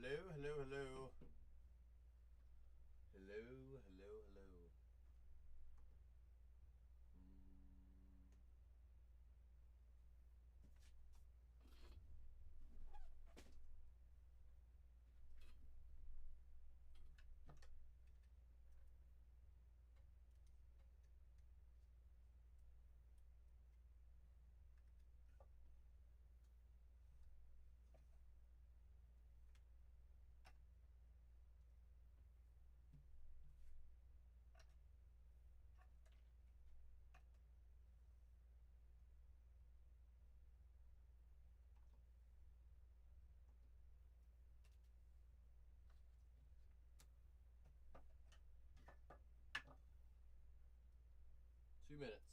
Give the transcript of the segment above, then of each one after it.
Hello, hello, hello. Hello, hello, hello. Two minutes.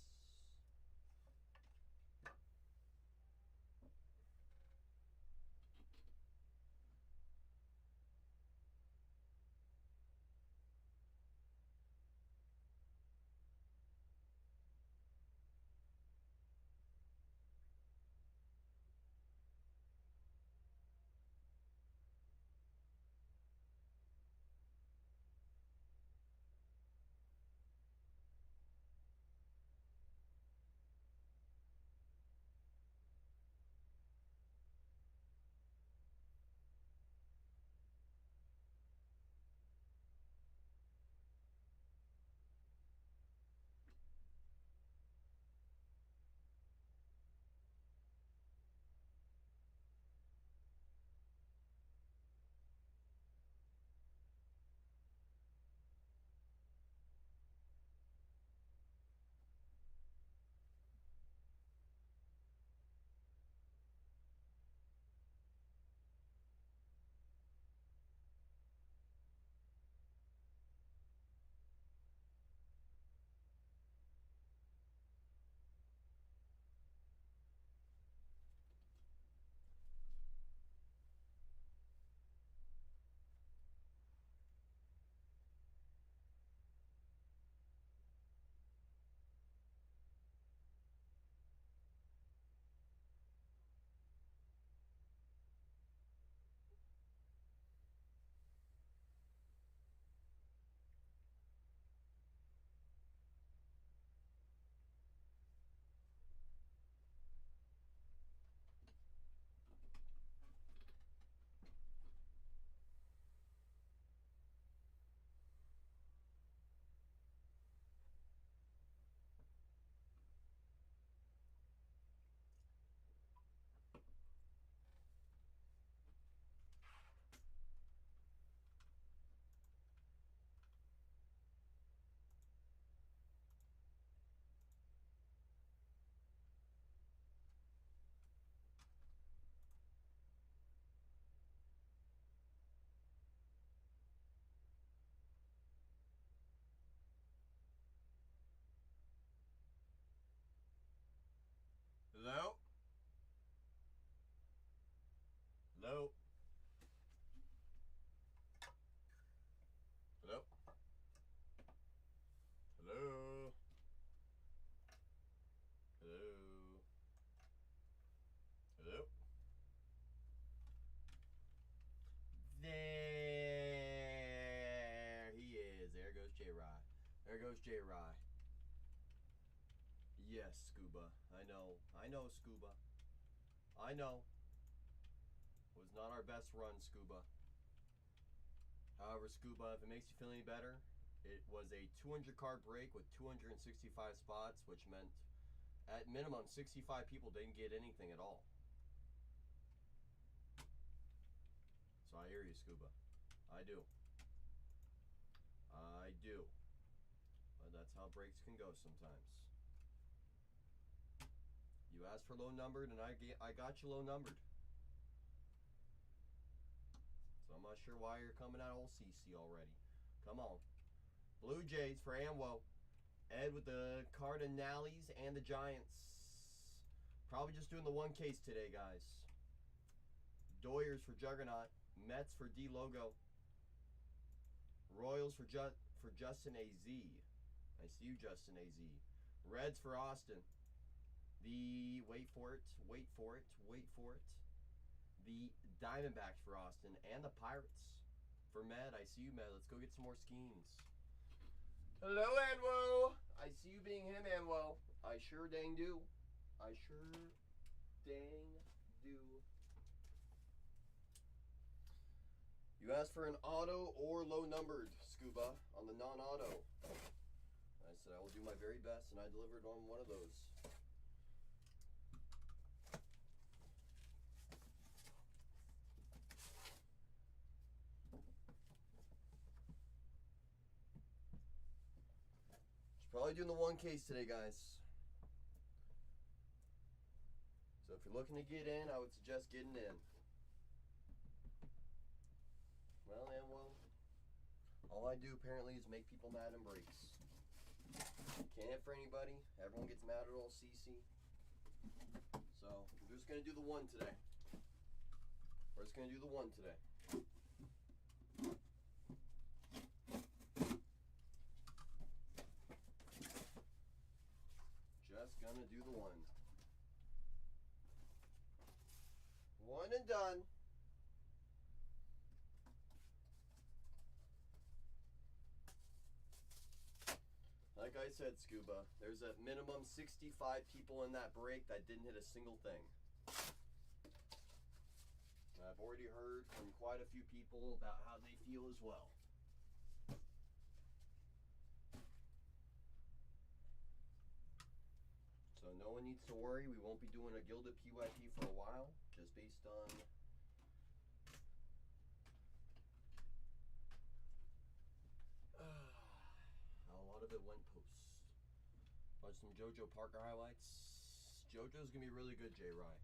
Hello? Hello? Hello? Hello? Hello? Hello? There he is. There goes J. Rye. There goes J. Rye. Yes, Scuba. I know. I know, Scuba. I know. Was not our best run, Scuba. However, Scuba, if it makes you feel any better, it was a 200 card break with 265 spots, which meant at minimum 65 people didn't get anything at all. So I hear you, Scuba. I do. I do. But that's how breaks can go sometimes. You asked for low numbered, and I got you low numbered. So I'm not sure why you're coming out old CC already. Come on. Blue Jays for Amwo. Ed with the Cardinals and the Giants. Probably just doing the one case today, guys. Doyers for Juggernaut. Mets for D Logo. Royals for Justin AZ. I see you, Justin AZ. Reds for Austin. The wait for it. the Diamondbacks for Austin, and the Pirates for Med. I see you, Med. Let's go get some more schemes. Hello, Anwo. I see you being him, Anwo. I sure dang do. I sure dang do. You asked for an auto or low numbered, Scuba, on the non-auto. I said I will do my very best, and I delivered on one of those. Probably doing the one case today, guys. So if you're looking to get in, I would suggest getting in. Well, all I do apparently is make people mad in breaks. Can't hit for anybody. Everyone gets mad at old CC. So I'm just gonna do the one today. We're just gonna do the one today. Just gonna do the one. One and done. Like I said, Scuba, there's at minimum 65 people in that break that didn't hit a single thing. And I've already heard from quite a few people about how they feel as well. So no one needs to worry. We won't be doing a Gilded PYP for a while, just based on how a lot of it went post. Watch some JoJo Parker highlights. JoJo's gonna be really good, J. Rye.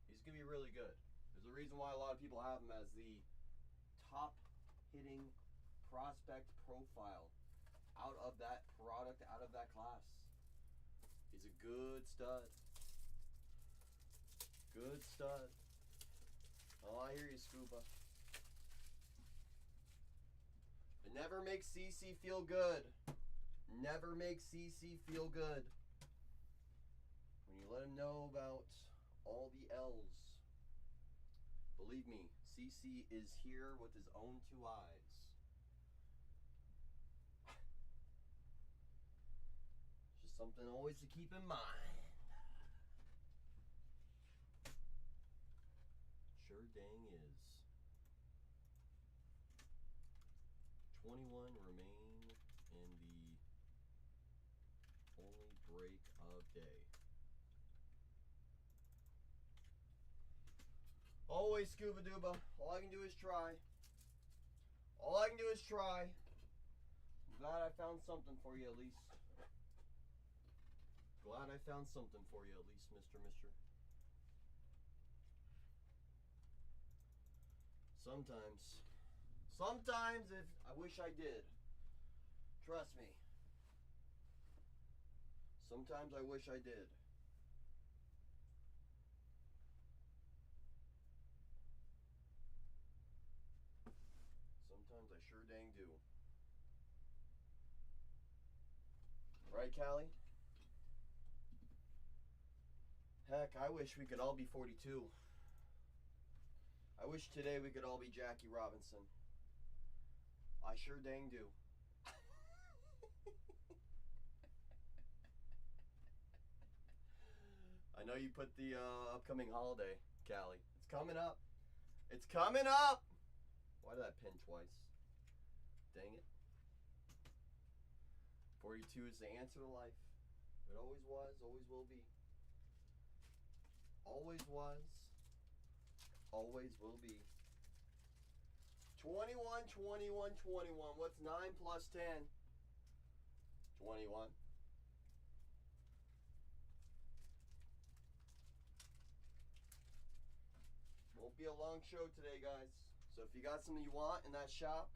He's gonna be really good. There's a reason why a lot of people have him as the top hitting prospect profile out of that product, out of that class. He's a good stud. Good stud. Oh, I hear you, Scuba. But never make CC feel good. Never make CC feel good. When you let him know about all the L's. Believe me, CC is here with his own two eyes. Just something always to keep in mind. Sure dang is. 21 remain in the only break of day. Always Scuba Dooba. All I can do is try. All I can do is try. I'm glad I found something for you at least. Glad I found something for you at least, Mr. Sometimes if I wish I did. Trust me. Sometimes I wish I did. Sometimes I sure dang do. Right, Callie? Heck, I wish we could all be 42. I wish today we could all be Jackie Robinson. I sure dang do. I know you put the upcoming holiday, Callie. It's coming up. It's coming up! Why did I pin twice? Dang it. 42 is the answer to life. It always was, always will be. Always was, always will be. 21, 21, 21. What's 9 plus 10? 21. Won't be a long show today, guys. So if you got something you want in that shop,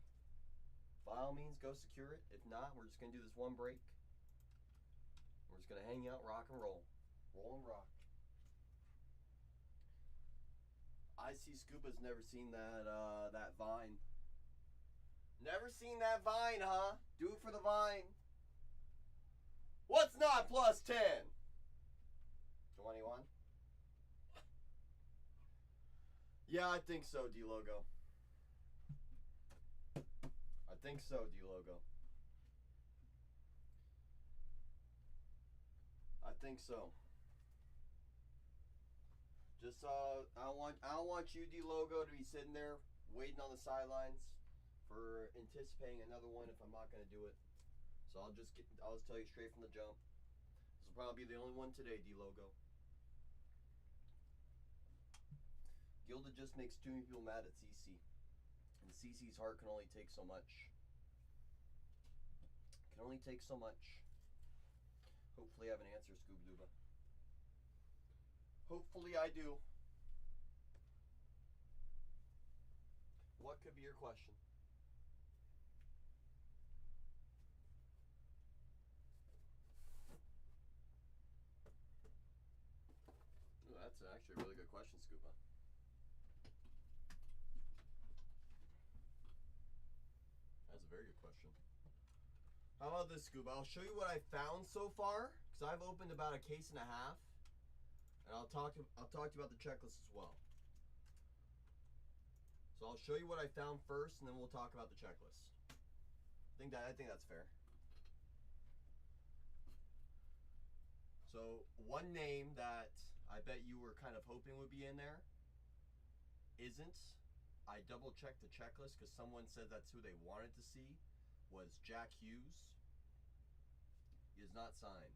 by all means, go secure it. If not, we're just going to do this one break. We're just going to hang out, rock and roll. Roll and rock. I see Scuba's never seen that that Vine. Never seen that Vine, huh? Do it for the Vine. What's 9 plus 10? 21. Yeah, I think so, D-Logo. I think so, D-Logo. I think so. Just I don't want you, D-Logo, to be sitting there waiting on the sidelines for anticipating another one if I'm not gonna do it. So I'll just tell you straight from the jump. This will probably be the only one today, D-Logo. Gilded just makes too many people mad at CC. And CC's heart can only take so much. Can only take so much. Hopefully I have an answer, Scoob-Dooba. Hopefully I do. What could be your question? Ooh, that's actually a really good question, Scuba. That's a very good question. How about this, Scuba? I'll show you what I found so far, because I've opened about a case and a half, and I'll talk to you about the checklist as well. So I'll show you what I found first, and then we'll talk about the checklist. I think that's fair. So one name that I bet you were kind of hoping would be in there isn't. I double checked the checklist because someone said that's who they wanted to see, was Jack Hughes. He does not sign.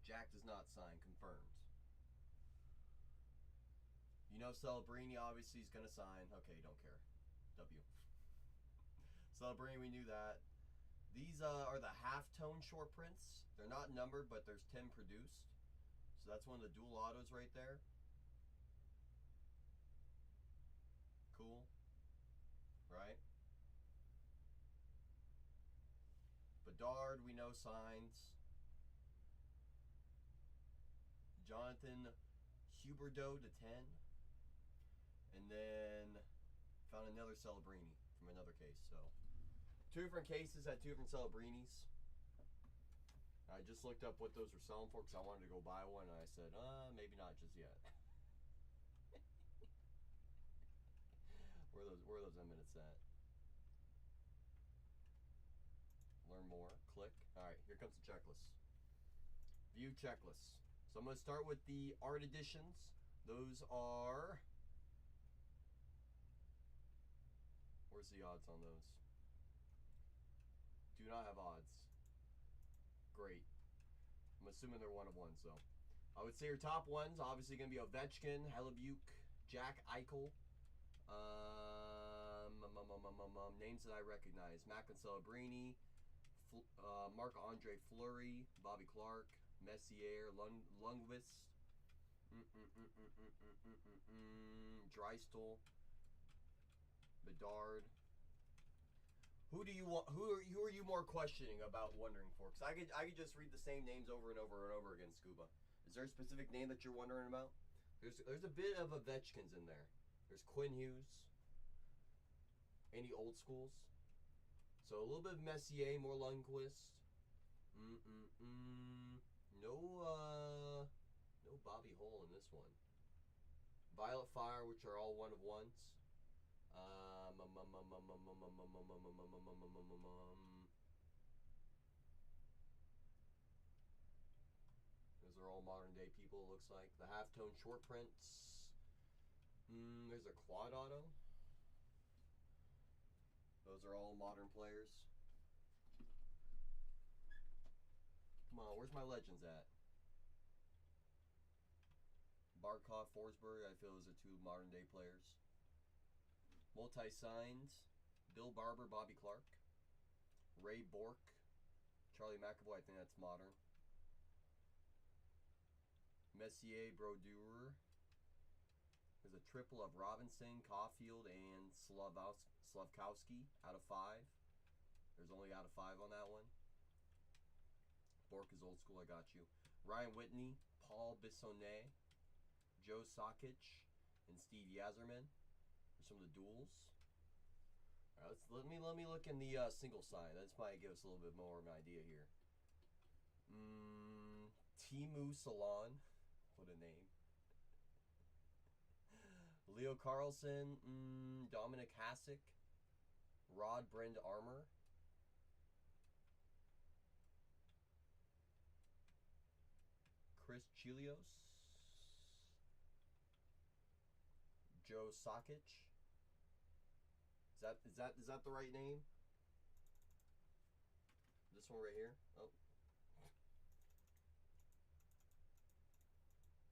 Jack does not sign, confirmed. You know Celebrini obviously is going to sign. Okay, you don't care. W. Celebrini, we knew that. These are the half-tone short prints. They're not numbered, but there's 10 produced. So that's one of the dual autos right there. Cool. Right? Bedard, we know signs. Jonathan Huberdeau to 10. And then found another Celebrini from another case. So 2 different cases had 2 different Celebrinis. I just looked up what those were selling for because I wanted to go buy one, and I said, maybe not just yet. Where are those minutes at? Learn more. Click. All right, here comes the checklist. View checklist. So I'm going to start with the art editions. Those are... Where's the odds on those? Do not have odds. Great. I'm assuming they're 1 of 1, so. I would say your top ones, obviously going to be Ovechkin, Hellebuck, Jack Eichel. Names that I recognize. Macklin Celebrini, Marc-Andre Fleury, Bobby Clark, Messier, Lundqvist, Drysdale, Bedard. Who do you want? Who are you more questioning about, wondering for? Because I could just read the same names over and over and over again. Scuba. Is there a specific name that you're wondering about? There's a bit of Ovechkins in there. There's Quinn Hughes. Any old schools? So a little bit of Messier, more Lundqvist. No Bobby Hole in this one. Violet Fire, which are all 1 of 1s. Those are all modern day people, it looks like. The halftone short prints. There's a quad auto. Those are all modern players. Come on, where's my legends at? Barkov, Forsberg, I feel those are 2 modern day players. Multi-signed, Bill Barber, Bobby Clark. Ray Bork, Charlie McAvoy, I think that's modern. Messier, Brodeur. There's a triple of Robinson, Caulfield, and Slavkowski out of 5. There's only out of 5 on that one. Bork is old school, I got you. Ryan Whitney, Paul Bissonnette, Joe Sakic, and Steve Yzerman. There's some of the duels. All right, let me look in the single side. That's might give us a little bit more of an idea here. Timu Salon. What a name. Leo Carlson, Dominic Hasek, Rod Brand Armor, Chris Chelios, Joe Sakic. Is that the right name? This one right here. Oh,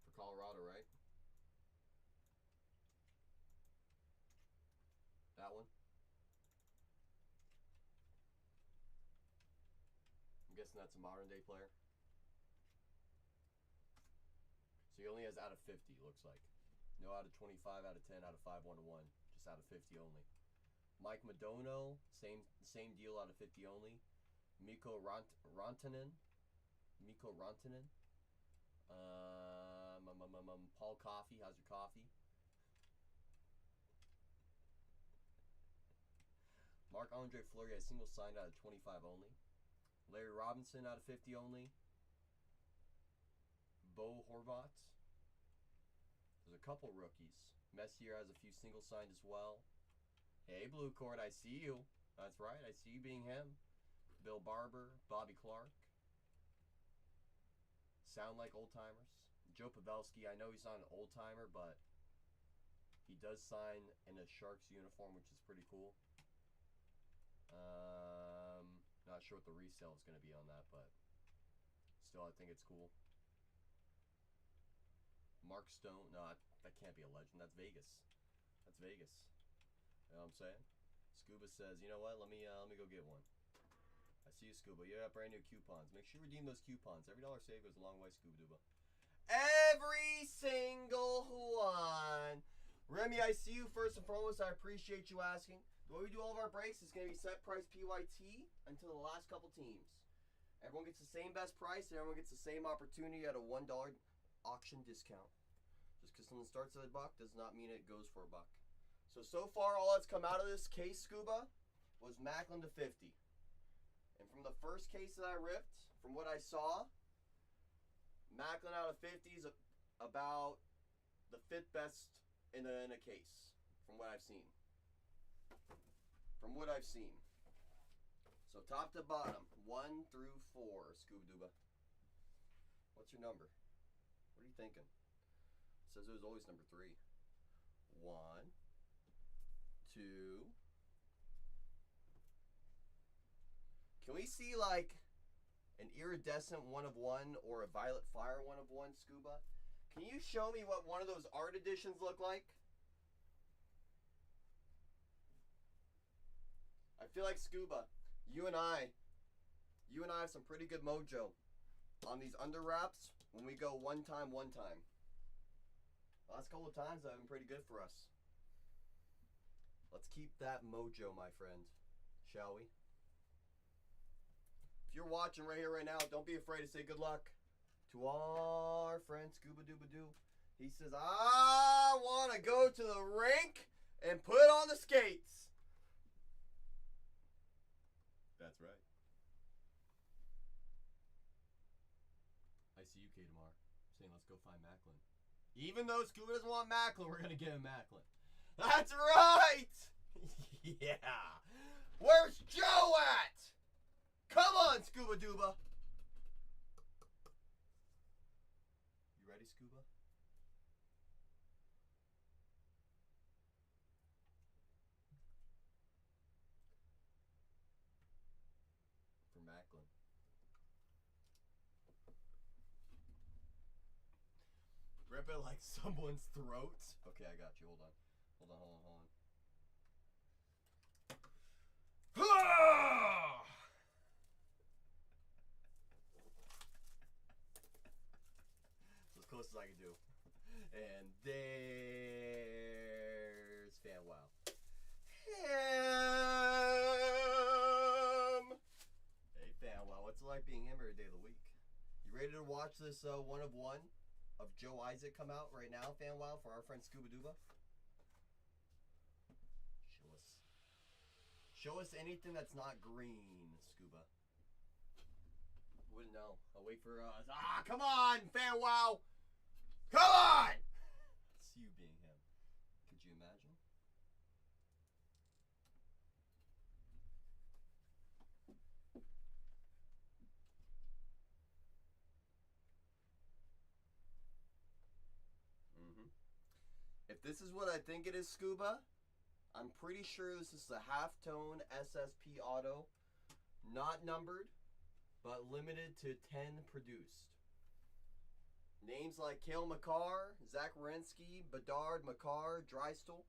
for Colorado, right? That one. I'm guessing that's a modern day player. So he only has out of 50, looks like. No out of 25, out of 10, out of 5, 1-1. Just out of 50 only. Mike Modano, same deal, out of 50 only. Mikko Rantanen. Paul Coffey, how's your coffee? Marc-Andre Fleury, single signed out of 25 only. Larry Robinson, out of 50 only. Bo Horvat. There's a couple rookies. Messier has a few single signed as well. Hey, Blue Cord, I see you. That's right, I see you being him. Bill Barber, Bobby Clark. Sound like old timers. Joe Pavelski, I know he's not an old timer, but he does sign in a Sharks uniform, which is pretty cool. Not sure what the resale is going to be on that, but still, I think it's cool. Mark Stone, no, that can't be a legend. That's Vegas. That's Vegas. You know what I'm saying? Scuba says, you know what? Let me go get one. I see you, Scuba. You got brand new coupons. Make sure you redeem those coupons. Every dollar saved goes a long way, Scuba Duba. Every single one. Remy, I see you. First and foremost, I appreciate you asking. The way we do all of our breaks is going to be set price PYT until the last couple teams. Everyone gets the same best price, and everyone gets the same opportunity at a $1 auction discount. Just because something starts at $1 does not mean it goes for $1. So far, all that's come out of this case, Scuba, was Macklin to 50. And from the first case that I ripped, from what I saw, Macklin out of 50 is about the 5th best in a case, from what I've seen. So top to bottom, 1 through 4, Scuba Duba. What's your number? What are you thinking? It says it was always number 3. 1, 2. Can we see like an iridescent 1 of 1 or a violet fire 1 of 1, Scuba? Can you show me what one of those art editions look like? I feel like, Scuba, you and I have some pretty good mojo on these under wraps when we go one time. The last couple of times have been pretty good for us. Let's keep that mojo, my friend, shall we? If you're watching right here, right now, don't be afraid to say good luck to our friend Scuba Dooba Doo. He says, I want to go to the rink and put on the skates. That's right. I see you, Kdamar, saying let's go find Macklin. Even though Scuba doesn't want Macklin, we're going to get him Macklin. That's right! Yeah. Where's Joe at? Come on, Scuba Dooba. You ready, Scuba? For Macklin. Rip it like someone's throat. Okay, I got you. Hold on. It's as close as I can do. And there's Fan Wow. Hey, Fan Wow, what's it like being him every day of the week? You ready to watch this 1 of 1 of Joe Isaac come out right now, Fan Wow, for our friend Scuba Dooba? Show us anything that's not green, Scuba. Wouldn't know. I'll wait for us. Come on, Fan Wow! Come on! See you being him. If this is what I think it is, Scuba, I'm pretty sure this is the halftone SSP auto. Not numbered, but limited to 10 produced. Names like Cale Makar, Zach Werenski, Bedard, Makar, Drysdale,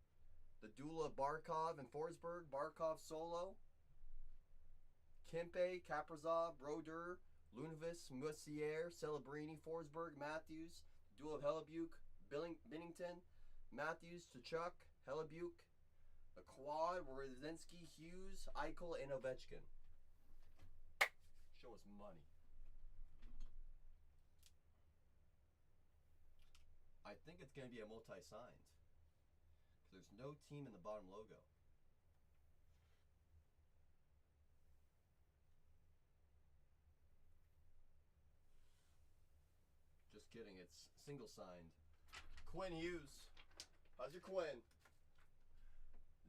the Dula, Barkov, and Forsberg, Barkov solo, Kempe, Kaprizov, Brodeur, Lundqvist, Messier, Celebrini, Forsberg, Matthews, Duel of Hellebuyck, Binnington, Matthews, Tkachuk, Hellebuyck, a quad, Wierenski, Hughes, Eichel, and Ovechkin. Show us money. I think it's going to be a multi-signed. There's no team in the bottom logo. Just kidding, it's single signed. Quinn Hughes. How's your Quinn?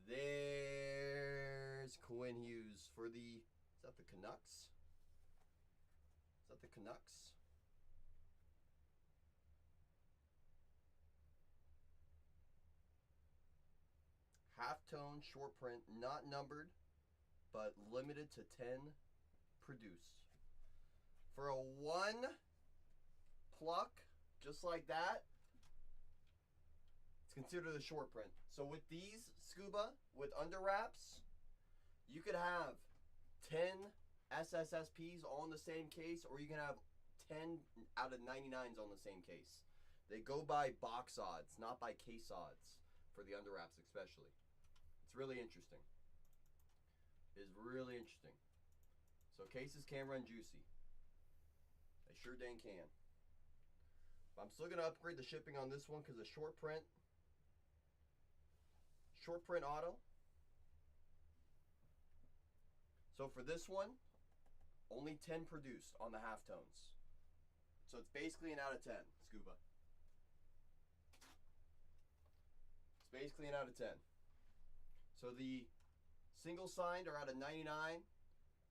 There's Quinn Hughes for the, is that the Canucks? Is that the Canucks? Halftone, short print, not numbered, but limited to 10 produced. For a 1 pluck, just like that, it's considered a short print. So with these, Scuba, with under wraps, you could have 10 SSSPs all in the same case, or you can have 10 out of 99s on the same case. They go by box odds, not by case odds, for the under wraps especially. It's really interesting. It's really interesting. So cases can run juicy. They sure dang can. But I'm still going to upgrade the shipping on this one because the short print auto. So for this one, only 10 produced on the halftones. So it's basically an out of 10, Scuba. It's basically an out of 10. So the single signed are out of 99,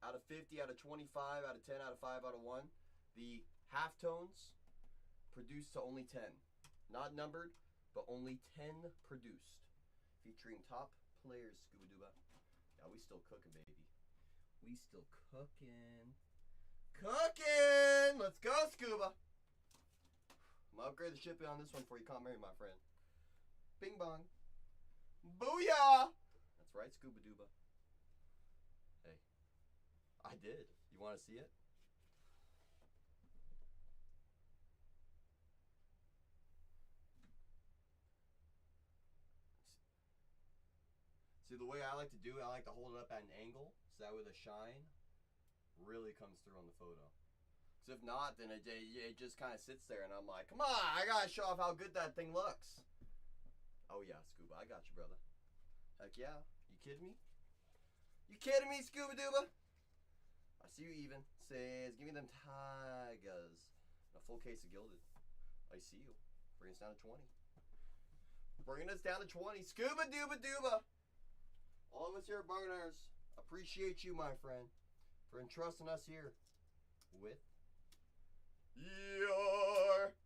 out of 50, out of 25, out of 10, out of 5, out of 1. The halftones produced to only 10. Not numbered, but only 10 produced. Featuring top players, Scuba Duba. Yeah, we still cooking, baby. We still cooking. Cooking! Let's go, Scuba. I'm gonna upgrade the shipping on this one for you, Con Mary, my friend. Bing bong. Booyah! That's right, Scuba Duba. Hey, I did. You want to see it? See, the way I like to do it, I like to hold it up at an angle, so that way the shine really comes through on the photo. Because if not, then it just kind of sits there, and I'm like, come on, I got to show off how good that thing looks. Oh, yeah, Scuba, I got you, brother. Heck yeah. You kidding me? You kidding me, Scuba Duba? I see you even. Says, give me them tigers. A full case of Gilded. I see you. Bring us down to 20. Bringing us down to 20. Scuba Duba Duba. All of us here at Bargainers appreciate you, my friend, for entrusting us here with your rips.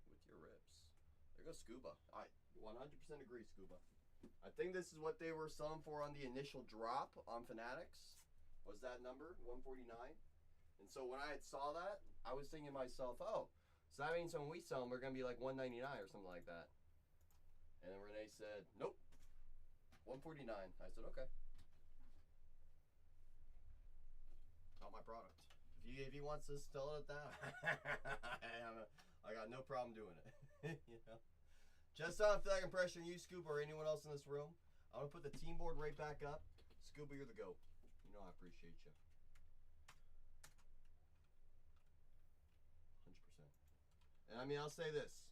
With your rips. There goes Scuba. I 100% agree, Scuba. I think this is what they were selling for on the initial drop on Fanatics. Was that number 149? And so when I saw that, I was thinking to myself, oh, so that means when we sell them, we're going to be like 199 or something like that. And then Renee said, nope, 149. I said, okay. Not my product. If he wants to sell it at that, I got no problem doing it. You know? Just so I don't feel like I'm pressuring you, Scuba, or anyone else in this room, I'm going to put the team board right back up. Scuba, you're the GOAT. You know I appreciate you. 100%. And I mean, I'll say this.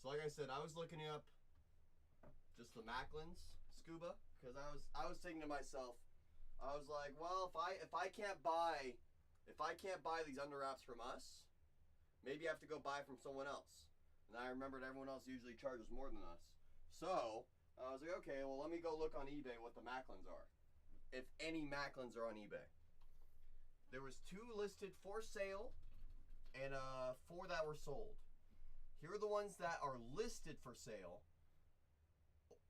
So like I said, I was looking up just the Macklins, Scuba, because I was thinking to myself, I was like, well, if I can't buy these under wraps from us, maybe I have to go buy from someone else. And I remembered everyone else usually charges more than us. So I was like, okay, well, let me go look on eBay what the Macklins are. If any Macklins are on eBay. There was 2 listed for sale, and 4 that were sold. Here are the ones that are listed for sale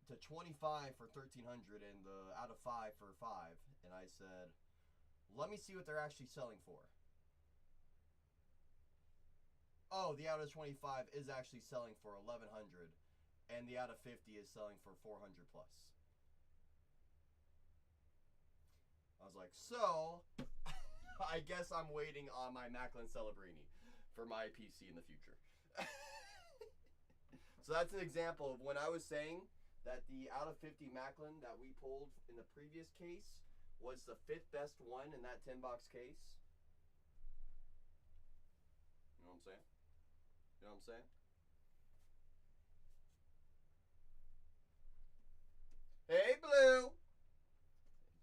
to 25 for 1,300 and the out of 5 for 5. And I said, let me see what they're actually selling for. Oh, the out of 25 is actually selling for 1,100, and the out of 50 is selling for 400 plus. I was like, so I guess I'm waiting on my Macklin Celebrini for my PC in the future. So that's an example of when I was saying that the out of 50 Macklin that we pulled in the previous case was the 5th best one in that 10-box case. You know what I'm saying? You know what I'm saying? Hey, Blue!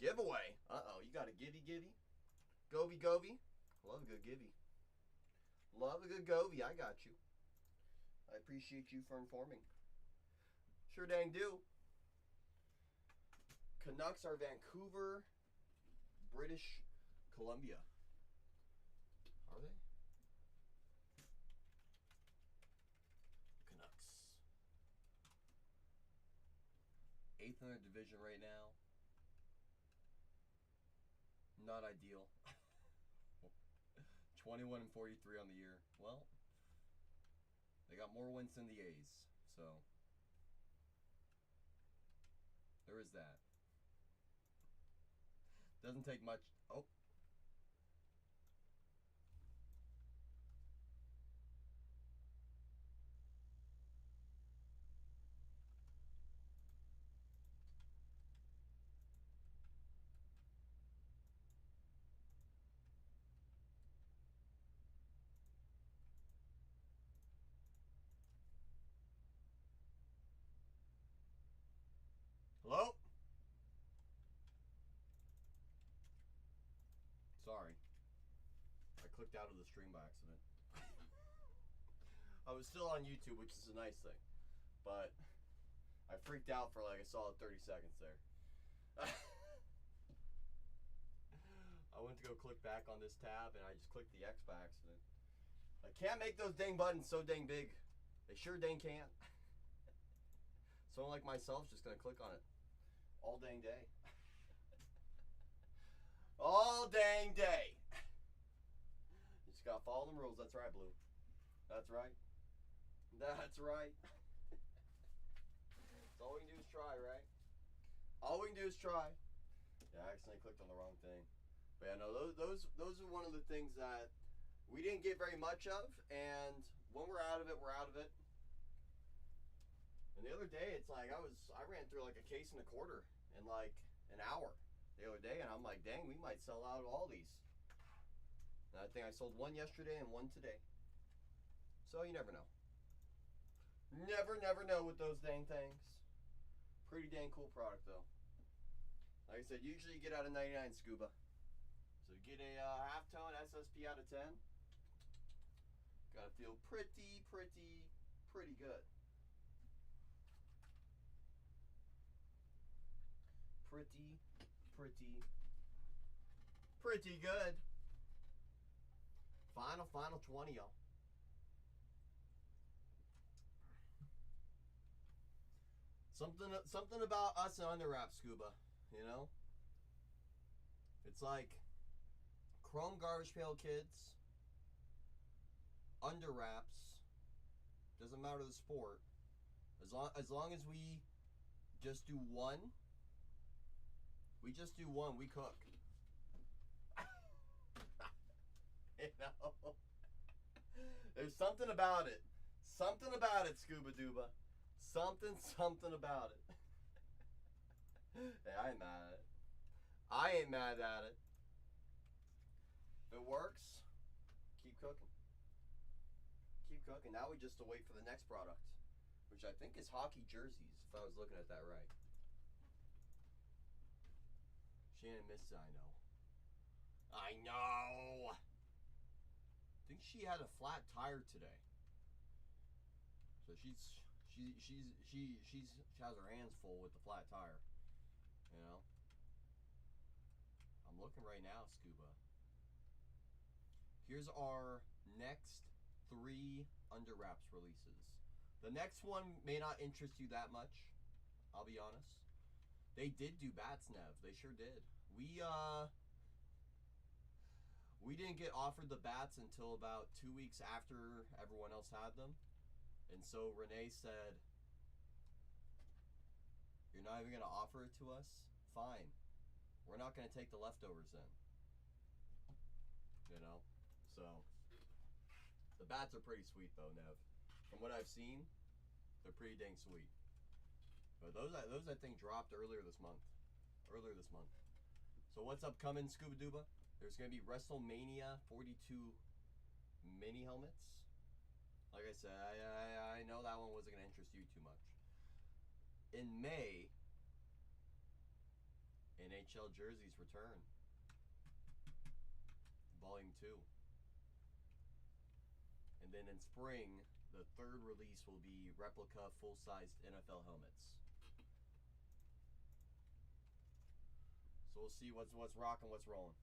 Giveaway. Uh-oh, you got a givey? Govey? Love a good givey. Love a good govey. I got you. I appreciate you for informing. Sure dang do. Canucks are Vancouver, British Columbia. Are they? Canucks. 8th in their division right now. Not ideal. 21-43 on the year. Well, they got more wins than the A's, so there is that. Doesn't take much. Oh. Hello? Sorry. I clicked out of the stream by accident. I was still on YouTube, which is a nice thing. But I freaked out for like a solid 30 seconds there. I went to go click back on this tab and I just clicked the X by accident. I can't make those dang buttons so dang big. They sure dang can't. Someone like myself is just going to click on it all dang day. All dang day. You just gotta follow them rules. That's right, Blue. That's right. That's right. All we can do is try, right? All we can do is try. Yeah, I accidentally clicked on the wrong thing. But yeah, no, those are one of the things that we didn't get very much of, and when we're out of it, we're out of it. And the other day, it's like I ran through like a case and a quarter in like an hour the other day, and I'm like, dang, we might sell out all these. And I think I sold one yesterday and one today. So you never know. Never know with those dang things. Pretty dang cool product though. Like I said, usually you get out of 99 Scuba. So to get a halftone SSP out of 10, gotta feel pretty good. Pretty good. Final 20, y'all. Something about us and under wrap Scuba, you know? It's like Chrome Garbage Pail Kids, under wraps, doesn't matter the sport. As long as we just do one, we cook. You know? There's something about it. Something about it, Scuba Duba. Something about it. Hey, I ain't mad at it. I ain't mad at it. If it works, keep cooking. Keep cooking. Now we just wait for the next product, which I think is hockey jerseys, if I was looking at that right. Shannon missed it, I know. I think she had a flat tire today. So she has her hands full with the flat tire. You know? I'm looking right now, Scuba. Here's our next 3 under wraps releases. The next one may not interest you that much, I'll be honest. They did do bats, Nev. They sure did. We didn't get offered the bats until about 2 weeks after everyone else had them. And so Renee said, "You're not even going to offer it to us? Fine. We're not going to take the leftovers then." You know? So, the bats are pretty sweet though, Nev. From what I've seen, they're pretty dang sweet. But those I think dropped earlier this month. So what's upcoming, Scuba Duba? There's going to be WrestleMania 42 mini helmets. Like I said, I know that one wasn't going to interest you too much. In May, NHL jerseys return. Volume 2. And then in spring, the 3rd release will be replica full-sized NFL helmets. So we'll see what's rocking, what's rolling.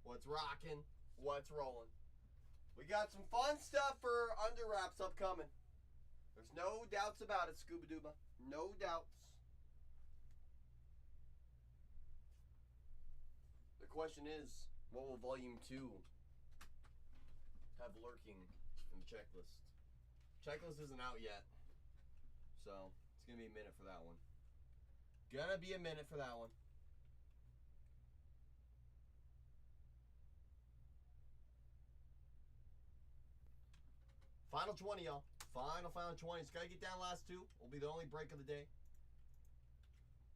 What's rocking, what's rolling. We got some fun stuff for under wraps upcoming. There's no doubts about it, Scuba Duba. No doubts. The question is, what will Volume 2 have lurking in the checklist? Checklist isn't out yet, so it's going to be a minute for that one. Final 20, y'all. Final 20. Just gotta get down last 2. Will be the only break of the day.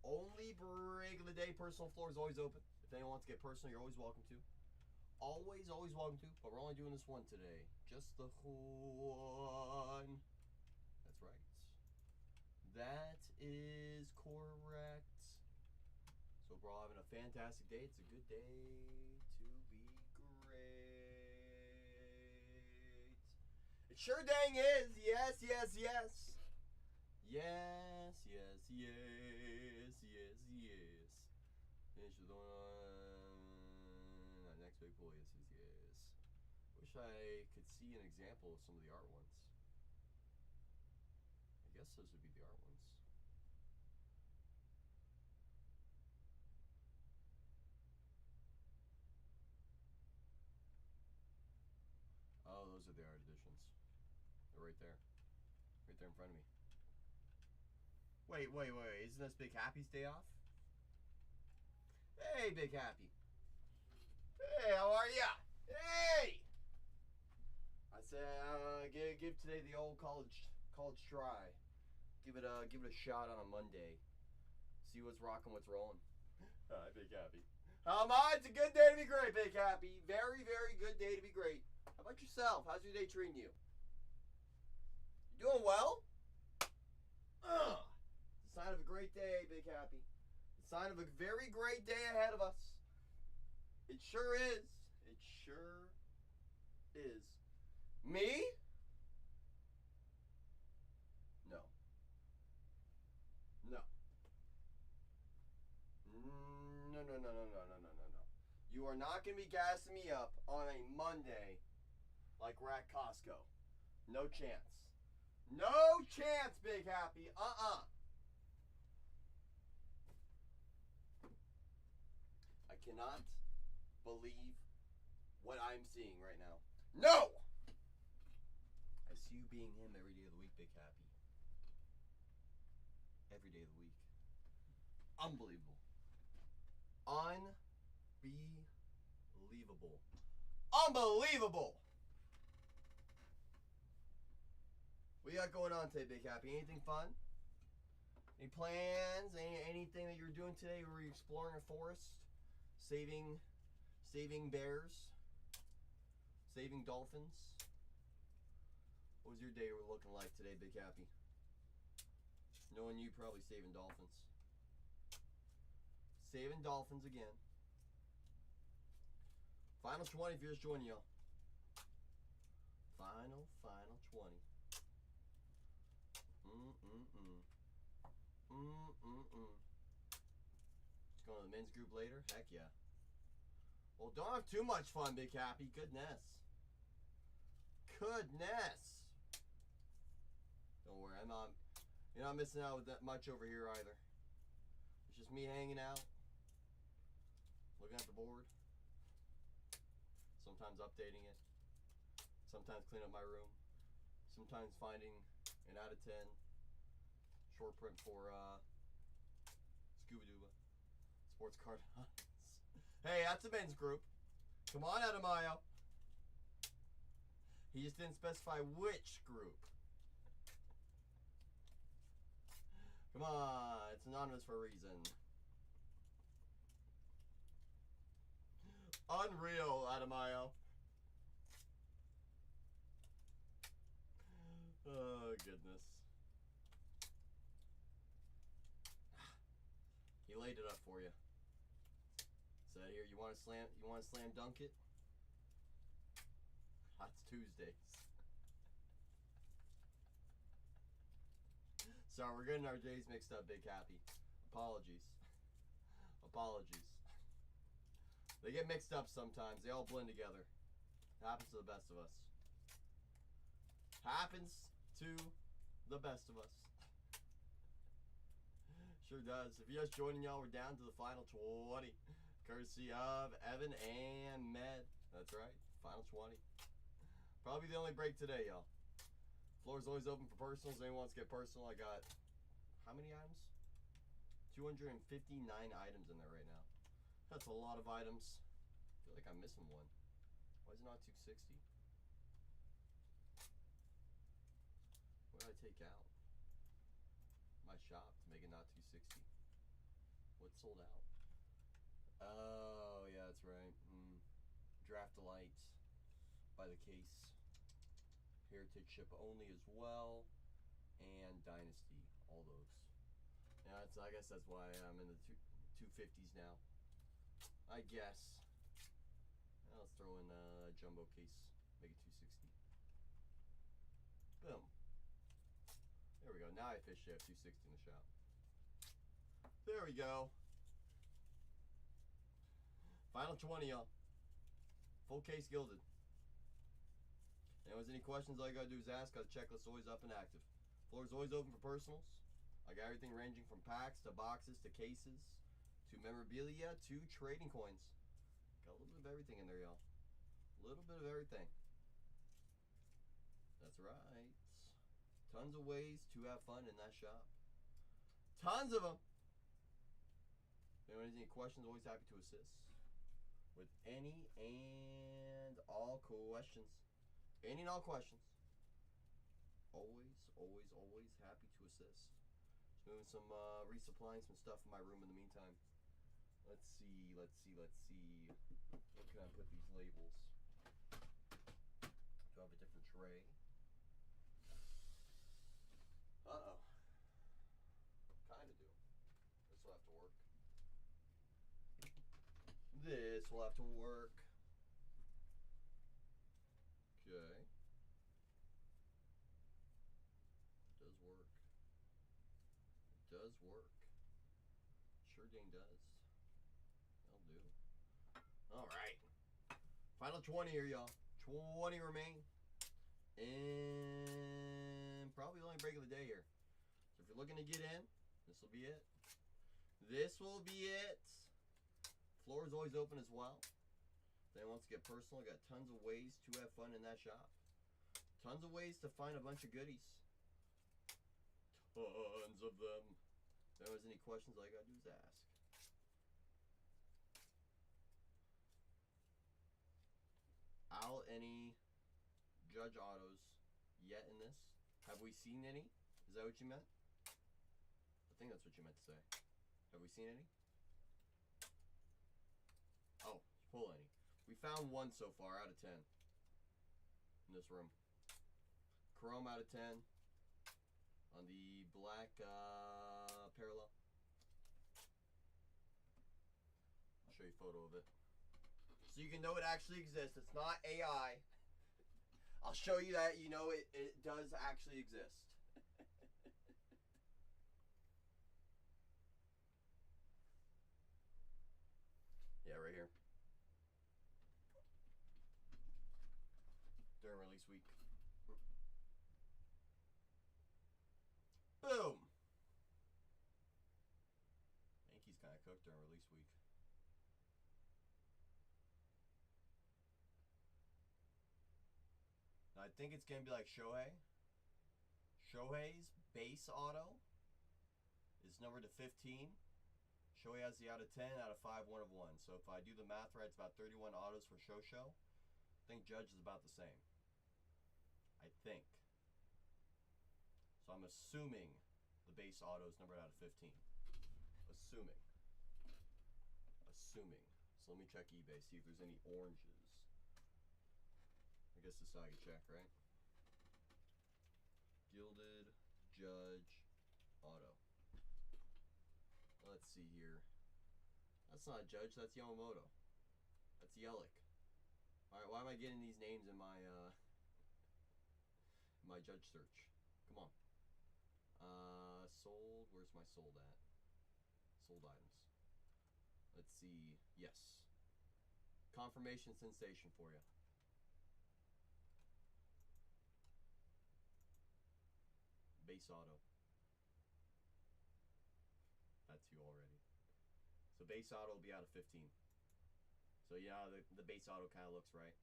Only break of the day. Personal floor is always open. If anyone wants to get personal, you're always welcome to. Always welcome to. But we're only doing this one today. Just the one. That's right. That is correct. So we're all having a fantastic day. It's a good day to be great. It sure dang is. Yes. Finish the one. Next big pull. Yes. Wish I could see an example of some of the art ones. I guess those would be the art ones. Oh, those are the art editions. They're right there. Right there in front of me. Wait. Isn't this Big Happy's day off? Hey, Big Happy. Hey, how are ya? Hey! I said, give today the old college try. Give it a shot on a Monday. See what's rocking, what's rolling. Hi, Big Happy. How am I? It's a good day to be great, Big Happy. Very, very good day to be great. How about yourself? How's your day treating you? You doing well? It's a sign of a great day, Big Happy. It's a sign of a very great day ahead of us. It sure is. It sure is. Me? No. No. You are not going to be gassing me up on a Monday like we're at Costco. No chance. No chance, Big Happy. I cannot believe what I'm seeing right now. No! I see you being him every day of the week, Big Happy. Every day of the week. Unbelievable. Unbelievable. What you got going on today, Big Happy? Anything fun? Any plans? Anything that you're doing today? Were you exploring a forest? Saving bears? Saving dolphins? What was your day looking like today, Big Happy? Knowing you, probably saving dolphins. Saving dolphins again. Final 20 if you're just joining, y'all. Final 20. Let's go to the Men's group later? Heck yeah. Well, don't have too much fun, Big Happy. Goodness. Goodness. Don't worry, you're not missing out with that much over here either. It's just me hanging out, looking at the board, sometimes updating it, sometimes cleaning up my room, sometimes finding an out of 10 short print for Scuba Duba Sports Card Hunts. Hey, that's a men's group. Come on, Adamayo. He just didn't specify which group. Come on, it's anonymous for a reason. Unreal, Adamayo. Oh, goodness. He laid it up for you. Said here, you want to slam dunk it? That's Tuesdays. Sorry, we're getting our days mixed up, Big Happy. Apologies. Apologies. They get mixed up sometimes. They all blend together. Happens to the best of us. Happens to the best of us. Sure does. If you're just joining y'all, we're down to the final 20. Courtesy of Evan and Med. That's right. Final 20. Probably the only break today, y'all. Floor's always open for personals. Anyone wants to get personal? I got, how many items? 259 items in there right now. That's a lot of items. I feel like I'm missing one. Why is it not 260? What did I take out? My shop to make it not 260. What sold out? Oh, yeah, that's right. Draft Delight by the case. Heritage ship only as well, and Dynasty, all those. Yeah, I guess that's why I'm in the 250s now. I guess. Now let's throw in a jumbo case, make it 260. Boom. There we go. Now I officially have 260 in the shop. There we go. Final 20, y'all. Full case Gilded. Anyone has any questions, all you gotta do is ask. Our checklist is always up and active. Floor is always open for personals. I got everything ranging from packs to boxes to cases to memorabilia to trading coins. Got a little bit of everything in there, y'all. A little bit of everything. That's right. Tons of ways to have fun in that shop. Tons of them. If anyone has any questions, always happy to assist with any and all questions. Any and all questions. Always, always, always happy to assist. Just moving some, resupplying some stuff in my room in the meantime. Let's see. What can I put these labels? Do I have a different tray? Uh-oh. Kinda do. This will have to work. This will have to work. Okay. It does work. It does work. Sure dang does. That'll do. Alright. Final 20 here, y'all. 20 remain. And probably the only break of the day here. So if you're looking to get in, this will be it. This will be it. Floor is always open as well. If anyone wants to get personal, I got tons of ways to have fun in that shop. Tons of ways to find a bunch of goodies. Tons of them. If anyone has any questions, all you gotta do is ask. Out any Judge Autos yet in this? Have we seen any? Is that what you meant? I think that's what you meant to say. Have we seen any? Oh, pull any. We found one so far out of 10 in this room. Chrome out of 10 on the black parallel. I'll show you a photo of it so you can know it actually exists. It's not AI. I'll show you that you know it does actually exist. I cooked during release week. Now, I think it's going to be like Shohei. Shohei's base auto is numbered to 15. Shohei has the out of 10, out of 5, 1 of 1. So if I do the math right, it's about 31 autos for Show. I think Judge is about the same. I think. So I'm assuming the base auto is numbered out of 15. Assuming. So let me check eBay, see if there's any oranges. I guess this is how I can check, right? Gilded, Judge, auto. Let's see here. That's not Judge, that's Yamamoto. That's Yelich. Alright, why am I getting these names in my my Judge search? Come on. Sold, where's my sold at? Sold items. Let's see. Yes. Confirmation sensation for you. Base auto. That's you already. So base auto will be out of 15. So yeah, the base auto kind of looks right.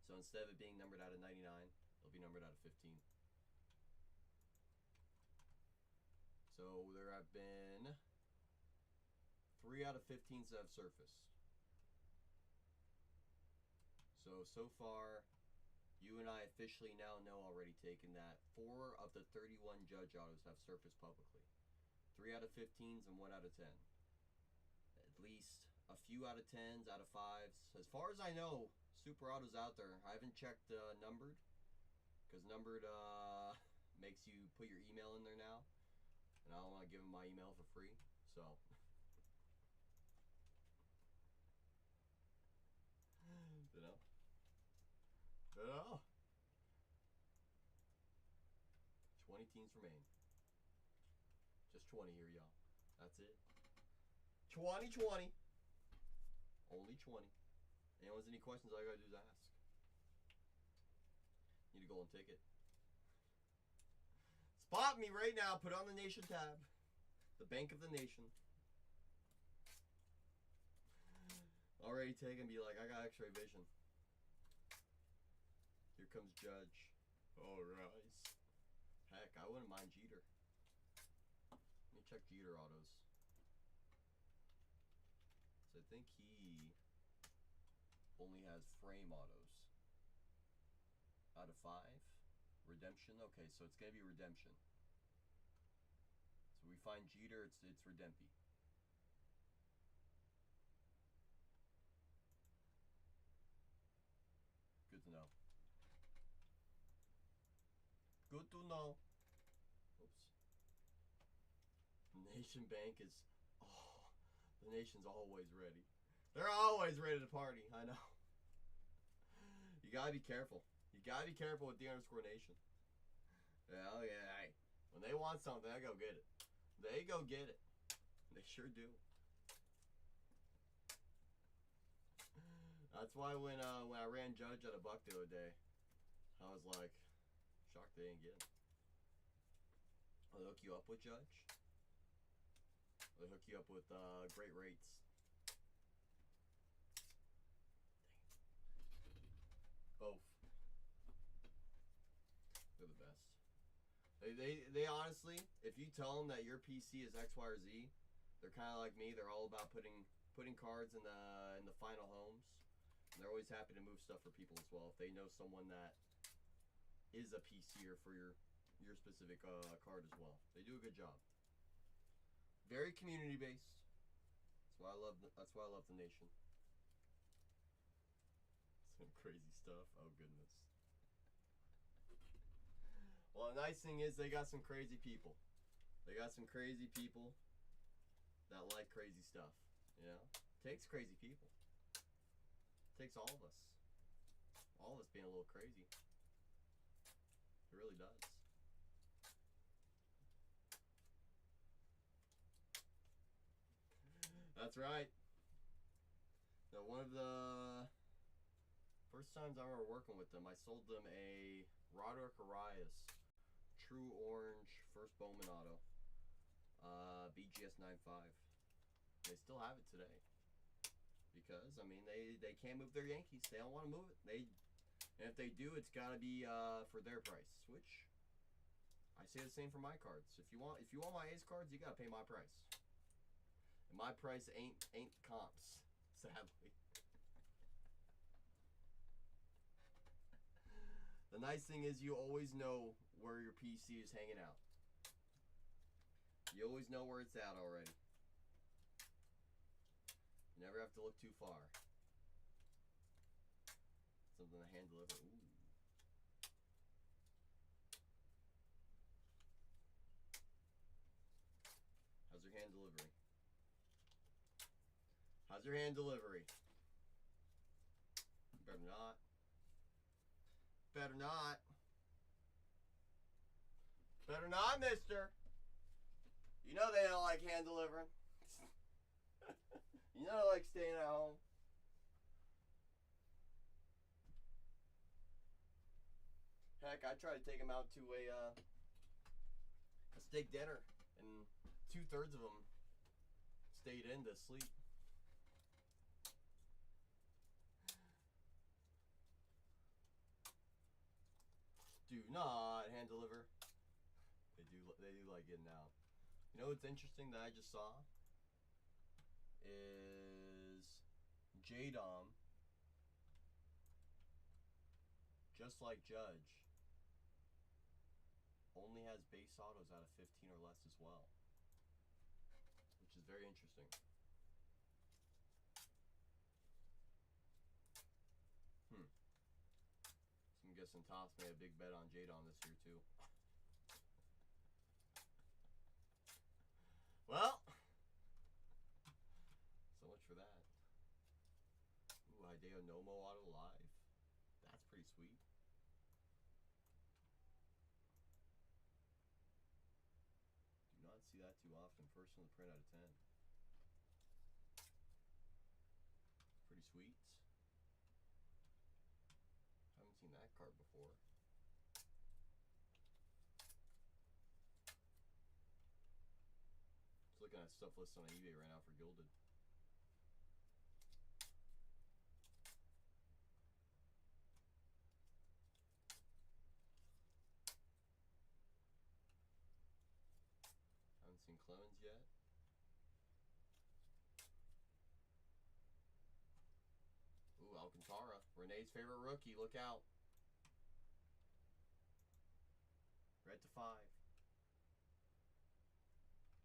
So instead of it being numbered out of 99, it'll be numbered out of 15. So there have been 3 out of 15s that have surfaced. So far, you and I officially now know already taken that 4 of the 31 Judge autos have surfaced publicly. 3 out of 15s and 1 out of 10. At least a few out of 10s, out of 5s. As far as I know, super autos out there. I haven't checked numbered, because numbered makes you put your email in there now, and I don't want to give them my email for free. So you know. 20 teams remain. Just 20 here, y'all. That's it. 2020. Only 20. Anyone has any questions, all you gotta do is ask. Need a golden ticket. Spot me right now. Put on the Nation tab. The Bank of the Nation. Already taken. Be like, I got X-ray vision. Here comes Judge. All right. Heck, I wouldn't mind Jeter. Let me check Jeter autos. So I think he only has frame autos. Out of 5. Redemption. Okay, so it's gonna be redemption. So we find Jeter. It's Redempy. Good to know. Good to know. Oops. Nation Bank is, oh, the Nation's always ready. They're always ready to party. I know. You gotta be careful. You gotta be careful with _Nation. Oh yeah, hey. When they want something, they go get it. They go get it. They sure do. That's why when I ran Judge at a buck the other day, I was like, shocked they didn't get him. Will they hook you up with Judge? Will they hook you up with great rates? Both. They're the best. They honestly, if you tell them that your PC is X, Y, or Z, they're kind of like me. They're all about putting cards in the final homes. And they're always happy to move stuff for people as well if they know someone that is a PCer for your specific card as well. They do a good job. Very community based. That's why I love the Nation. Some crazy stuff. Oh goodness. Well, the nice thing is they got some crazy people. They got some crazy people that like crazy stuff. You know, it takes crazy people. It takes all of us. All of us being a little crazy. It really does. That's right. Now, one of the first times I remember working with them, I sold them a Roderick Arias True Orange First Bowman Auto. BGS 95. They still have it today. Because, I mean, they can't move their Yankees. They don't want to move it. And if they do, it's got to be for their price, which I say the same for my cards. If you want my A's cards, you got to pay my price. And my price ain't comps, sadly. The nice thing is you always know where your PC is hanging out. You always know where it's at already. You never have to look too far. Something to hand deliver. Ooh. How's your hand delivery? How's your hand delivery? Better not. Better not. Better not, mister. You know they don't like hand delivering. You know they like staying at home. Heck, I tried to take them out to a steak dinner, and 2/3 of them stayed in to sleep. Do not hand deliver. They do like getting out. You know what's interesting that I just saw is J-Dom, just like Judge, only has base autos out of 15 or less as well, which is very interesting. So I'm guessing Topps made a big bet on J-Dom this year too. Well, so much for that. Ooh, Hideo Nomo auto live. That's pretty sweet. Do not see that too often. First on the print out of 10. Pretty sweet. Haven't seen that card before. Just looking at stuff listed on eBay right now for Gilded. Haven't seen Clemens yet. Ooh, Alcantara. Renee's favorite rookie. Look out. Red to 5.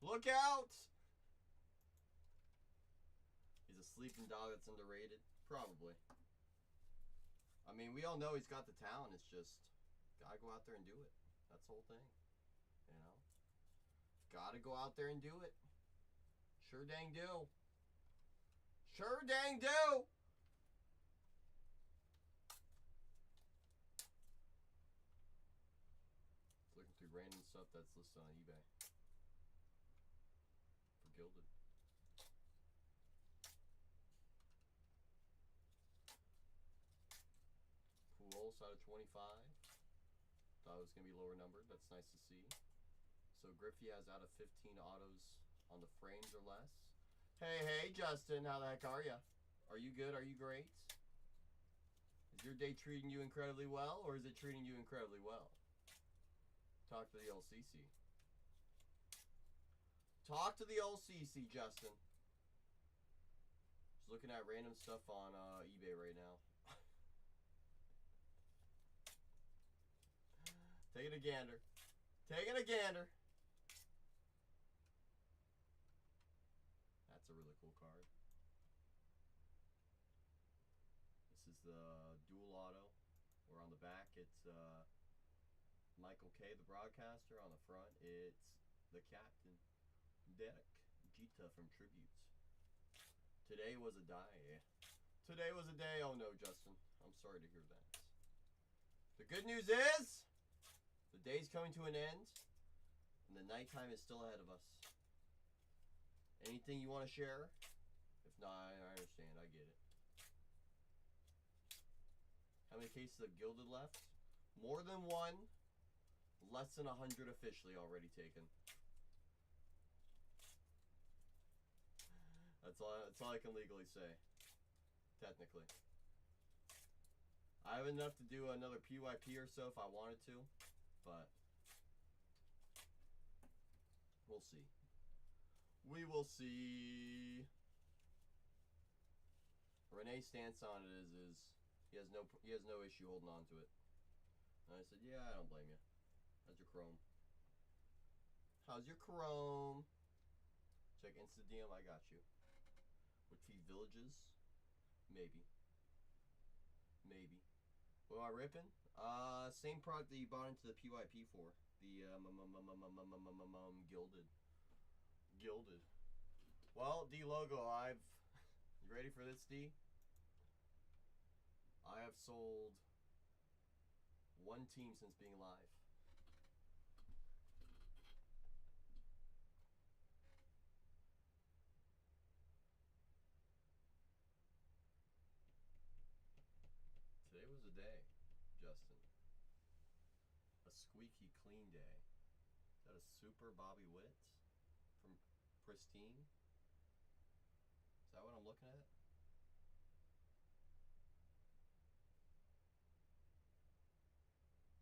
Look out! He's a sleeping dog that's underrated. Probably. I mean, we all know he's got the talent. It's just, gotta go out there and do it. That's the whole thing. You know? Gotta go out there and do it. Sure dang do. Sure dang do! Looking through random stuff that's listed on eBay for Gilded. Pujols out of 25. Thought it was going to be lower numbered. That's nice to see. So Griffey has out of 15 autos on the frames or less. Hey, Justin. How the heck are you? Are you good? Are you great? Is your day treating you incredibly well, or is it treating you incredibly well? Talk to the old CC. Talk to the old CC, Justin. Just looking at random stuff on eBay right now. Taking a gander. Taking a gander. That's a really cool card. This is the dual auto. Where on the back it's Michael K, the broadcaster. On the front it's the captain, Derek Jeter from Tributes. Today was a day. Today was a day. Oh no, Justin. I'm sorry to hear that. The good news is the day's coming to an end, and the nighttime is still ahead of us. Anything you want to share? If not, I understand. I get it. How many cases of Gilded left? More than one. Less than 100 officially already taken. That's all I can legally say. Technically. I have enough to do another PYP or so if I wanted to, but we'll see. We will see. Renee's stance on it is he has no issue holding on to it. And I said, yeah, I don't blame you. How's your Chrome? How's your Chrome? Check Insta DM, I got you. Would feed villages? Maybe. Maybe. What am I ripping? Same product that you bought into the PYP for. The Gilded. Gilded. Well, D logo, you ready for this, D? I have sold one team since being live. Today was a day, Justin. A squeaky clean day. Is that a super Bobby Witt from Pristine? Is that what I'm looking at?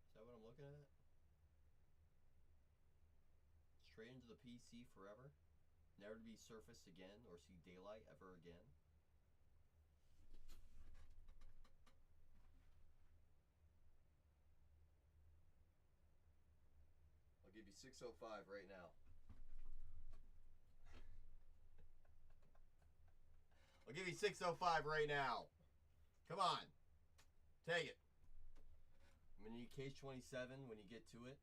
Is that what I'm looking at? Straight into the PC forever? Never to be surfaced again or see daylight ever again? I'll give you 605 right now. I'll give you 605 right now. Come on. Take it. I'm going to need case 27 when you get to it.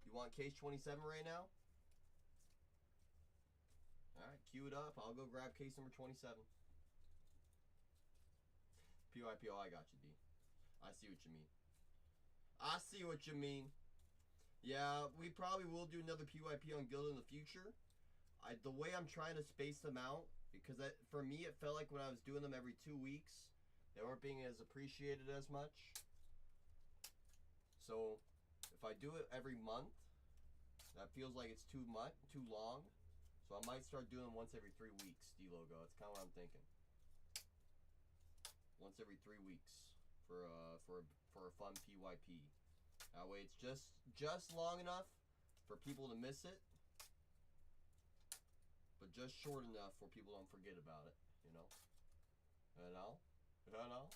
You want case 27 right now? Alright, cue it up. I'll go grab case number 27. PYPO, I got you, D. I see what you mean. I see what you mean. Yeah, we probably will do another PYP on Gilded in the future. The way I'm trying to space them out, because for me it felt like when I was doing them every 2 weeks, they weren't being as appreciated as much. So if I do it every month, that feels like it's too long. So I might start doing once every 3 weeks, D-Logo. That's kind of what I'm thinking. Once every 3 weeks for a fun PYP. That way it's just long enough for people to miss it, but just short enough for people don't forget about it, you know? You know? You know?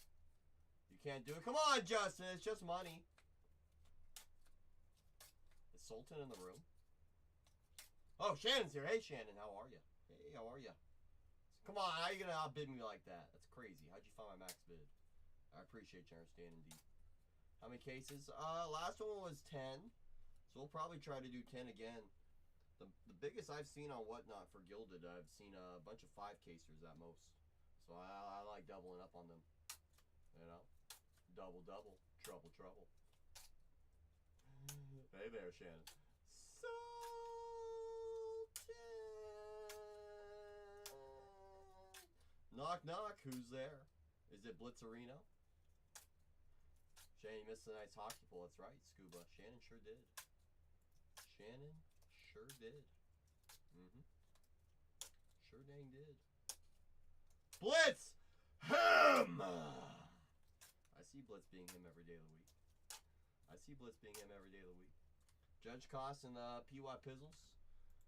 You can't do it. Come on, Justin. It's just money. Is Sultan in the room? Oh, Shannon's here. Hey, Shannon. How are you? Hey, how are you? Come on. How are you going to outbid me like that? That's crazy. How'd you find my max bid? I appreciate you understanding, D. How many cases? Last one was 10. So we'll probably try to do 10 again. The biggest I've seen on Whatnot for Gilded, I've seen a bunch of 5-casers at most. So I like doubling up on them. You know? Double, trouble, trouble. Hey there, Shannon. Sultan! Knock, knock. Who's there? Is it Blitzerino? Shannon, you missed a nice hockey pull. That's right, Scuba. Shannon sure did. Shannon sure did. Sure dang did. Blitz! Him! I see Blitz being him every day of the week. I see Blitz being him every day of the week. Judge Cost and PY Pizzles.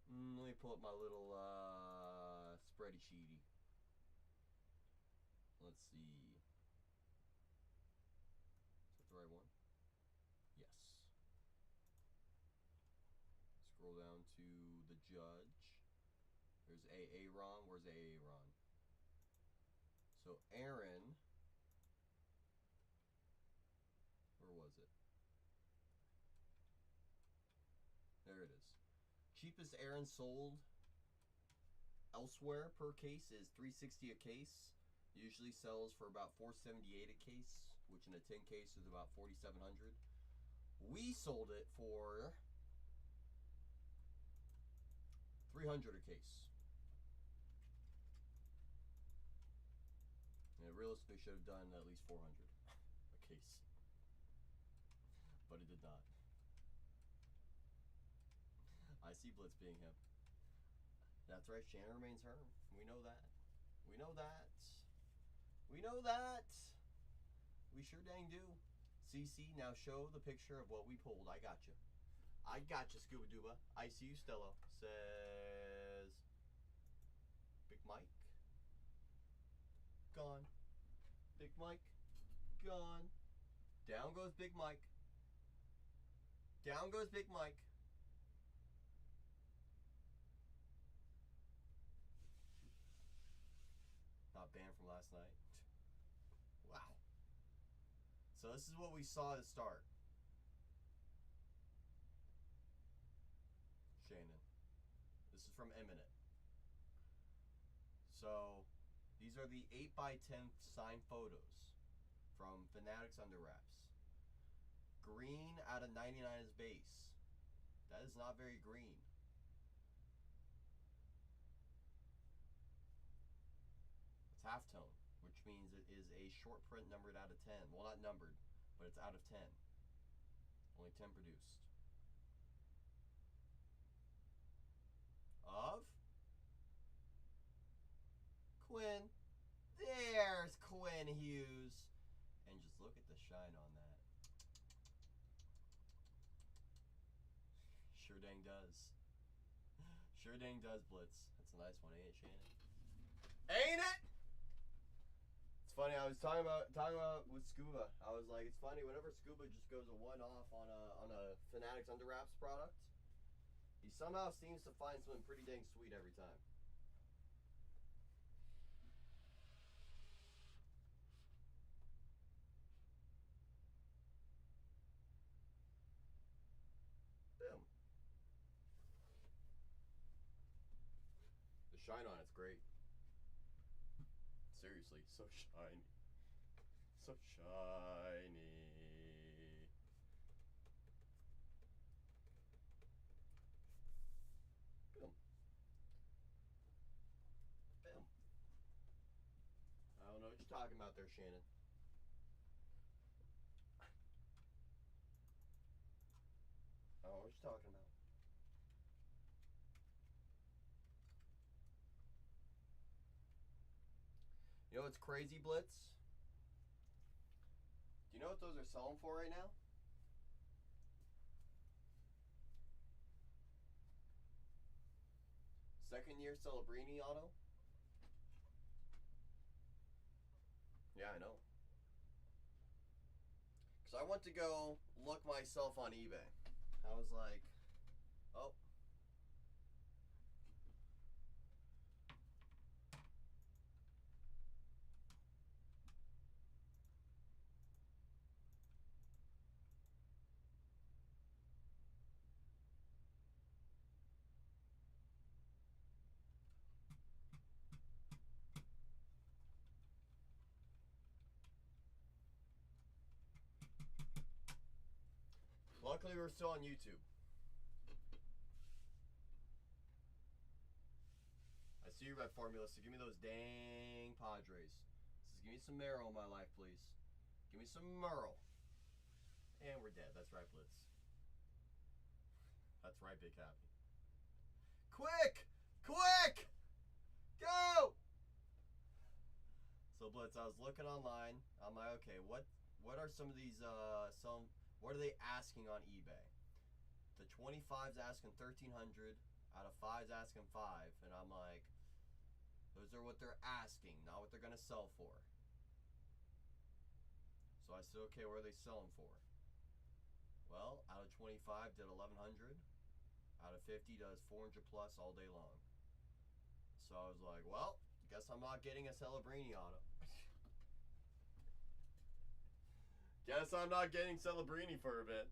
Let me pull up my little spready sheety. Let's see. Is that the right one? Yes. Scroll down to the judge. There's Aaron. Where's Aaron? So Aaron. Where was it? There it is. Cheapest Aaron sold elsewhere per case is $360 a case. Usually sells for about $478 a case, which in a 10 case is about $4,700. We sold it for $300 a case. And it realistically should have done at least $400 a case, but it did not. I see Blitz being him. That's right, Shannon remains Herm. We know that. We know that. We know that. We sure dang do. CC, now show the picture of what we pulled. I got you. I got you, Scuba Duba. I see you, Stello. Says Big Mike. Gone. Big Mike. Gone. Down goes Big Mike. Down goes Big Mike. Not banned from last night. Wow. So this is what we saw to start. Shannon. This is from Eminent. So these are the 8x10 signed photos from Fanatics Under Wraps. Green out of 99 is base. That is not very green. It's halftone, which means it is a short print numbered out of 10. Well, not numbered, but it's out of 10. Only 10 produced. Of Quinn. There's Quinn Hughes. And just look at the shine on that. Sure dang does. Sure dang does, Blitz. That's a nice one, ain't it, Shannon? Ain't it? It's funny, I was talking about with Scuba. I was like, it's funny, whenever Scuba just goes a one-off on a Fanatics Under Wraps product, he somehow seems to find something pretty dang sweet every time. Boom. The shine on it's great. Seriously, so shiny. So shiny. Boom. Boom. I don't know what you're talking about there, Shannon. I don't know what you're talking about. You know what's crazy, Blitz? Do you know what those are selling for right now? Second year Celebrini auto? Yeah, I know. Because I went to go look myself on eBay. I was like, oh. Luckily, we're still on YouTube. I see you, Red Formula, so give me those dang Padres. Says, give me some Merrill in my life, please. Give me some Merrill. And we're dead. That's right, Blitz. That's right, Big Happy. Quick! Quick! Go! So, Blitz, I was looking online. I'm like, okay, what are some of these, what are they asking on eBay? The 25's asking $1,300, out of 5's asking $5, and I'm like, those are what they're asking, not what they're gonna sell for. So I said, okay, what are they selling for? Well, out of 25 did 1,100, out of 50 does 400 plus all day long. So I was like, well, guess I'm not getting a Celebrini auto. Guess I'm not getting Celebrini for a bit.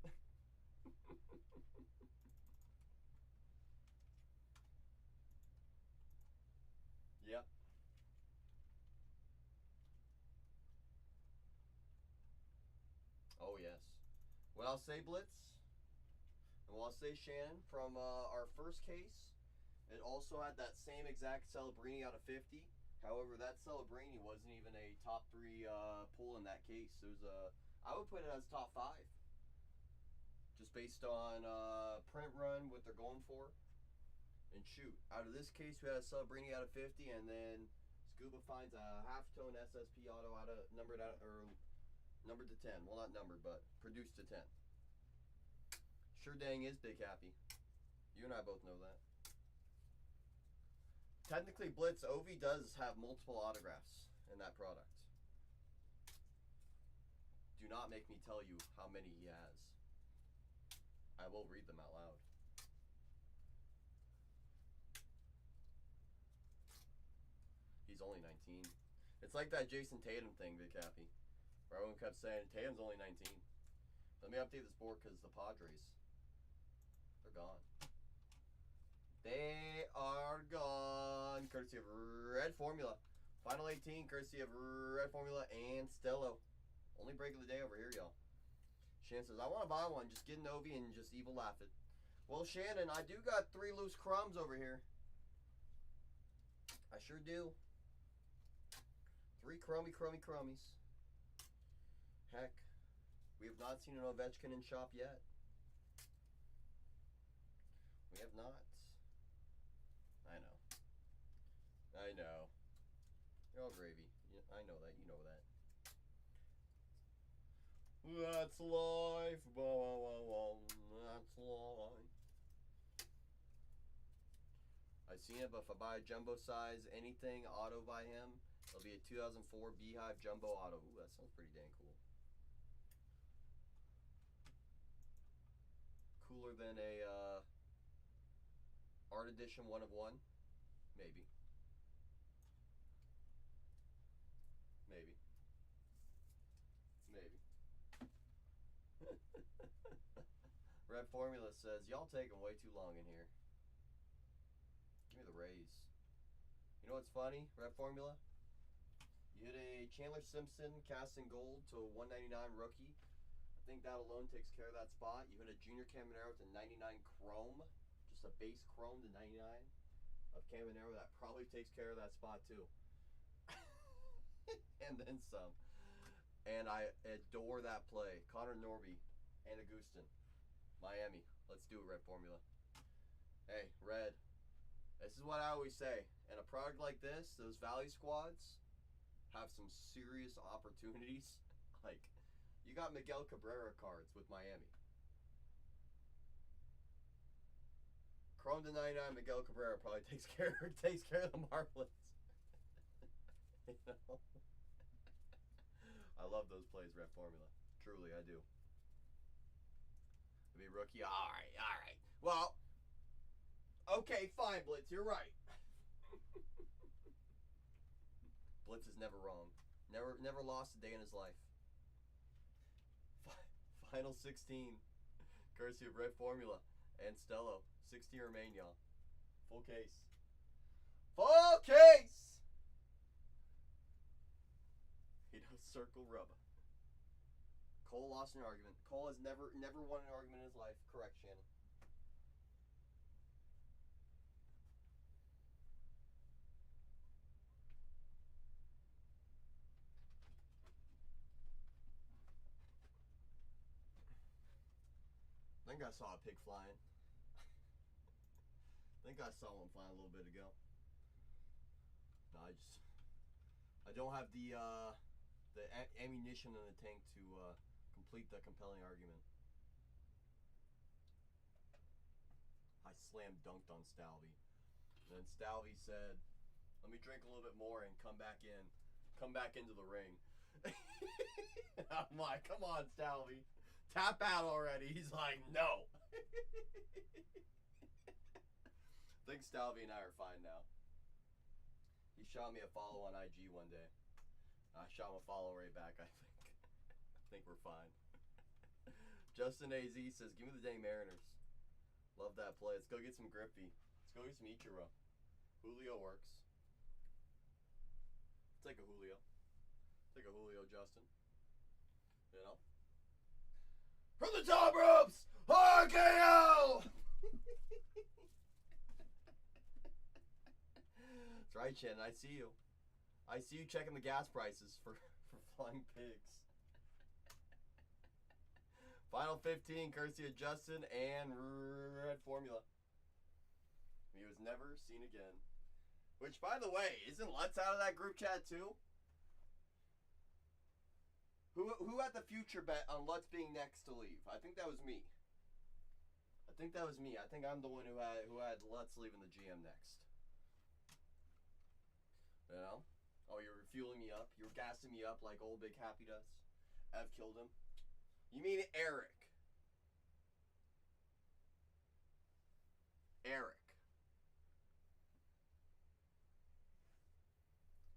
Yep. Oh, yes. What I'll say, Blitz, and what I'll say, Shannon, from our first case, it also had that same exact Celebrini out of 50. However, that Celebrini wasn't even a top 3 pull in that case. It was a, I would put it as top 5. Just based on print run, what they're going for. And shoot, out of this case, we had a Celebrini out of 50, and then Scuba finds a half-tone SSP auto numbered to 10. Well, not numbered, but produced to 10. Sure dang is Big Happy. You and I both know that. Technically, Blitz, Ovi does have multiple autographs in that product. Do not make me tell you how many he has. I will read them out loud. He's only 19. It's like that Jason Tatum thing, Big Happy. Where everyone kept saying, Tatum's only 19. Let me update this board because the Padres, they're gone. They are gone. Courtesy of Red Formula. Final 18, courtesy of Red Formula and Stello. Only break of the day over here, y'all. Shannon says, I want to buy one. Just get an Ovi and just evil laugh it. Well, Shannon, I do got 3 loose crumbs over here. I sure do. 3 crummies. Heck, we have not seen an Ovechkin in shop yet. We have not. I know. You're all gravy. Yeah, I know that. You know that. That's life. That's life. I've seen it, but if I buy a jumbo size anything auto by him, it'll be a 2004 Beehive Jumbo Auto. Ooh, that sounds pretty dang cool. Cooler than a Art Edition 1 of 1? Maybe. Red Formula says, y'all taking way too long in here. Give me the Rays. You know what's funny, Red Formula? You hit a Chandler Simpson cast in gold to a 199 rookie. I think that alone takes care of that spot. You hit a Junior Caminero to 99 chrome. Just a base chrome to 99 of Caminero. That probably takes care of that spot too. And then some. And I adore that play. Connor Norby and Augustin. Miami. Let's do it, Red Formula. Hey, Red. This is what I always say. In a product like this, those value squads have some serious opportunities. Like, you got Miguel Cabrera cards with Miami. Chrome to 99, Miguel Cabrera probably takes care of the Marlins. You know? I love those plays, Red Formula. Truly, I do. To be rookie, all right. Well, okay, fine, Blitz, you're right. Blitz is never wrong. Never lost a day in his life. Final 16, courtesy of Red Formula and Stello. 16 remain, y'all. Full case. Full case! You know, circle rubber. Cole lost an argument. Cole has never won an argument in his life. Correct, Shannon. I think I saw a pig flying. I think I saw one flying a little bit ago. No, I don't have the ammunition in the tank to complete the compelling argument. I slam dunked on Stalvey. And then Stalvey said, let me drink a little bit more and come back into the ring. I'm like, come on, Stalvey. Tap out already. He's like, no. I think Stalvey and I are fine now. He shot me a follow on IG one day. I shot him a follow right back, I think. I think we're fine. Justin AZ says, give me the dang Mariners. Love that play. Let's go get some Griffey. Let's go get some Ichiro. Julio works. Take a Julio. Take a Julio, Justin. You know? From the top ropes, RKO! That's right, Shannon. I see you. I see you checking the gas prices for flying pigs. Final 15, courtesy of Justin and Red Formula. He was never seen again. Which, by the way, isn't Let's out of that group chat too? Who had the future bet on Let's being next to leave? I think that was me. I think I'm the one who had Let's leaving the GM next. You know? Oh, you're fueling me up. You're gassing me up like old Big Happy does. I've killed him. You mean Eric? Eric.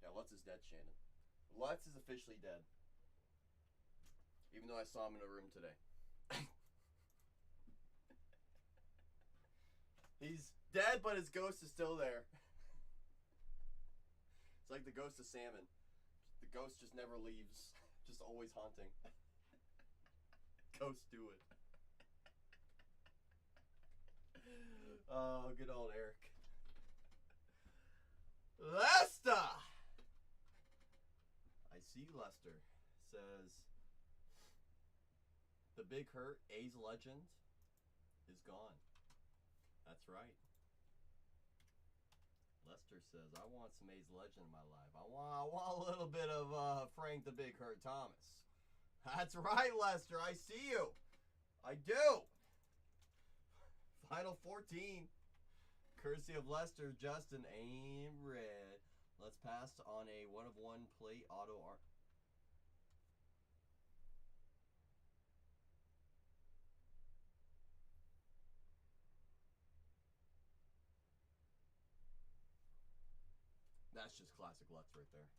Yeah, Let's is dead, Shannon. Let's is officially dead. Even though I saw him in a room today. He's dead, but his ghost is still there. It's like the ghost of salmon. The ghost just never leaves. Just always haunting. Ghosts do it. Oh, good old Eric. Lester! I see Lester. Says, the big hurt, A's legend, is gone. That's right. Lester says, I want some A's legend in my life. I want a little bit of Frank the Big Hurt Thomas. That's right, Lester. I see you. I do. Final 14. Courtesy of Lester, Justin, aim red. Let's pass on a 1-of-1 plate auto art. That's just classic Lutz right there.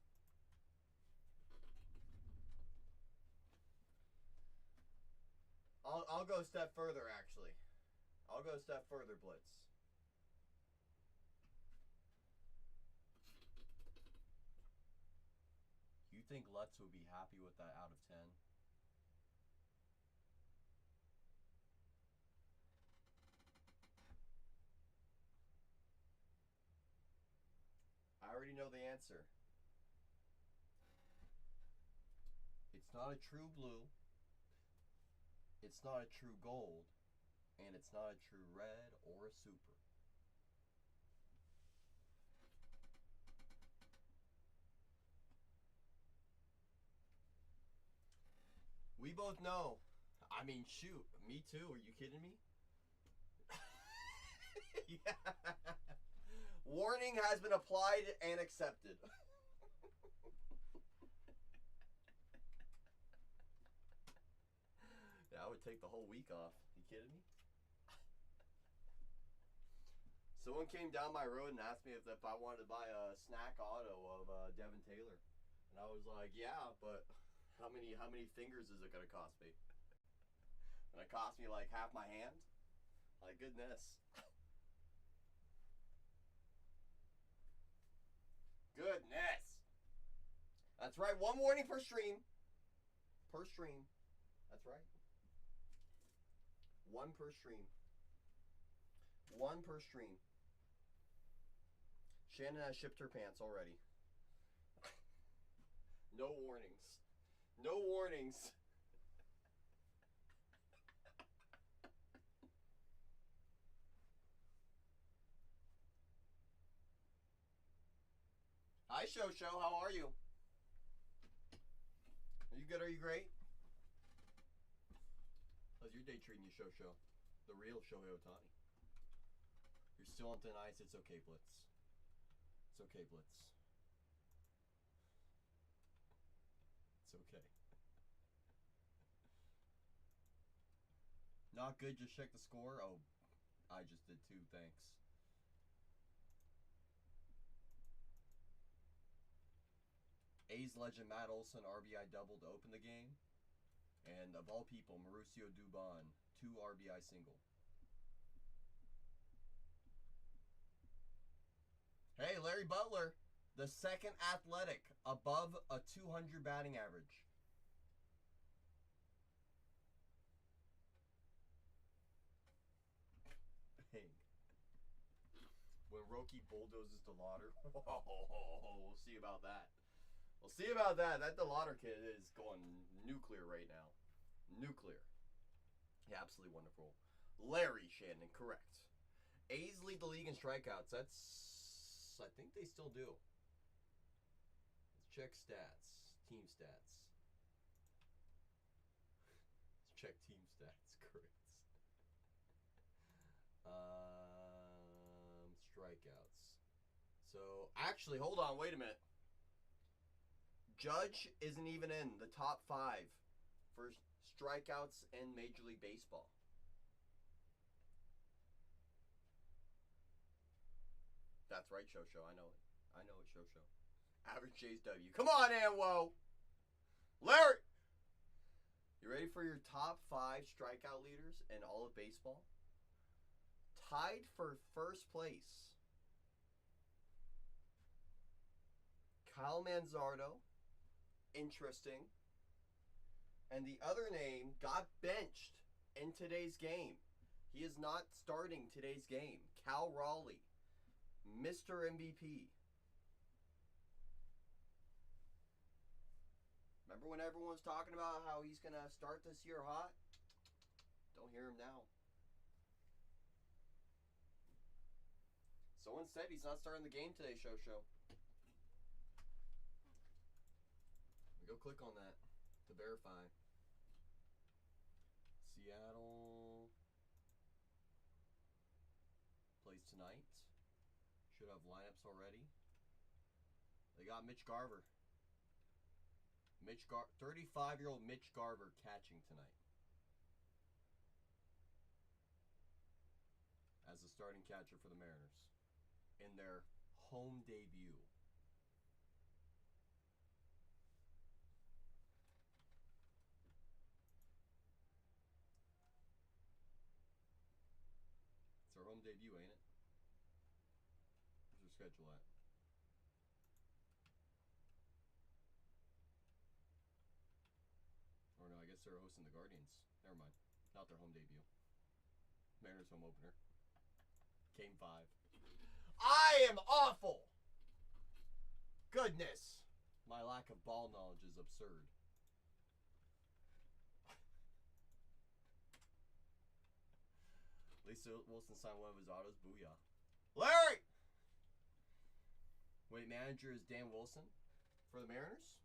I'll go a step further, actually. I'll go a step further, Blitz. You think Lutz would be happy with that out of 10? I already know the answer. It's not a true blue. It's not a true gold. And it's not a true red or a super. We both know. I mean, shoot. Me too. Are you kidding me? Yeah. Warning has been applied and accepted. Yeah, I would take the whole week off. You kidding me? Someone came down my road and asked me if I wanted to buy a snack auto of Devin Taylor. And I was like, yeah, but how many fingers is it going to cost me? And it cost me like half my hand? My goodness. Goodness. That's right. One warning per stream. Per stream. That's right. One per stream. One per stream. Shannon has shipped her pants already. No warnings. No warnings. Hi, Show. How are you? Are you good? Are you great? How's your day treating you, Show? The real Shohei Ohtani. You're still on thin ice. It's okay, Blitz. It's okay, Blitz. It's okay. Not good, just check the score? Oh, I just did too, thanks. A's legend Matt Olson RBI double to open the game. And of all people, Mauricio Dubon, 2 RBI single. Hey, Larry Butler, the second athletic above a 200 batting average. Bang. When Roki bulldozes DeLauder. We'll see about that. We'll see about that. That DeLauder kid is going nuclear right now. Nuclear. Yeah, absolutely wonderful. Larry Shannon, correct. A's lead the league in strikeouts. That's Yes, I think they still do. Let's check stats. Team stats. Let's check team stats. Great. Strikeouts. So, actually, hold on. Wait a minute. Judge isn't even in the top 5 for strikeouts in Major League Baseball. That's right, Show. I know it. I know it, Show. Average J's W. Come on, Anwo. Larry. You ready for your top 5 strikeout leaders in all of baseball? Tied for first place. Kyle Manzardo. Interesting. And the other name got benched in today's game. He is not starting today's game. Cal Raleigh. Mr. MVP. Remember when everyone was talking about how he's going to start this year hot? Don't hear him now. Someone said he's not starting the game today, Show. Go click on that to verify. Seattle plays tonight. Should have lineups already. They got Mitch Garver. 35-year-old Mitch Garver catching tonight as the starting catcher for the Mariners in their home debut. It's our home debut, ain't it? Where's their schedule at? Or no, I guess they're hosting the Guardians. Never mind. Not their home debut. Mariners home opener. Game 5. I am awful! Goodness! My lack of ball knowledge is absurd. Lisa Wilson signed one of his autos. Booyah. Larry! Wait, manager is Dan Wilson for the Mariners?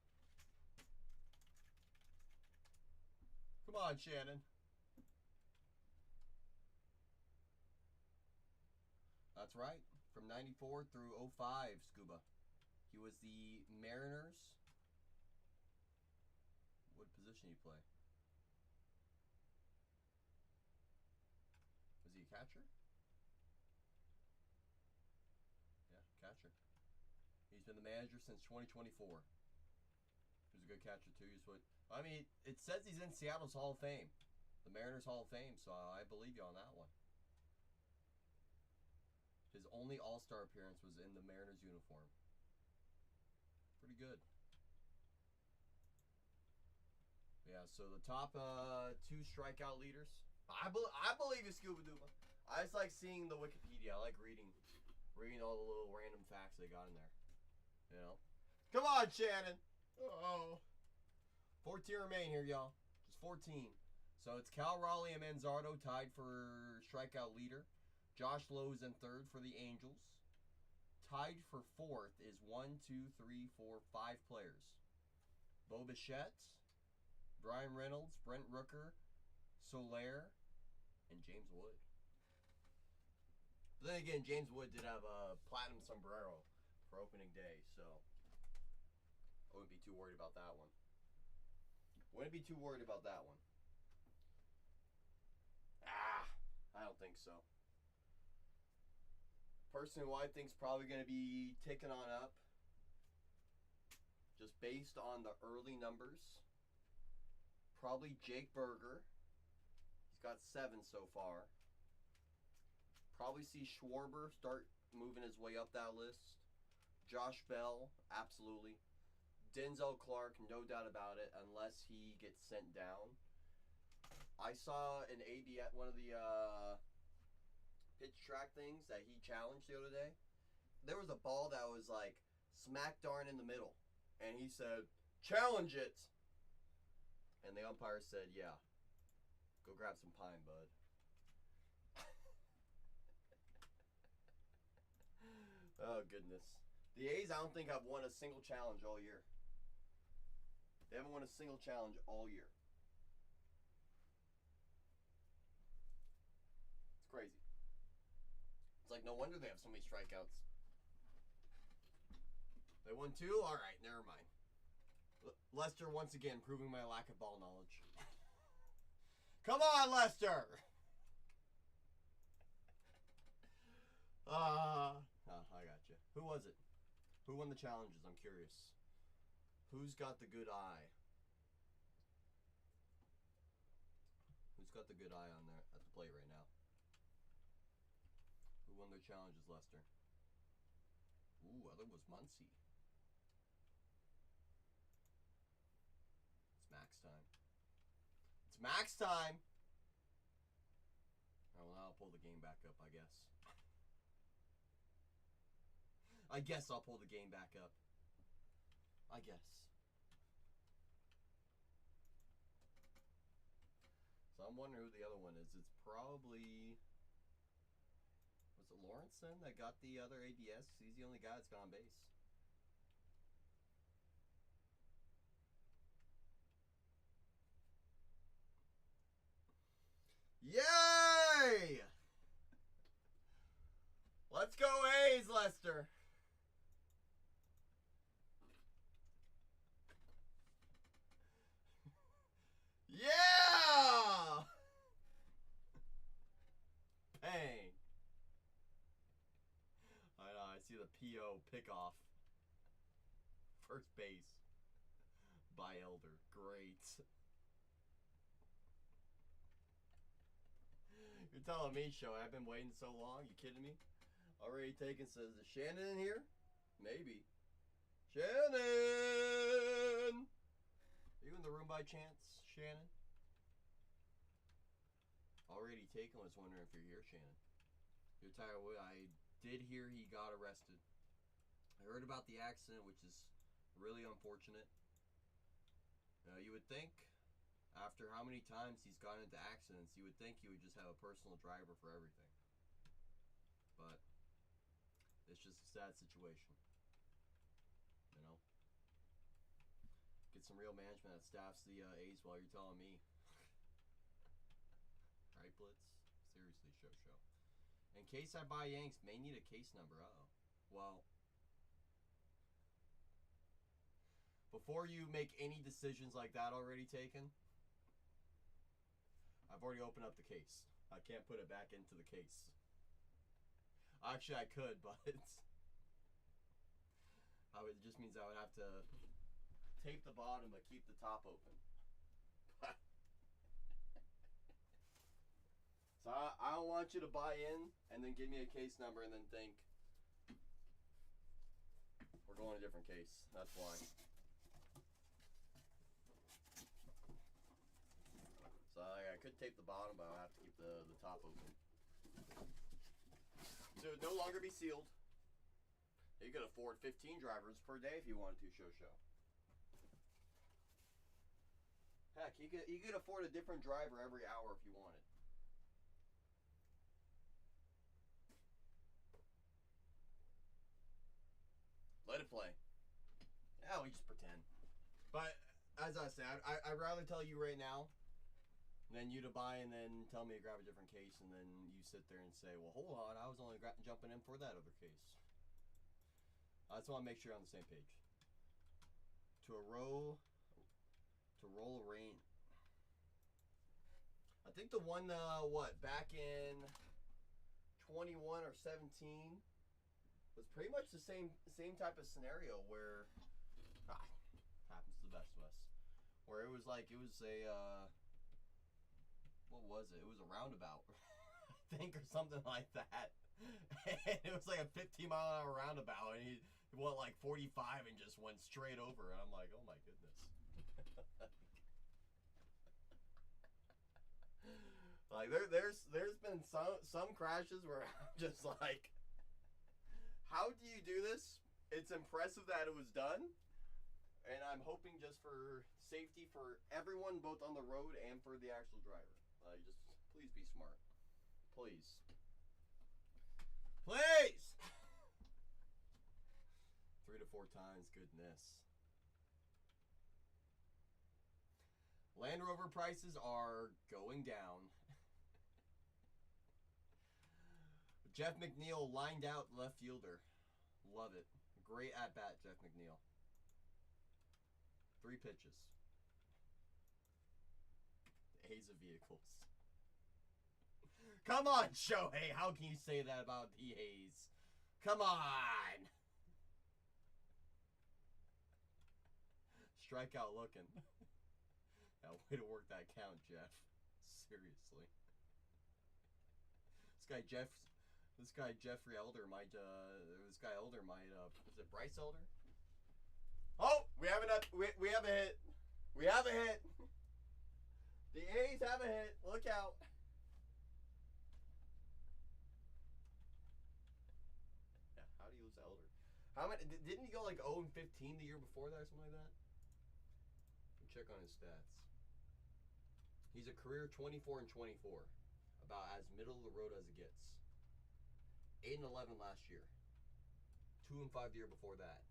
Come on, Shannon. That's right. From 94 through 05, Scuba. He was the Mariners. What position did he play? Was he a catcher? Yeah, catcher. He's been the manager since 2024. He was a good catcher, too. I mean, it says he's in Seattle's Hall of Fame. The Mariners Hall of Fame, so I believe you on that one. His only All-Star appearance was in the Mariners uniform. Pretty good. Yeah, so the top 2 strikeout leaders. I believe you, Scuba Duba. I just like seeing the Wikipedia. I like reading all the little random facts they got in there. You know? Come on, Shannon! Uh-oh. 14 remain here, y'all. Just 14. So it's Cal Raleigh and Manzardo tied for strikeout leader. Josh Lowe's in 3rd for the Angels. Tied for 4th is 5 players. Bo Bichette, Brian Reynolds, Brent Rooker, Soler, and James Wood. But then again, James Wood did have a platinum sombrero for opening day, so I wouldn't be too worried about that one. I don't think so. Person who I think is probably going to be ticking on up, just based on the early numbers, probably Jake Berger. He's got 7 so far. Probably see Schwarber start moving his way up that list. Josh Bell, absolutely. Denzel Clark, no doubt about it, unless he gets sent down. I saw an AB at one of the pitch track things that he challenged the other day. There was a ball that was like smack darn in the middle, and he said, "Challenge it." And the umpire said, "Yeah, go grab some pine, bud." Oh, goodness. The A's, I don't think, have won a single challenge all year. They haven't won a single challenge all year. It's crazy. It's like no wonder they have so many strikeouts. They won 2? All right, never mind. Lester, once again, proving my lack of ball knowledge. Come on, Lester! I got you. Who was it? Who won the challenges? I'm curious. Who's got the good eye? Who's got the good eye on there at the plate right now? Who won their challenges, Lester? Ooh, I think it was Muncie. It's max time. It's max time! Oh, well, I'll pull the game back up, I guess. I guess I'll pull the game back up. I guess. So I'm wondering who the other one is. It's probably... Was it Lawrenson that got the other ABS? He's the only guy that's got on base. Yay! Let's go A's, Lester. Yeah! Bang. I know, I see the PO pickoff. First base. By Elder. Great. You're telling me, Show, I've been waiting so long? You kidding me? Already taken, says, is Shannon in here? Maybe. Shannon! Are you in the room by chance, Shannon? Already taken, was wondering if you're here, Shannon. You're tired. I did hear he got arrested. I heard about the accident, which is really unfortunate. You would think, after how many times he's gotten into accidents, you would think he would just have a personal driver for everything. But it's just a sad situation. You know? Get some real management that staffs the A's while you're telling me. Right, Blitz? Seriously, show. In case I buy Yanks, may need a case number. Uh-oh. Well, before you make any decisions like that already taken, I've already opened up the case. I can't put it back into the case. Actually, I could, but it just means I would have to tape the bottom but keep the top open. So I don't want you to buy in and then give me a case number and then think we're going a different case. That's why. So I could tape the bottom, but I'll have to keep the top open. So it would no longer be sealed. You could afford 15 drivers per day if you wanted to, show. Heck, you could afford a different driver every hour if you wanted. Let it play. Yeah, we just pretend. But as I said, I'd rather tell you right now than you to buy and then tell me to grab a different case and then you sit there and say, well, hold on, I was only jumping in for that other case. I just want to make sure you're on the same page. To roll a rain. I think the one, back in 21 or 17 was pretty much the same type of scenario where, happens to the best of us, where it was a, what was it? It was a roundabout, I think, or something like that. And it was like a 15-mile-an-hour roundabout, and he went like 45 and just went straight over. And I'm like, oh my goodness. Like there's been some crashes where I'm just like, how do you do this? It's impressive that it was done, and I'm hoping just for safety for everyone, both on the road and for the actual driver. Just please be smart, please. 3 to 4 times, goodness. Land Rover prices are going down. Jeff McNeil lined out left fielder. Love it. Great at bat, Jeff McNeil. 3 pitches. The A's of vehicles. Come on, Shohei. How can you say that about the A's? Come on. Strikeout looking. Yeah, way to work that count, Jeff. Seriously. This guy Jeffrey Elder might is it Bryce Elder? Oh, we have a hit. We have a hit. The A's have a hit. Look out. Yeah, how do you lose Elder? How many didn't he go like 0-15 the year before that or something like that? Check on his stats. He's a career 24-24, about as middle of the road as it gets. 8-11 last year. 2-5 the year before that.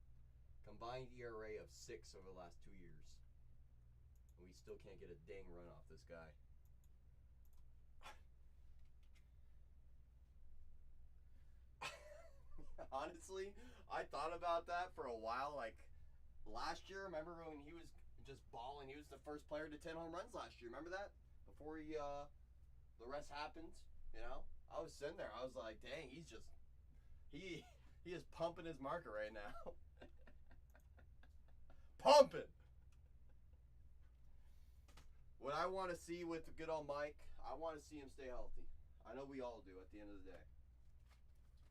Combined ERA of 6 over the last 2 years. And we still can't get a dang run off this guy. Honestly, I thought about that for a while. Like last year, remember when he was just balling? He was the first player to 10 home runs last year. Remember that? Before the rest happened, you know? I was sitting there. I was like, dang, he is pumping his marker right now. Pumping. What I want to see with the good old Mike, I want to see him stay healthy. I know we all do at the end of the day.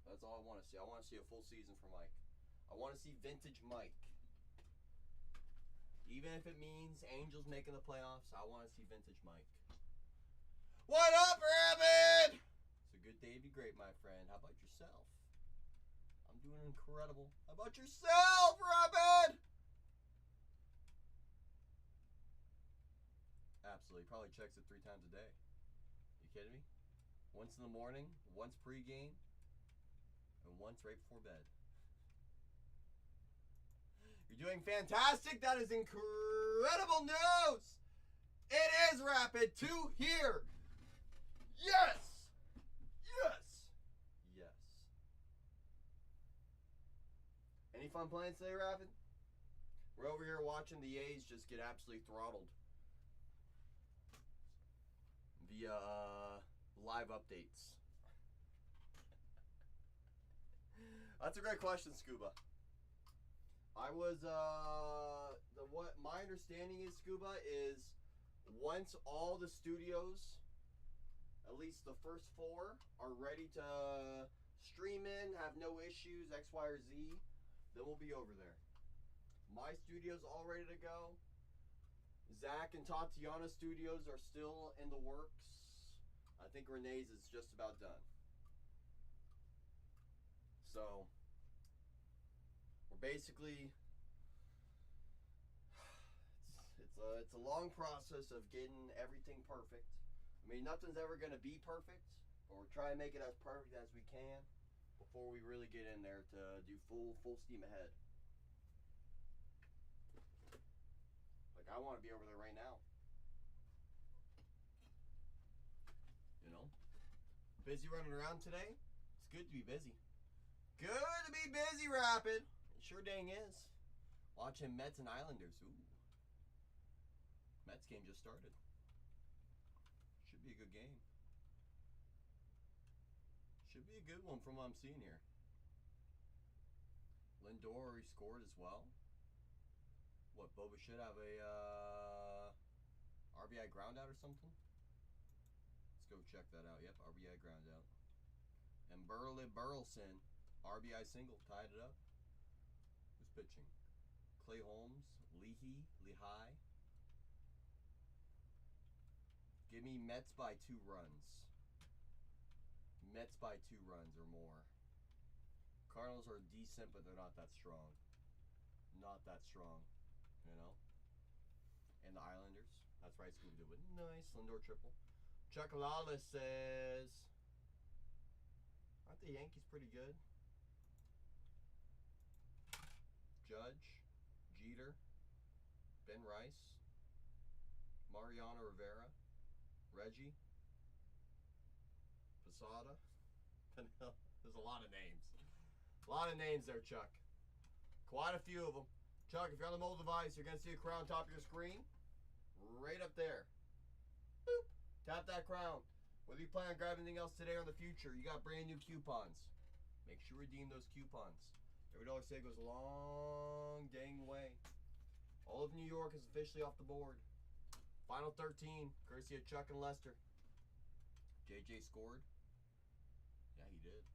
That's all I want to see. I want to see a full season for Mike. I want to see vintage Mike. Even if it means Angels making the playoffs, I want to see vintage Mike. What up, Rabbit? It's a good day to be great, my friend. How about yourself? I'm doing incredible. How about yourself, Rabbit? Absolutely. Probably checks it 3 times a day. You kidding me? Once in the morning, once pregame, and once right before bed. You're doing fantastic. That is incredible news. It is Rapid 2 here. Yes. Yes. Yes. Any fun plans today, Rapid? We're over here watching the A's just get absolutely throttled via live updates. That's a great question, Scuba. I was what my understanding is, Scuba, is once all the studios, at least the first 4, are ready to stream in, have no issues, X, Y, or Z, then we'll be over there. My studio's all ready to go. Zach and Tatiana studios are still in the works. I think Renee's is just about done. So we're basically, it's a long process of getting everything perfect. I mean, nothing's ever going to be perfect, but we're trying to make it as perfect as we can before we really get in there to do full steam ahead. Like, I want to be over there right now. You know? Busy running around today? It's good to be busy. Good to be busy, Rapid. It sure dang is. Watching Mets and Islanders. Ooh. Mets game just started. Should be a good game. Should be a good one from what I'm seeing here. Lindor already scored as well. What, Boba should have a RBI ground out or something? Let's go check that out. Yep, RBI ground out. And Burleson, RBI single, tied it up. Who's pitching? Clay Holmes, Lehigh. Give me Mets by 2 runs. Mets by 2 runs or more. Cardinals are decent, but they're not that strong. Not that strong, you know? And the Islanders. That's right, Scooby-Doo. Nice. Lindor triple. Chuck Lawless says, aren't the Yankees pretty good? Judge, Jeter, Ben Rice, Mariano Rivera, Reggie, Posada. There's a lot of names. A lot of names there, Chuck. Quite a few of them. Chuck, if you're on the mobile device, you're going to see a crown on top of your screen. Right up there. Boop. Tap that crown. Whether you plan on grabbing anything else today or in the future, you got brand new coupons. Make sure you redeem those coupons. Every dollar saved goes a long dang way. All of New York is officially off the board. Final 13, courtesy of Chuck and Lester. JJ scored. Yeah, he did.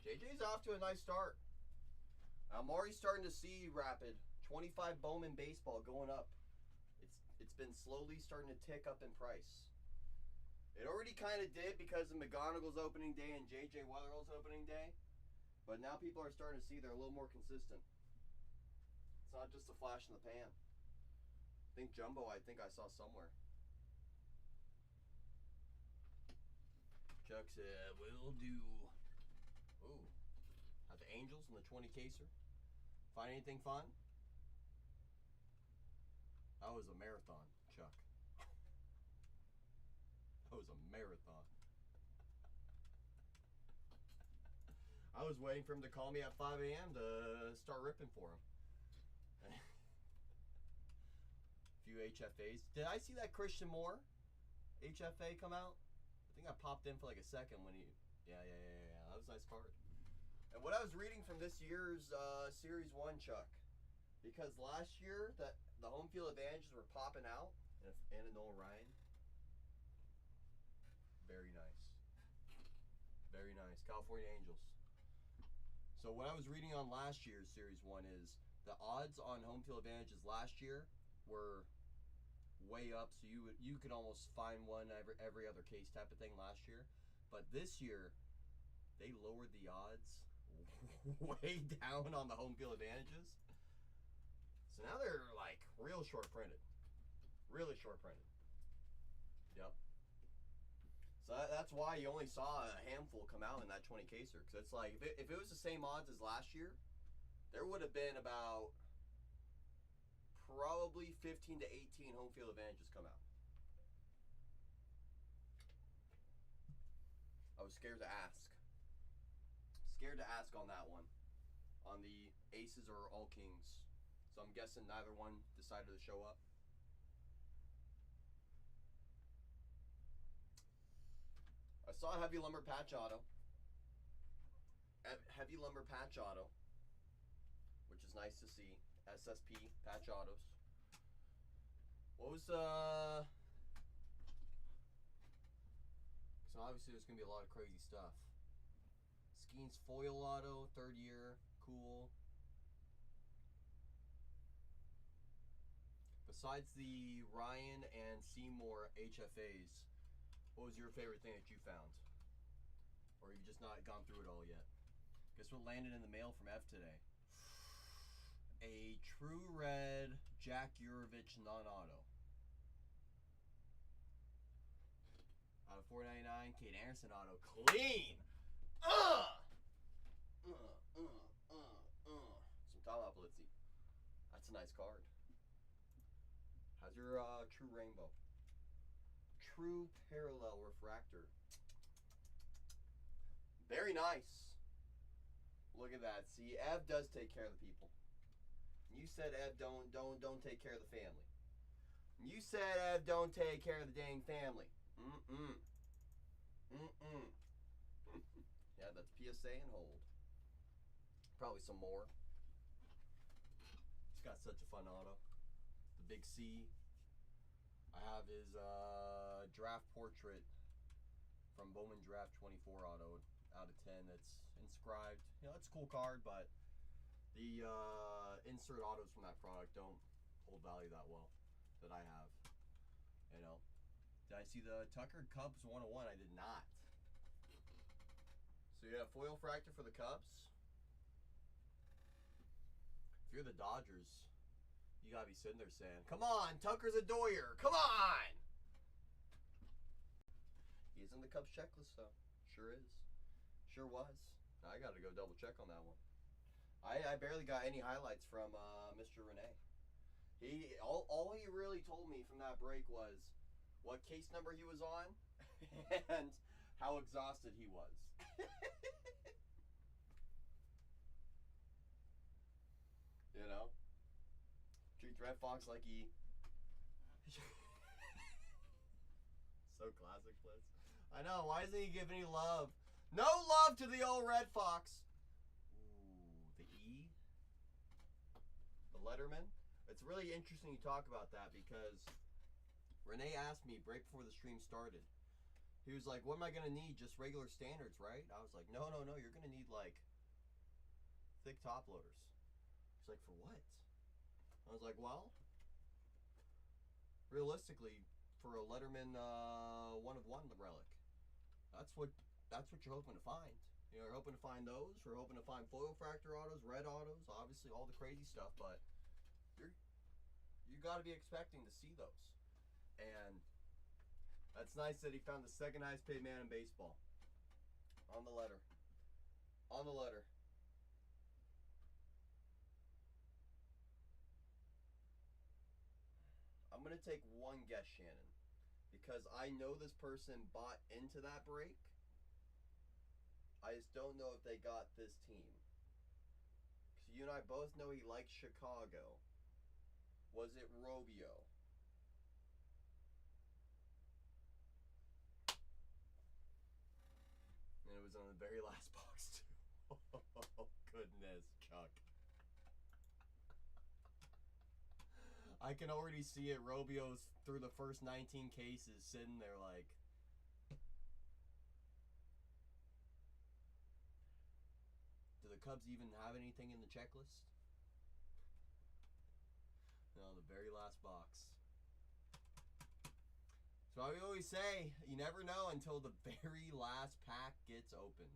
JJ's off to a nice start. I'm already starting to see Rapid 25 Bowman baseball going up. It's been slowly starting to tick up in price. It already kind of did because of McGonigal's opening day and JJ Wetherell's opening day. But now people are starting to see they're a little more consistent. It's not just a flash in the pan. I think Jumbo, I saw somewhere. Chuck said, "Will do." Ooh. Got the Angels and the 20 caser. Find anything fun? That was a marathon, Chuck. That was a marathon. I was waiting for him to call me at 5 a.m. to start ripping for him. A few HFAs. Did I see that Christian Moore HFA come out? I think I popped in for like a second when he... Yeah. That was a nice card. And what I was reading from this year's Series 1, Chuck, because last year the home field advantages were popping out, and Noel Ryan. Very nice. Very nice. California Angels. So what I was reading on last year's Series 1 is the odds on home field advantages last year were way up, so you could almost find one every other case type of thing last year. But this year, they lowered the odds way down on the home field advantages. So now they're like real short printed. Really short printed. Yep. So that's why you only saw a handful come out in that 20 caser. Because it's like, if it was the same odds as last year, there would have been about probably 15 to 18 home field advantages come out. I was scared to ask. Scared to ask on that one. On the aces or all kings. So I'm guessing neither one decided to show up. I saw a heavy lumber patch auto. Heavy lumber patch auto, which is nice to see. SSP patch autos. What was so obviously there's gonna be a lot of crazy stuff. Skeens foil auto, 3rd year, cool. Besides the Ryan and Seymour HFAs, what was your favorite thing that you found? Or you've just not gone through it all yet? Guess what landed in the mail from F today? A True Red Jack Urovich non-auto. Out of $4.99, Kate Anderson auto. Clean! Some Tom Blitzy. That's a nice card. How's your True Rainbow? True Parallel Refractor. Very nice. Look at that. See, Ev does take care of the people. You said Ev don't take care of the family. You said Ev don't take care of the dang family. Yeah, that's PSA and hold. Probably some more. He's got such a fun auto. The Big C. I have his draft portrait from Bowman Draft 24 auto out of 10 that's inscribed. You know, it's a cool card, but the insert autos from that product don't hold value that well that I have. You know, did I see the Tucker Cubs 101? I did not. So yeah, foil fractor for the Cubs. If you're the Dodgers, you gotta be sitting there saying, "Come on, Tucker's a Doyer. Come on!" He's in the Cubs checklist, though. Sure is. Sure was. I gotta go double check on that one. I barely got any highlights from Mr. Renee. All he really told me from that break was what case number he was on and how exhausted he was. You know? Treats Red Fox like he... So classic, Blitz. I know, why isn't he giving any love? No love to the old Red Fox! Ooh, the E? The Letterman? It's really interesting you talk about that because Renee asked me right before the stream started. He was like, what am I going to need? Just regular standards, right? I was like, no. You're going to need, like, thick top loaders. He's like, for what? I was like, well, realistically, for a Letterman 1-of-1 relic, that's what you're hoping to find. You know, you're hoping to find those. We're hoping to find foil fractor autos, red autos, obviously all the crazy stuff, but you got to be expecting to see those. And that's nice that he found the second highest paid man in baseball. On the letter. On the letter. I'm going to take one guess, Shannon, because I know this person bought into that break. I just don't know if they got this team. Because you and I both know he likes Chicago. Was it Robio? And it was on the very last box, too. Oh, goodness, Chuck. I can already see it. Robio's through the first 19 cases sitting there like... Do the Cubs even have anything in the checklist? No, the very last box. So I always say, you never know until the very last pack gets opened.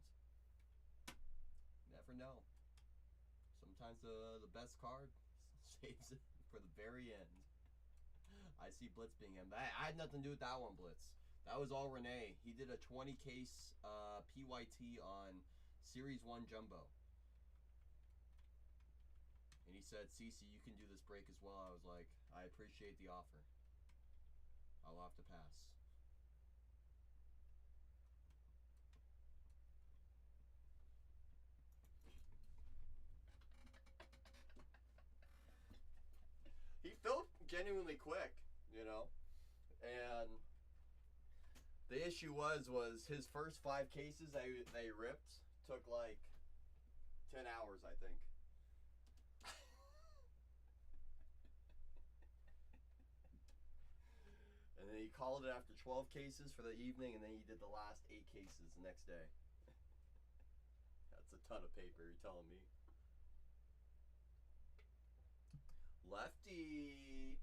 Never know. Sometimes the best card saves it for the very end. I see Blitz being him. I had nothing to do with that one, Blitz. That was all Renee. He did a 20 case PYT on Series 1 Jumbo. And he said, Cece, you can do this break as well. I was like, I appreciate the offer. I'll have to pass. He filled genuinely quick, you know. And the issue was his first 5 cases they ripped took like 10 hours, I think. And then he called it after 12 cases for the evening, and then he did the last 8 cases the next day. That's a ton of paper, you're telling me. Lefty.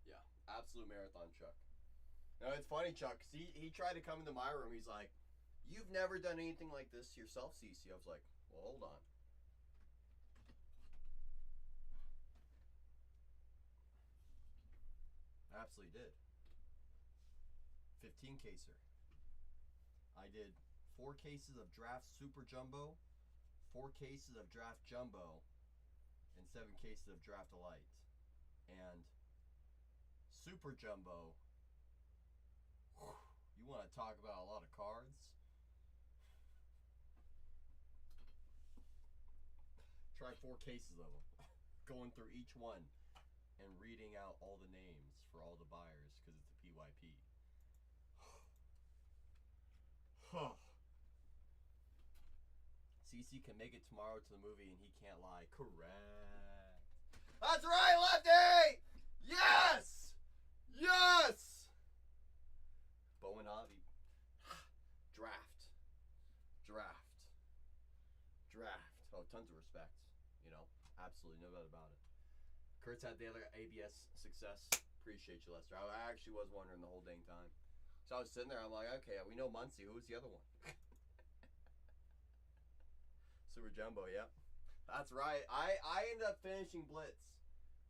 Yeah, absolute marathon Chuck. Now, it's funny, Chuck, 'cause he tried to come into my room. He's like, you've never done anything like this yourself, Cece. I was like, well, hold on. Absolutely did. 15 caser. I did 4 cases of draft super jumbo, 4 cases of draft jumbo, and 7 cases of draft elite. And super jumbo, whew, you want to talk about a lot of cards? Try 4 cases of them. Going through each one and reading out all the names for all the buyers because it's a PYP. CC can make it tomorrow to the movie and he can't lie. Correct. That's right, Lefty! Yes! Yes! Bowen Hobby. Draft. Draft. Draft. Oh, tons of respect. You know, absolutely no doubt about it. Kurt's had the other ABS success. Appreciate you, Lester. I actually was wondering the whole dang time. So I was sitting there, I'm like, okay, we know Muncie. Who's the other one? Super Jumbo, yep. That's right. I ended up finishing Blitz.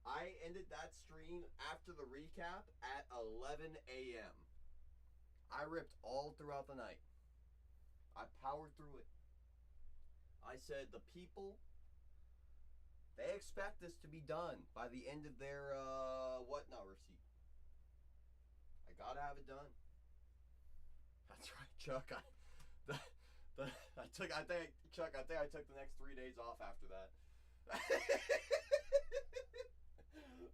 I ended that stream after the recap at 11 a.m. I ripped all throughout the night. I powered through it. I said the people, they expect this to be done by the end of their whatnot receipt. I gotta have it done. That's right, Chuck. I think I took the next 3 days off after that.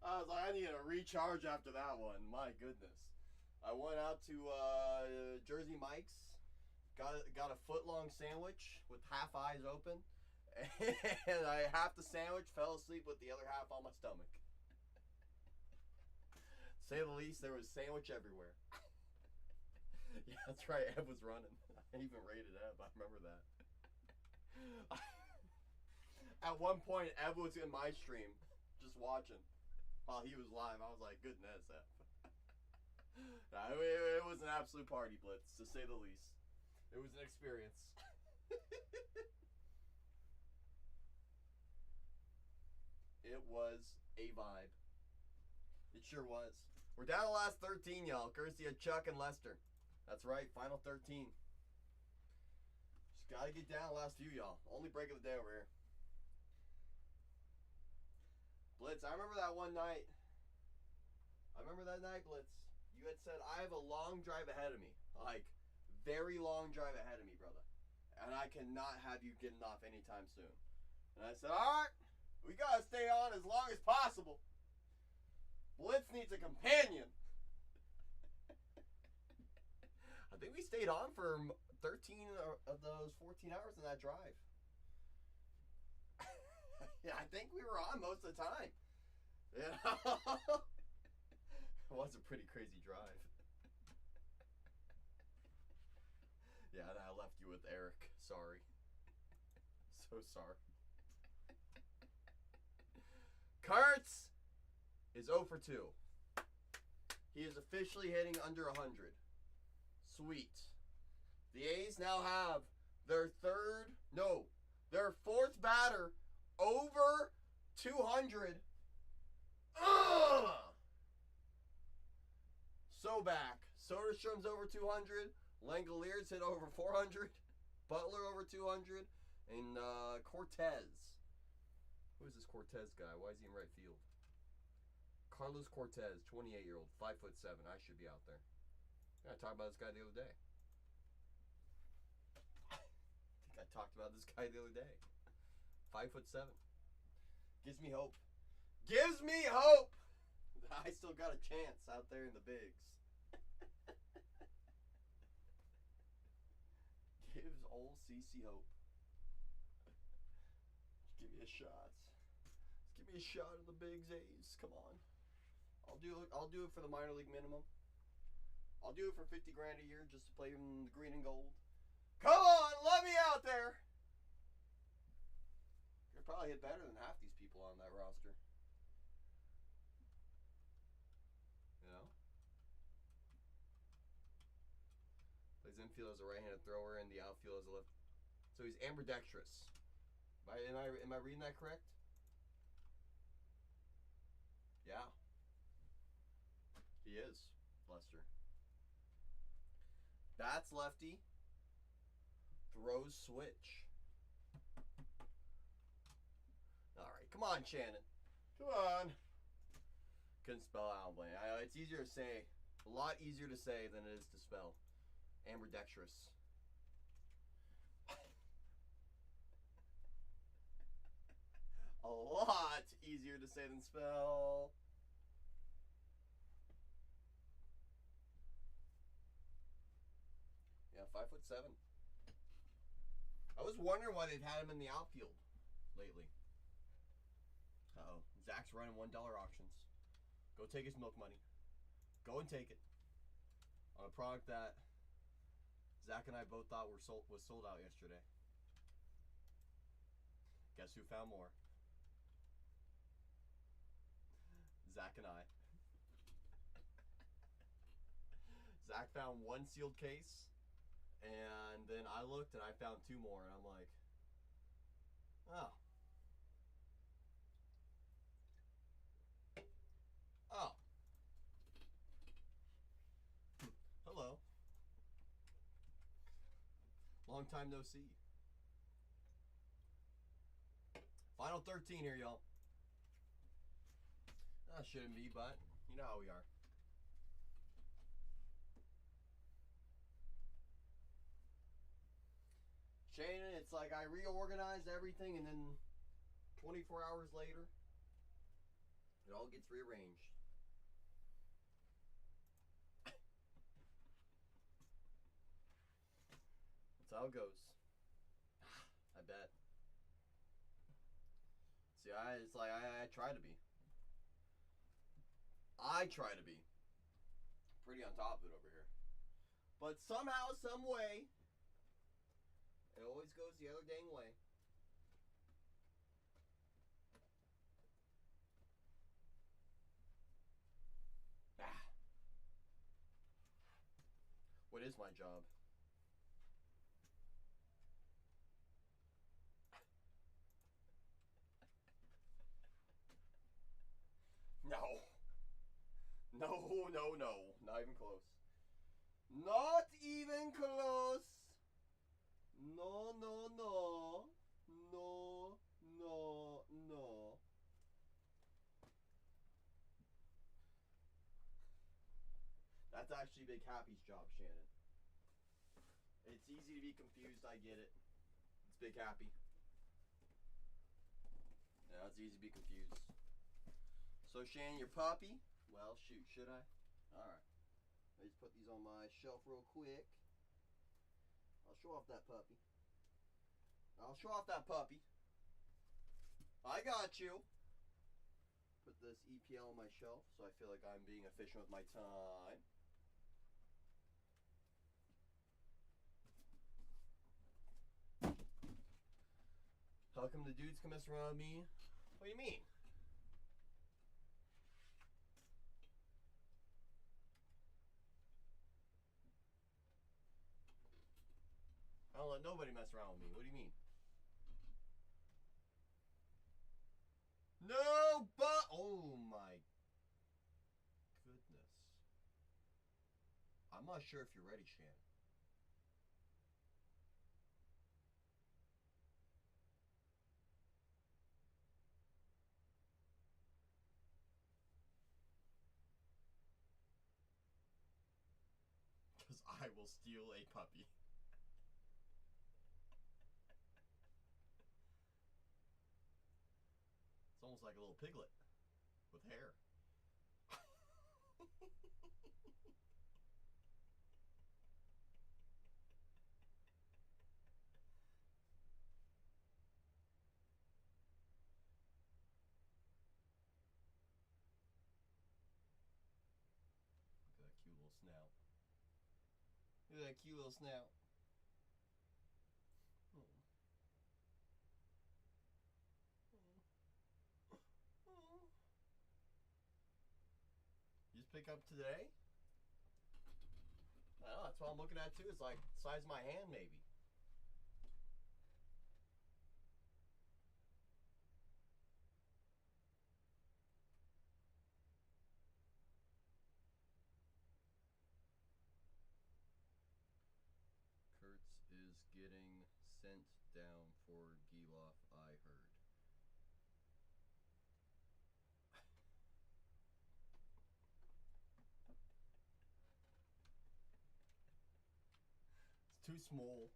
I was like, I need a recharge after that one. My goodness. I went out to Jersey Mike's, got a foot-long sandwich with half eyes open, and I half the sandwich, fell asleep with the other half on my stomach. To say the least, there was sandwich everywhere. Yeah, that's right. Ev was running. I even rated Ev. I remember that. At one point, Ev was in my stream, just watching while he was live. I was like, goodness, Ev. It was an absolute party, Blitz, to say the least. It was an experience. It was a vibe. It sure was. We're down to the last 13, y'all, courtesy of Chuck and Lester. That's right, final 13. Just gotta get down the last few, y'all. Only break of the day over here. Blitz, I remember that one night. I remember that night, Blitz. You had said, I have a long drive ahead of me. Like, very long drive ahead of me, brother. And I cannot have you getting off anytime soon. And I said, alright, we gotta stay on as long as possible. Blitz needs a companion. I think we stayed on for 13 of those 14 hours in that drive. Yeah, I think we were on most of the time. You know? It was a pretty crazy drive. Yeah, and I left you with Eric. Sorry. So sorry. Kurtz is 0 for 2. He is officially hitting under 100. Sweet. The A's now have their fourth batter over 200. Ugh! So back. Soderstrom's over 200. Langoliers hit over 400. Butler over 200. And Cortez. Who is this Cortez guy? Why is he in right field? Carlos Cortez, 28-year-old, 5'7". I should be out there. I talked about this guy the other day. I think I talked about this guy the other day. 5'7". Gives me hope. Gives me hope! I still got a chance out there in the bigs. Gives old CC hope. Give me a shot. Give me a shot of the bigs A's. Come on. I'll do it for the minor league minimum. I'll do it for $50 grand a year just to play in the green and gold. Come on, let me out there. You'll probably hit better than half these people on that roster. You know? Plays infield as a right-handed thrower and the outfield as a left. So he's ambidextrous. Am I reading that correct? Yeah. He is, Lester. Bats lefty. Throws switch. Alright, come on, Shannon. Come on. Couldn't spell out, Blaine. It's easier to say. A lot easier to say than it is to spell. Ambidextrous. A lot easier to say than spell. Yeah, 5'7". I was wondering why they've had him in the outfield lately. Uh-oh. Zach's running $1 auctions. Go take his milk money. Go and take it. On a product that Zach and I both thought was sold out yesterday. Guess who found more? Zach and I. Zach found one sealed case, and then I looked and I found 2 more, and I'm like, oh. Oh. Hello. Long time no see. Final 13 here, y'all. Shouldn't be, but you know how we are. Shannon, it's like I reorganized everything and then 24 hours later, it all gets rearranged. That's how it goes. I bet. See, it's like I try to be. I try to be pretty on top of it over here. But somehow, some way, it always goes the other dang way. What is my job? No. No, no, no. Not even close. Not even close. No, no, no. No, no, no. That's actually Big Happy's job, Shannon. It's easy to be confused, I get it. It's Big Happy. Yeah, it's easy to be confused. So, Shannon, your puppy? Well, shoot, should I? Alright. Let me just put these on my shelf real quick. I'll show off that puppy. I'll show off that puppy. I got you. Put this EPL on my shelf so I feel like I'm being efficient with my time. How come the dudes can mess around with me? What do you mean? I don't let nobody mess around with me. What do you mean? No, but oh my goodness. I'm not sure if you're ready, Shannon. Because I will steal a puppy. It's almost like a little piglet with hair. Look at that cute little snout. Look at that cute little snout. Oh. Oh. You just pick up today? I know, that's what I'm looking at too. It's like the size of my hand, maybe. Kurtz is getting sent down for Giloff, I heard. It's too small.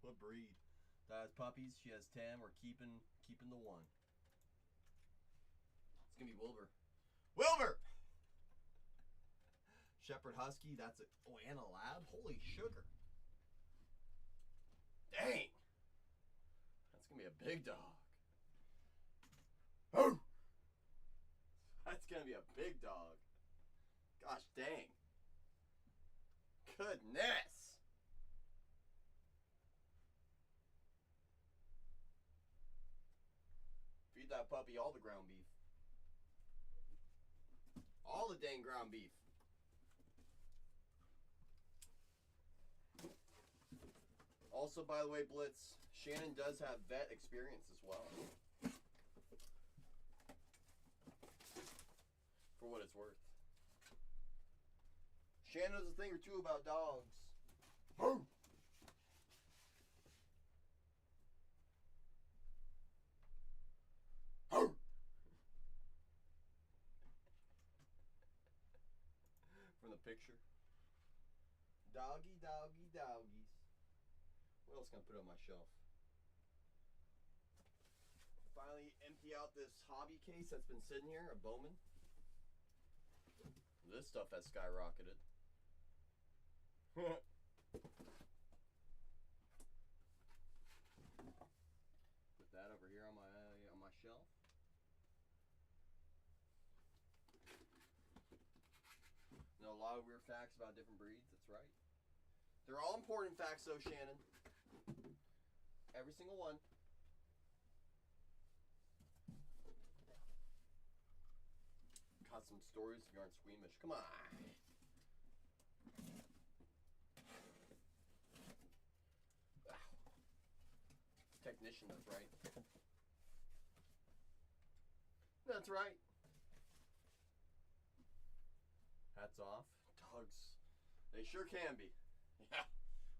What breed? That has puppies. She has 10. We're keeping the one. It's gonna be Wilbur. Wilbur! Shepherd Husky. That's a and a lab. Holy sugar! Dang! That's gonna be a big dog. Oh! That's gonna be a big dog. Gosh dang. Goodness! Feed that puppy all the ground beef. All the dang ground beef. Also, by the way, Blitz, Shannon does have vet experience as well. For what it's worth. Shannon knows a thing or two about dogs. Oh! picture. Doggy, doggy, doggies. What else can I put on my shelf? Finally empty out this hobby case that's been sitting here, a Bowman. This stuff has skyrocketed. Put that over here on my shelf. Know a lot of weird facts about different breeds. That's right. They're all important facts, though, Shannon. Every single one. Got some stories if you aren't squeamish. Come on. Technician, that's right. That's right. Hats off. Dogs. They sure can be. Yeah.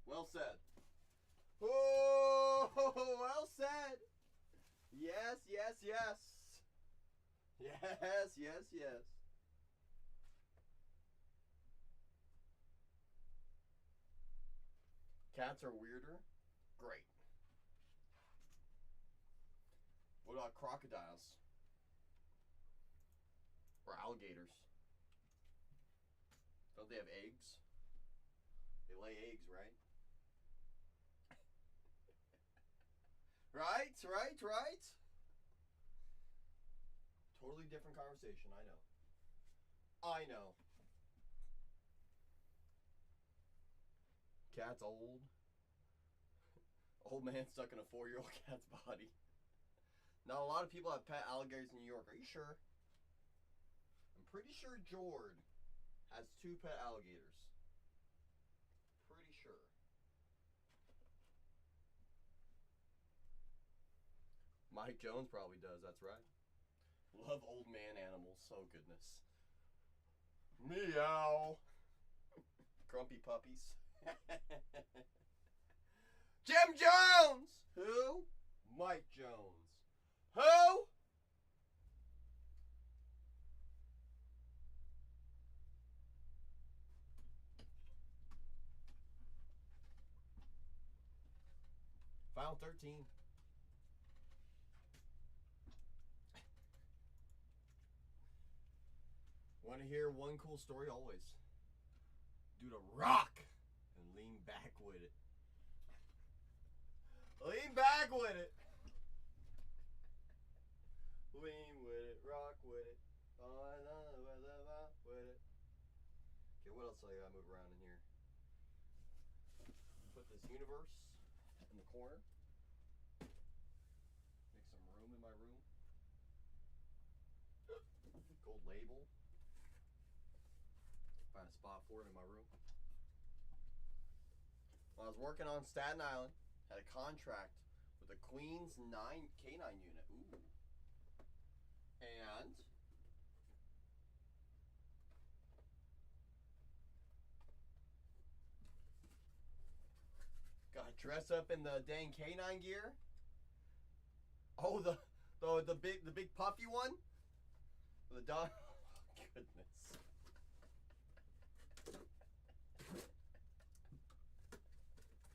Well said. Oh, well said. Yes, yes, yes. Yes, yes, yes. Cats are weirder? Great. What about crocodiles? Or alligators? Don't they have eggs? They lay eggs, right? Right? Totally different conversation, I know. Cat's old. Old man stuck in a 4-year-old cat's body. Not a lot of people have pet alligators in New York. Are you sure? I'm pretty sure Jord has 2 pet alligators. Pretty sure. Mike Jones probably does, that's right. Love old man animals, oh goodness. Meow. Grumpy puppies. Jim Jones! Who? Mike Jones. Who? Final 13. Want to hear one cool story? Always. Do the rock and lean back with it. Lean back with it. Lean with it, rock with it. With it. Okay, what else do I gotta move around in here? Put this universe in the corner. Make some room in my room. Gold label. Find a spot for it in my room. When I was working on Staten Island, had a contract with the Queens K9 unit. Ooh. And got dressed up in the dang K9 gear. Oh, the big puffy one. The dog. Oh, goodness.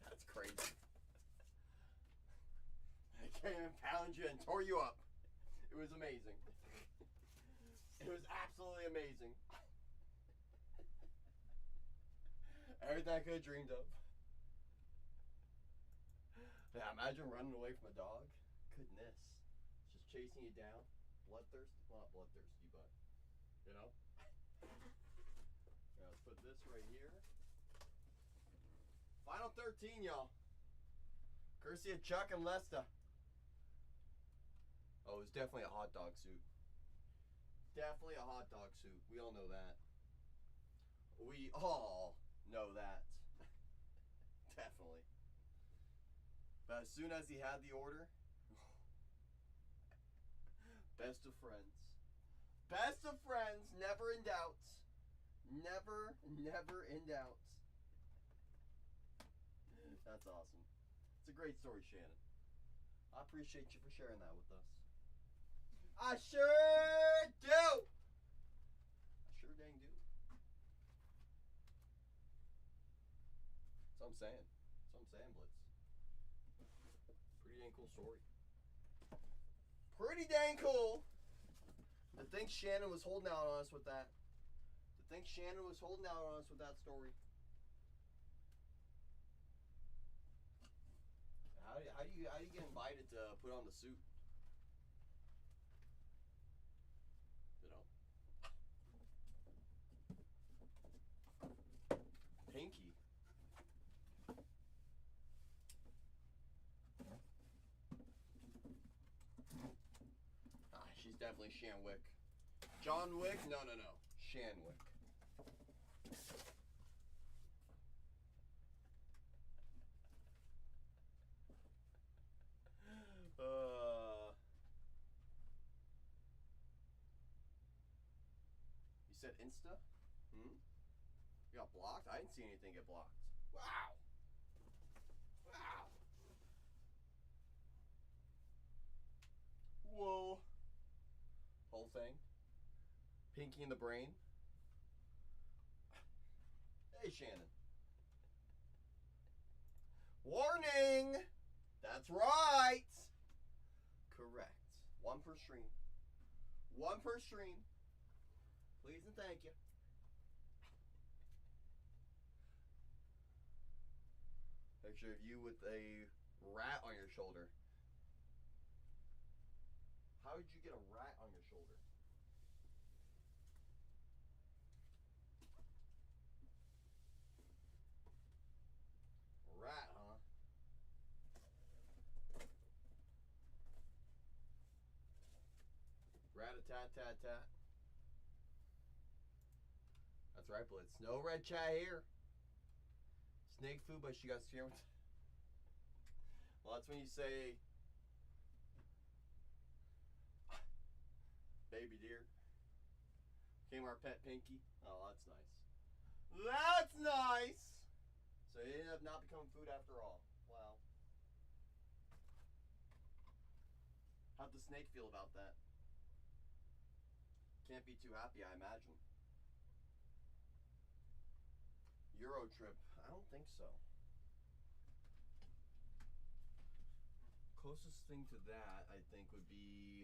That's crazy. I came and pounded you and tore you up. It was amazing. It was absolutely amazing. Everything I could have dreamed of. Yeah, imagine running away from a dog. Goodness. Just chasing you down. Bloodthirsty? Well, not bloodthirsty, but, you know. Yeah, let's put this right here. Final 13, y'all. Courtesy of Chuck and Lesta. Oh, it was definitely a hot dog suit. Definitely a hot dog suit. We all know that. We all know that. Definitely. But as soon as he had the order, best of friends. Best of friends, never in doubt. Never in doubt. That's awesome. It's a great story, Shannon. I appreciate you for sharing that with us. I sure do. I sure dang do. saying. That's what I'm saying, Blitz. Pretty dang cool story. Pretty dang cool. To think Shannon was holding out on us with that. To think Shannon was holding out on us with that story. How do you get invited to put on the suit? You know. Pinky. She's definitely Shanwick. John Wick? No. Shanwick. You said Insta? You got blocked? I didn't see anything get blocked. Wow. Whoa. Whole thing. Pinky in the brain. Hey, Shannon. Warning! That's right! Correct. One per stream. One per stream. Please and thank you. Picture of you with a rat on your shoulder. How did you get a rat on your shoulder? Rat, huh? Rat-a-tat-tat-tat. That's right, Blitz. No red chat here. Snake food, but she got scared. Well, that's when you say, baby deer. Came our pet Pinky. Oh, that's nice. That's nice! So it ended up not becoming food after all. Wow. How'd the snake feel about that? Can't be too happy, I imagine. Euro trip. I don't think so. Closest thing to that, I think, would be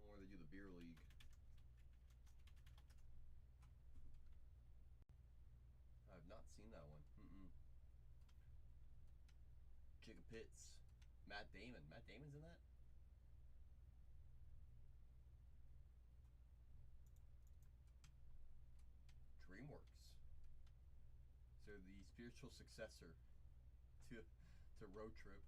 where they do the beer league. I've not seen that one. Chicken Pits. Matt Damon. Matt Damon's in that? DreamWorks. So the spiritual successor to Road Trip.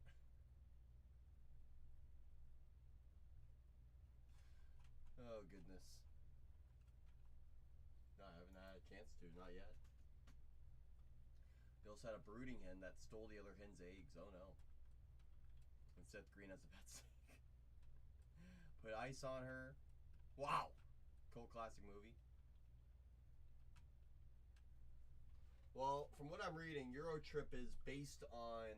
Oh goodness. No, I haven't had a chance to, not yet. They also had a brooding hen that stole the other hen's eggs. Oh no. And Seth Green has a pet snake. Put ice on her. Wow. Cult classic movie. Well, from what I'm reading, Euro Trip is based on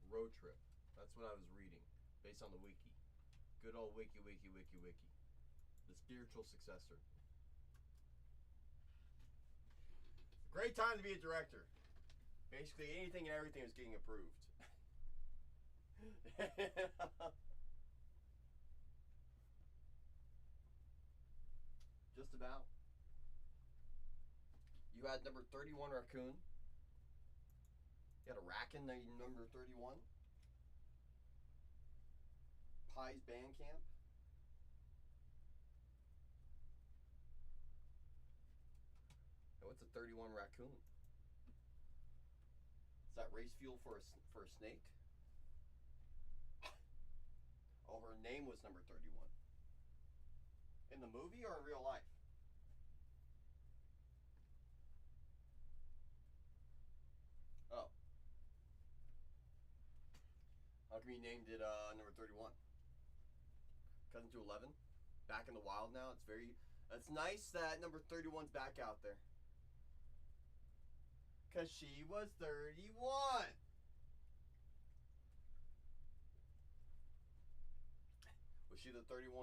Road Trip. That's what I was reading. Based on the wiki. Good old wiki. The spiritual successor. Great time to be a director. Basically anything and everything is getting approved. Just about. You had number 31 raccoon. You had a raccoon number 31. Pie's Band Camp. Now what's a 31 raccoon? Is that race fuel for a snake? Oh, her name was number 31. In the movie or in real life? Oh. How come you named it number 31? Cousin to 11? Back in the wild now? It's nice that number 31's back out there. Because she was 31. Was she the 31st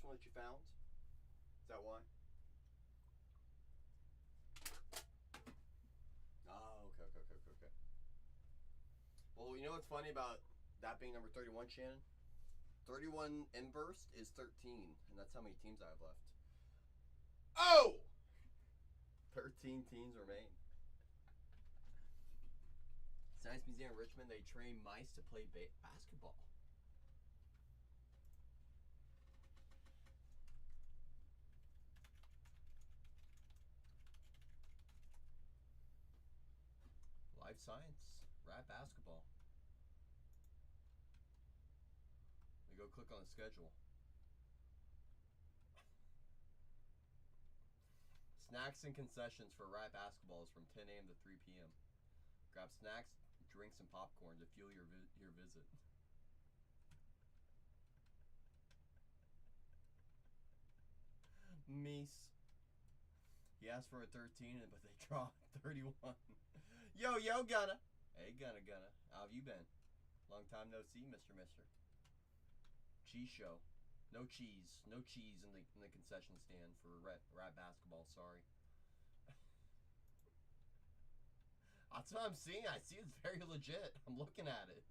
one that you found? Is that why? Well, you know what's funny about that being number 31, Shannon? 31 inversed is 13, and that's how many teams I have left. Oh! 13 teams remain. Science Museum in Richmond, they train mice to play basketball. Life science, rat basketball. We go click on the schedule. Snacks and concessions for rat basketball is from 10 a.m. to 3 p.m. Grab snacks, drinks, and popcorn to fuel your visit. Meese. He asked for a 13, but they draw 31. Yo, Gunna. Hey, Gunna. How have you been? Long time no see, Mr. Cheese show. No cheese in the concession stand for rat basketball. Sorry. That's what I'm seeing. I see it's very legit. I'm looking at it.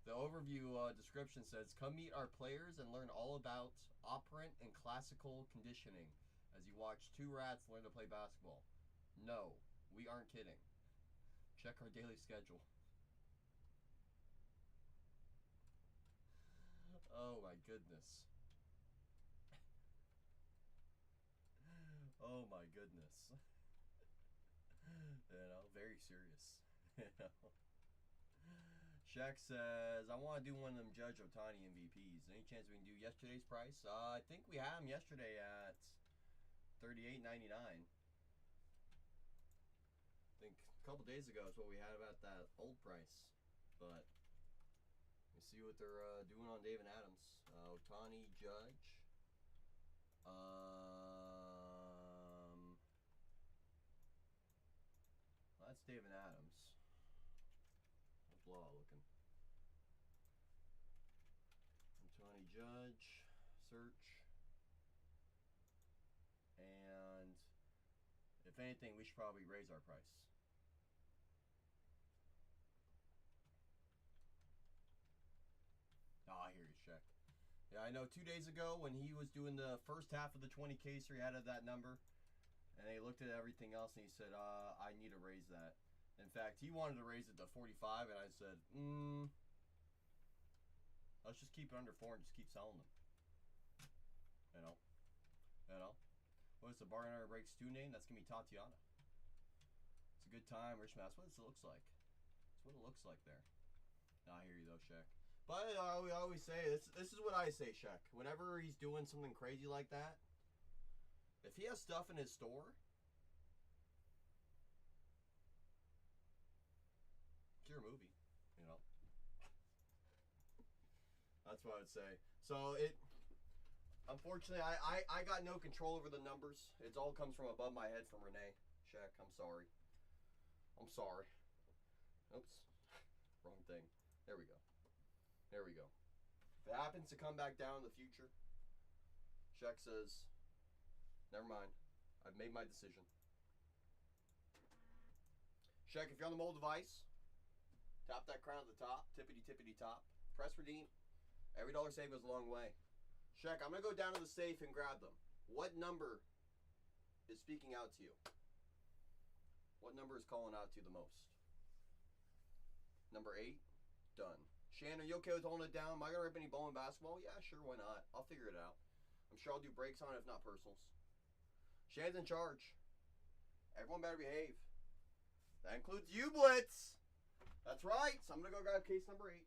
The overview description says, "Come meet our players and learn all about operant and classical conditioning as you watch two rats learn to play basketball." No, we aren't kidding. Check our daily schedule. Oh my goodness. Oh my goodness. You know, very serious. You know. Shaq says, "I want to do one of them Judge Ohtani MVPs. Any chance we can do yesterday's price?" I think we had him yesterday at $38.99. I think a couple days ago is what we had about that old price. But we see what they're doing on David Adams. Ohtani, Judge. Well, that's David Adams. How's Law looking? Ohtani, Judge. Search. And if anything, we should probably raise our price. Oh, I hear you, Shaq. Yeah, I know 2 days ago when he was doing the first half of the 20K, he had that number. And they looked at everything else and he said, I need to raise that. In fact, he wanted to raise it to 45, and I said, let's just keep it under 4 and just keep selling them. You know. What's the bargain break stew name? That's going to be Tatiana. It's a good time, Richmond. That's what it looks like. That's what it looks like there. No, I hear you, though, Shaq. But I always say, this is what I say, Shaq. Whenever he's doing something crazy like that, if he has stuff in his store, it's your movie, you know. That's what I would say. So unfortunately, I got no control over the numbers. It all comes from above my head from Renee. Shaq, I'm sorry. Oops, wrong thing. There we go. If it happens to come back down in the future, Shaq says, never mind. I've made my decision. Shaq, if you're on the mobile device, tap that crown at the top, tippity top. Press redeem. Every dollar saved goes a long way. Shaq, I'm going to go down to the safe and grab them. What number is speaking out to you? What number is calling out to you the most? Number 8? Done. Shannon, are you okay with holding it down? Am I going to rip any bowling basketball? Yeah, sure, why not? I'll figure it out. I'm sure I'll do breaks on it, if not personals. Shannon's in charge. Everyone better behave. That includes you, Blitz. That's right. So I'm going to go grab case number 8.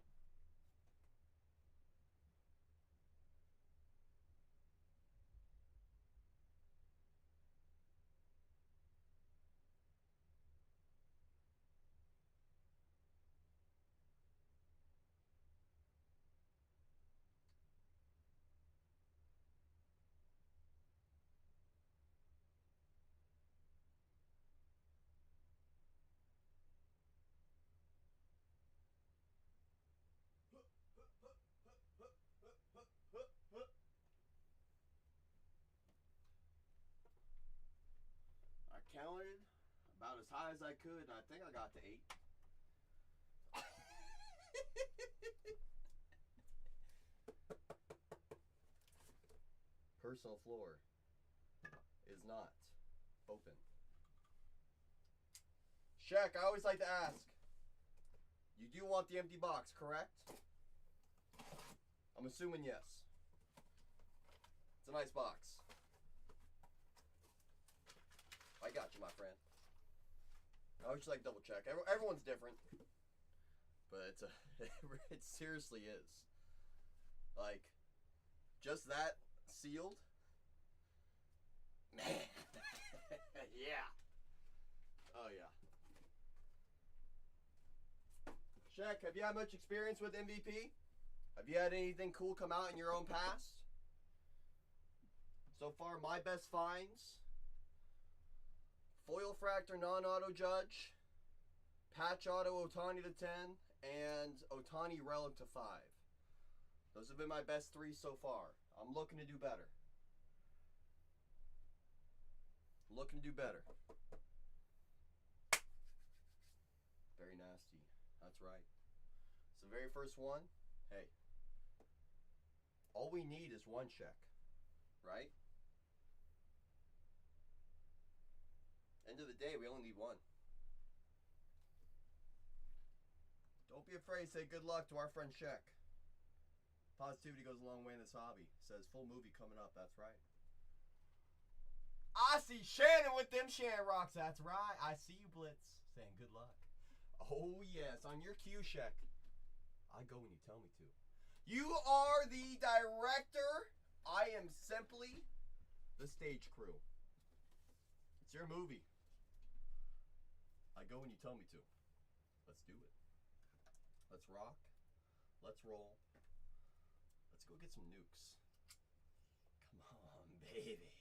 I counted about as high as I could, and I think I got to 8. personal floor is not open. Shaq, I always like to ask, you do want the empty box, correct? I'm assuming yes. It's a nice box. I got you, my friend. I would just like double check. Everyone's different, but it seriously is. Like, just that sealed. Man, yeah. Oh yeah. Shaq, have you had much experience with MVP? Have you had anything cool come out in your own past? So far, my best finds: foil fractor non-auto judge, patch auto Ohtani to 10, and Ohtani relic to 5. Those have been my best 3 so far. I'm looking to do better. Looking to do better. Very nasty. That's right. So the very first one, hey, all we need is one check, right? End of the day, we only need one. Don't be afraid to say good luck to our friend Shek. Positivity goes a long way in this hobby. Says full movie coming up, that's right. I see Shannon with them Shannon rocks, that's right. I see you, Blitz, saying good luck. Oh yes, on your cue, Shek. I go when you tell me to. You are the director. I am simply the stage crew. It's your movie. I go when you tell me to. Let's do it. Let's rock. Let's roll. Let's go get some nukes. Come on, baby.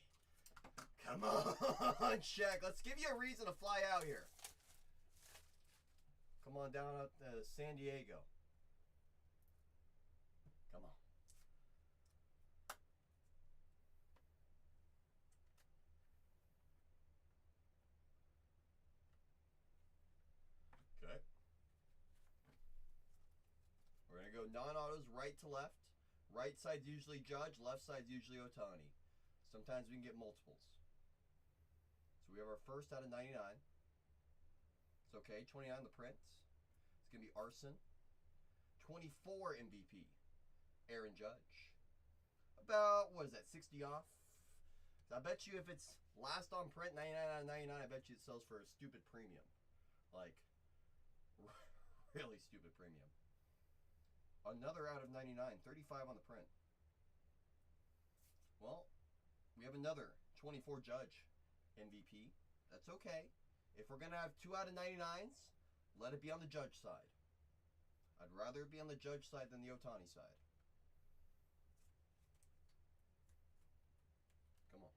Come on, Shaq. Let's give you a reason to fly out here. Come on down out to San Diego. Come on. Okay. We're going to go non-autos right to left. Right side's usually Judge, left side's usually Ohtani. Sometimes we can get multiples. So we have our first out of 99. It's okay. 29 on the print. It's going to be Arson. 24 MVP. Aaron Judge. About, what is that, 60 off? I bet you if it's last on print, 99 out of 99, I bet you it sells for a stupid premium. Like, really stupid premium. Another out of 99, 35 on the print. Well, we have another 24 Judge MVP. That's okay. If we're going to have 2 out of 99s, let it be on the Judge side. I'd rather it be on the Judge side than the Ohtani side. Come on.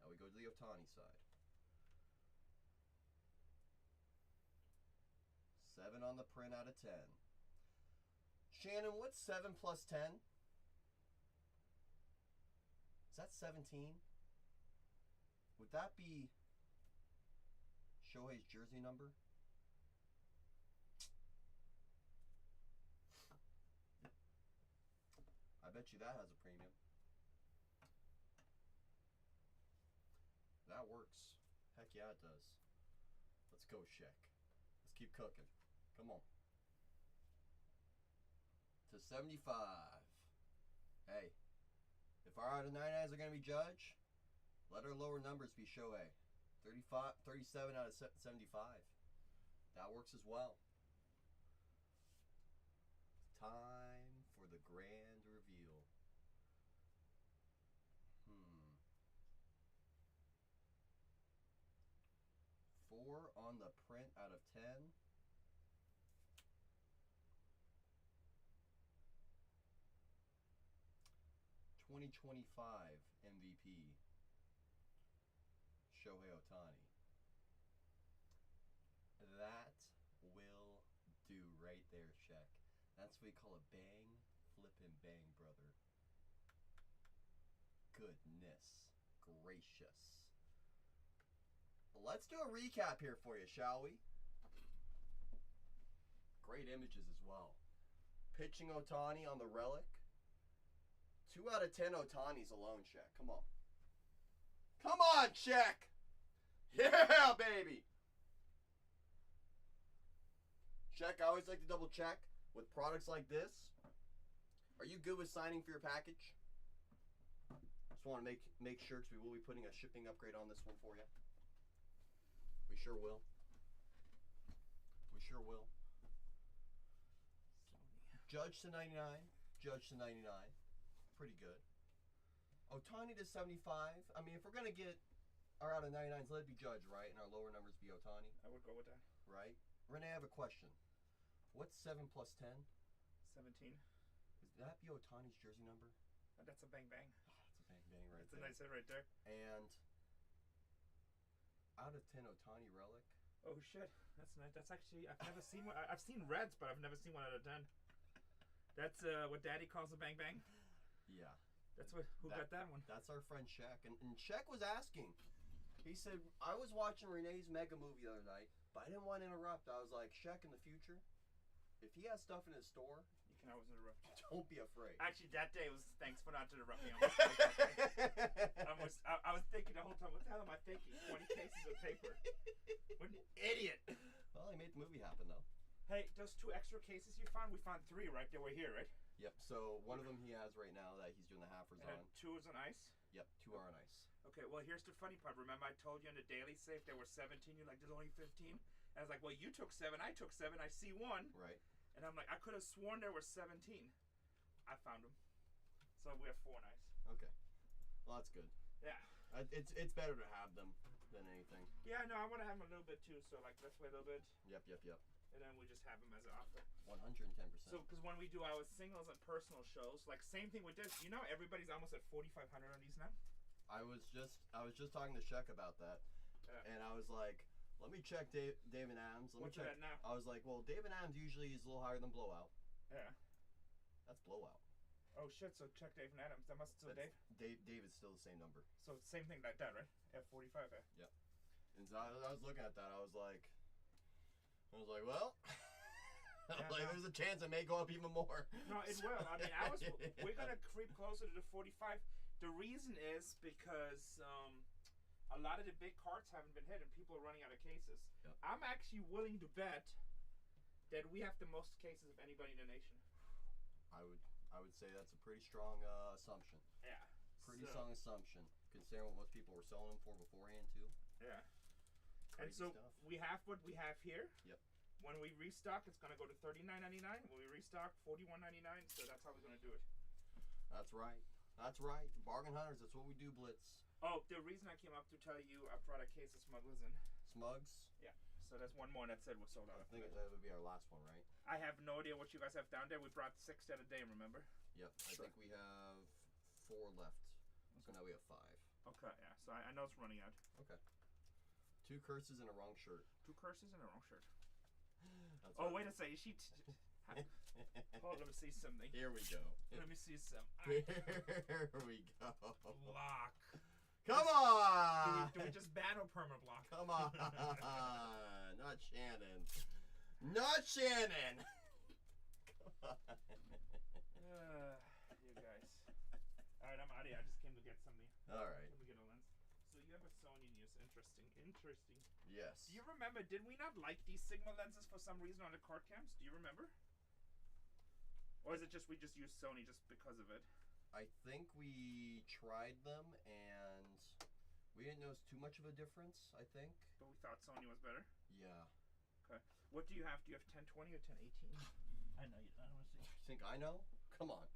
Now we go to the Ohtani side. 7 on the print out of 10. Shannon, what's 7 plus 10? Is that 17? Would that be Shohei's jersey number? I bet you that has a premium. That works. Heck yeah, it does. Let's go, Shek. Let's keep cooking. Come on. To 75. Hey, if our out of 99s are going to be Judge, let our lower numbers be Shohei. 37 out of 75. That works as well. Time for the grand reveal. 4 on the print out of 10. $20.25 MVP, Shohei Ohtani. That will do right there, Shek. That's what we call a bang, flip, and bang, brother. Goodness gracious. Let's do a recap here for you, shall we? Great images as well. Pitching Ohtani on the relic. 2 out of 10 Otanis alone, Shaq. Come on. Come on, Shaq. Yeah, baby. Shaq, I always like to double check with products like this. Are you good with signing for your package? Just want to make sure because we will be putting a shipping upgrade on this one for you. We sure will. We sure will. Judge to 99. Judge to 99. Pretty good. Otani to 75. I mean, if we're going to get our out of 99s, let it be Judge, right? And our lower numbers be Otani. I would go with that. Right? Renee, I have a question. What's 7 plus 10? 17. Would that be Otani's jersey number? That's a bang bang. Oh, that's a bang bang right That's there. That's a nice hit right there. And out of 10 Otani relic. Oh shit, that's nice. That's actually, I've never seen one. I've seen reds, but I've never seen one out of 10. That's what Daddy calls a bang bang. Yeah. That's what. Who got that one? That's our friend Shaq. And Shaq was asking. He said, I was watching Renee's mega movie the other night, but I didn't want to interrupt. I was like, Shaq, in the future, if he has stuff in his store, you can always interrupt. Don't be afraid. Actually, that day was thanks for not interrupting me. I was thinking the whole time, what the hell am I thinking? 20 cases of paper. What an idiot. Well, he made the movie happen, though. Hey, those 2 extra cases you found, we found 3, right? They were here, right? Yep, so one of them he has right now that he's doing the halfers on. 2 is on ice? Yep, 2 are on ice. Okay, well, here's the funny part. Remember I told you in the daily safe there were 17? You're like, there's only 15? And I was like, well, you took 7, I took 7, I see 1. Right. And I'm like, I could have sworn there were 17. I found them. So we have 4 on ice. Okay. Well, that's good. Yeah. It's better to have them than anything. Yeah, no, I want to have them a little bit too, so like, let's wait a little bit. Yep. And then we just have them as an offer. 110%. So, because when we do our singles and personal shows, like same thing with this. You know, everybody's almost at 4,500 on these now. I was just talking to Shaq about that, and I was like, let me check David Adams. Let me check. That now? I was like, well, David Adams usually is a little higher than Blowout. Yeah. That's Blowout. Oh shit! So check Dave and Adams. That must still Dave. David's still the same number. So same thing like that, right? At 45. Yep. And so I was looking at that. I was like, well. There's a chance it may go up even more. No, it will. I mean, we're gonna creep closer to the 45. The reason is because a lot of the big carts haven't been hit, and people are running out of cases. Yep. I'm actually willing to bet that we have the most cases of anybody in the nation. I would say that's a pretty strong assumption. Yeah. Pretty strong assumption, considering what most people were selling them for beforehand too. Yeah. Crazy and so stuff. we have what we have here. Yep. When we restock, it's gonna go to $39.99. When we restock, $41.99. So that's how we're gonna do it. That's right. That's right. Bargain hunters. That's what we do, Blitz. Oh, the reason I came up to tell you, I brought a case of Smugglers in. Smugs. Yeah. So that's one more that said was sold out. I think that would be our last one, right? I have no idea what you guys have down there. We brought 6 that a day, remember? Yep. I think we have 4 left. So now we have 5. Okay, yeah. So I know it's running out. Okay. 2 curses and a wrong shirt. 2 curses and a wrong shirt. That's wait a second. Hold, let me see something. Here we go. Let me see some. Here we go. Block. Come on! Do we just ban or perma block? Come on. Not Shannon. Not Shannon! Come on. You guys. Alright, I'm out of here. I just came to get something. Alright. Let me get a lens. So you have a Sony news. Interesting. Yes. Do you remember, did we not like these Sigma lenses for some reason on the card cams? Do you remember? Or is it just we just used Sony just because of it? I think we tried them and we didn't notice too much of a difference, I think. But we thought Sony was better? Yeah. Okay. What do you have? Do you have 1020 or 1018? I know you. I don't want to see. You think I know? Come on.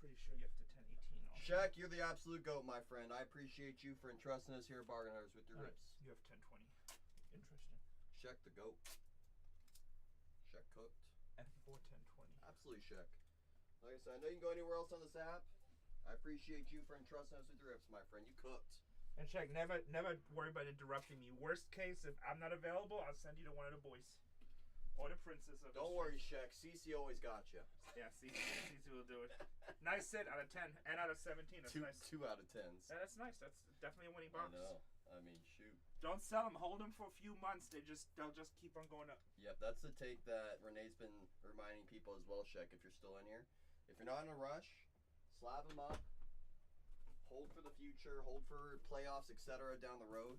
Pretty sure you have to 1018 also. Shaq, you're the absolute GOAT, my friend. I appreciate you for entrusting us here at Bargain Hunters with your rips. You have 1020. Interesting. Shaq the GOAT. Shaq cooked. F4 1020. Absolutely, Shaq. Like I said, I know you can go anywhere else on this app. I appreciate you for entrusting us with your rips, my friend. You cooked. And Shaq, never worry about interrupting me. Worst case, if I'm not available, I'll send you to one of the boys. Or the princess of Don't worry, Shaq. CC always got you. Yeah, CC will do it. Nice sit out of 10 and out of 17. That's nice. 2 out of 10s. Yeah, that's nice. That's definitely a winning box. I know. I mean, shoot. Don't sell them. Hold them for a few months. They'll just keep on going up. Yep, that's the take that Renee's been reminding people as well, Shaq, if you're still in here. If you're not in a rush, slab them up, hold for the future, hold for playoffs, etc. down the road.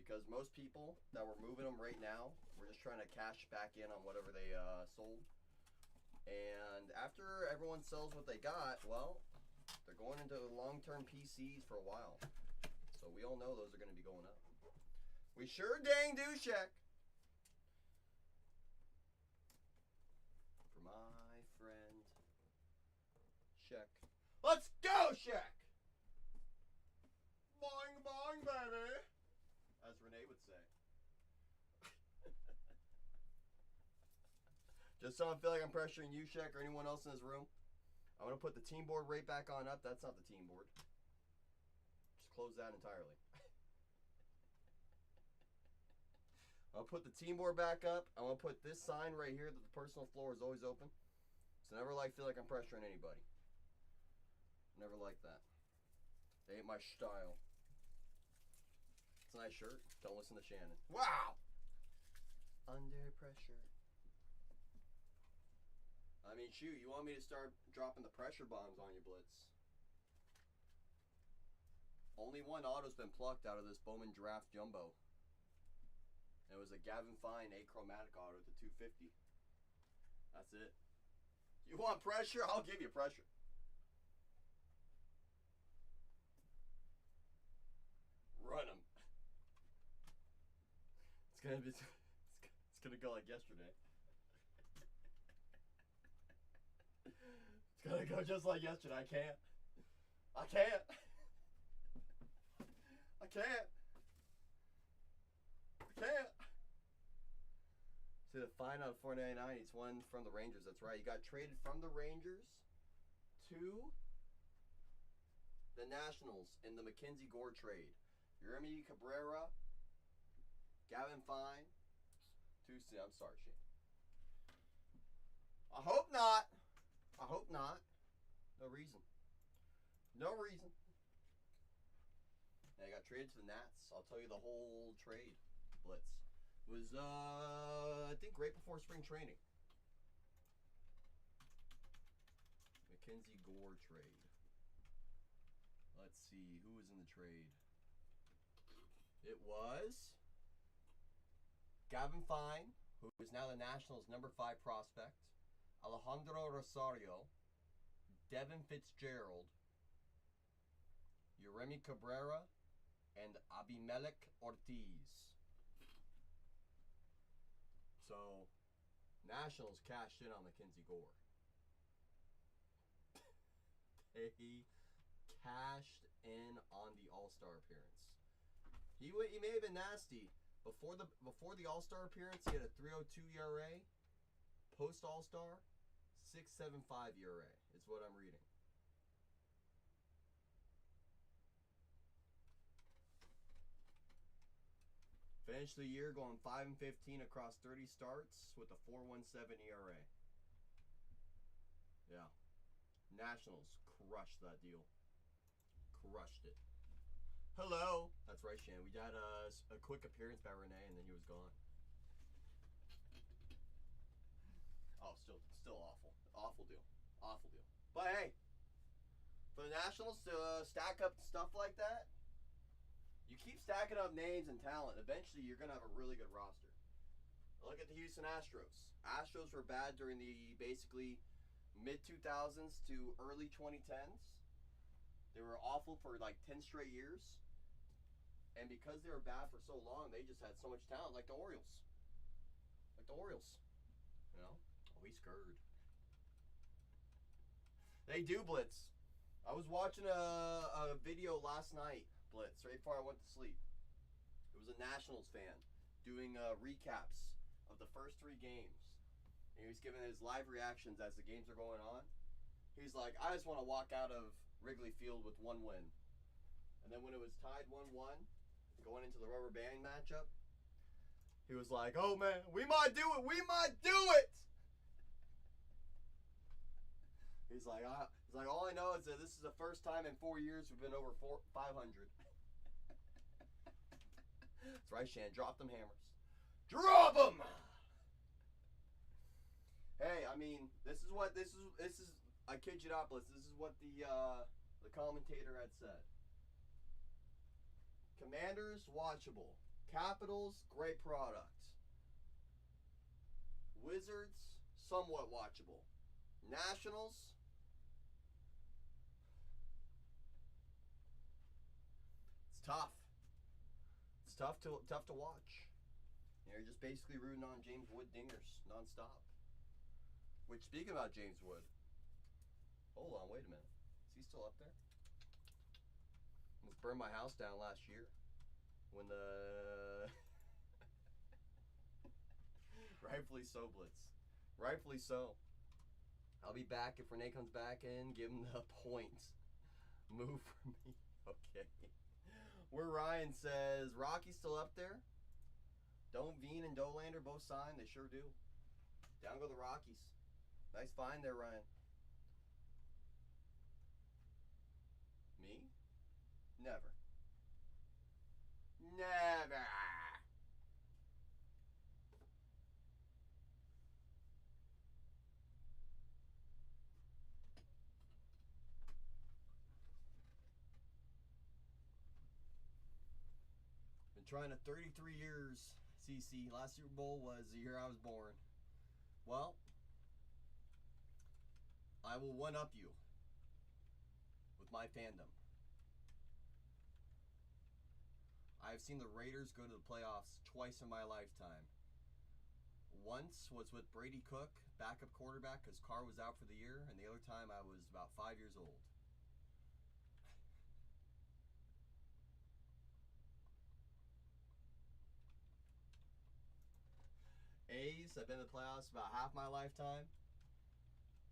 Because most people that were moving them right now, we're just trying to cash back in on whatever they sold. And after everyone sells what they got, well, they're going into long-term PCs for a while. So we all know those are going to be going up. We sure dang do, Shaq. For my friend, Shaq. Let's go, Shaq! Boing, boing, baby! As Renee would say. Just so I feel like I'm pressuring you, Shaq, or anyone else in this room, I'm going to put the team board right back on up. That's not the team board. Just close that entirely. I'll put the team board back up. I'm going to put this sign right here that the personal floor is always open. So never feel like I'm pressuring anybody. Never like that. They ain't my style. It's a nice shirt. Don't listen to Shannon. Wow! Under pressure. I mean, shoot, you want me to start dropping the pressure bombs on you, Blitz? Only one auto's been plucked out of this Bowman Draft Jumbo. And it was a Gavin Fine achromatic auto at the 250. That's it. You want pressure? I'll give you pressure. Run them. It's gonna go like yesterday. It's gonna go just like yesterday. I can't. I can't. I can't. I can't. See the fine out of $4.99. It's one from the Rangers. That's right. You got traded from the Rangers to the Nationals in the Mackenzie Gore trade. Yeremy Cabrera, Gavin Fine. Too soon. I'm sorry, Shane. I hope not. I hope not. No reason. No reason. And I got traded to the Nats. I'll tell you the whole trade, Blitz. It was, I think, right before spring training. Mackenzie Gore trade. Let's see. Who was in the trade? It was Gavin Fine, who is now the Nationals' #5 prospect, Alejandro Rosario, Devin Fitzgerald, Yeremy Cabrera, and Abimelec Ortiz. So, Nationals cashed in on Mackenzie Gore. They cashed in on the All-Star appearance. He may have been nasty. Before the All-Star appearance, he had a 3.02 ERA. Post All-Star, 6.75 ERA is what I'm reading. Finished the year going 5-15 across 30 starts with a 4.17 ERA. Yeah. Nationals crushed that deal. Crushed it. Hello. That's right, Shan. We had a quick appearance by Renee, and then he was gone. Oh, still awful. Awful deal. Awful deal. But hey, for the Nationals to stack up stuff like that, you keep stacking up names and talent. Eventually, you're going to have a really good roster. Look at the Houston Astros. Astros were bad during the basically mid-2000s to early 2010s. They were awful for like 10 straight years. And because they were bad for so long, they just had so much talent, like the Orioles. Like the Orioles. You know? Oh, he's scared. They do blitz. I was watching a video last night, Blitz, right before I went to sleep. It was a Nationals fan doing recaps of the first 3 games. And he was giving his live reactions as the games are going on. He's like, I just want to walk out of Wrigley Field with 1 win. And then when it was tied 1-1, going into the rubber band matchup, he was like, oh man, we might do it, we might do it! He's like, all I know is that this is the first time in 4 years we've been over 500. That's right, Shan, drop them hammers. Drop them! Hey, I mean, this is I kid you not, Blitz. This is what the commentator had said. Commanders, watchable. Capitals, great product. Wizards, somewhat watchable. Nationals, it's tough. It's tough to watch. You're just basically rooting on James Wood dingers nonstop. Which, speaking about James Wood, hold on, wait a minute. Is he still up there? Almost burned my house down last year when the rightfully so, Blitz. Rightfully so. I'll be back if Renee comes back in. Give him the point. Move for me. Okay. Where Ryan says, Rocky's still up there? Don't Veen and Dolander both sign? They sure do. Down go the Rockies. Nice find there, Ryan. Me? Never. Never. Been trying to 33 years, CC. Last Super Bowl was the year I was born. Well, I will one-up you with my fandom. I've seen the Raiders go to the playoffs twice in my lifetime. Once was with Brady Cook, backup quarterback, because Carr was out for the year, and the other time I was about 5 years old. A's, I've been in the playoffs about half my lifetime.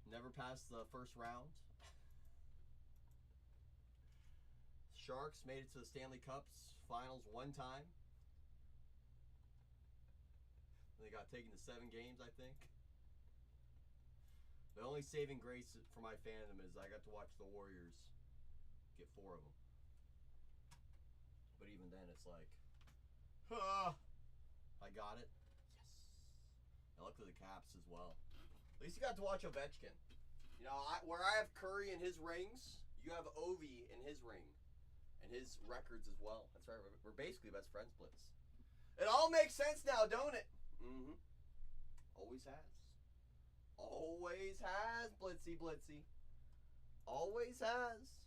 Never passed the first round. Sharks made it to the Stanley Cups finals one time. They got taken to 7 games, I think. The only saving grace for my fandom is I got to watch the Warriors get 4 of them. But even then, it's like, I got it. Yes. I looked at the Caps as well. At least you got to watch Ovechkin. You know, where I have Curry in his rings, you have Ovi in his ring. And his records as well. That's right. We're basically best friends, Blitz. It all makes sense now, don't it? Mm-hmm. Always has. Always has, Blitzy, Blitzy. Always has.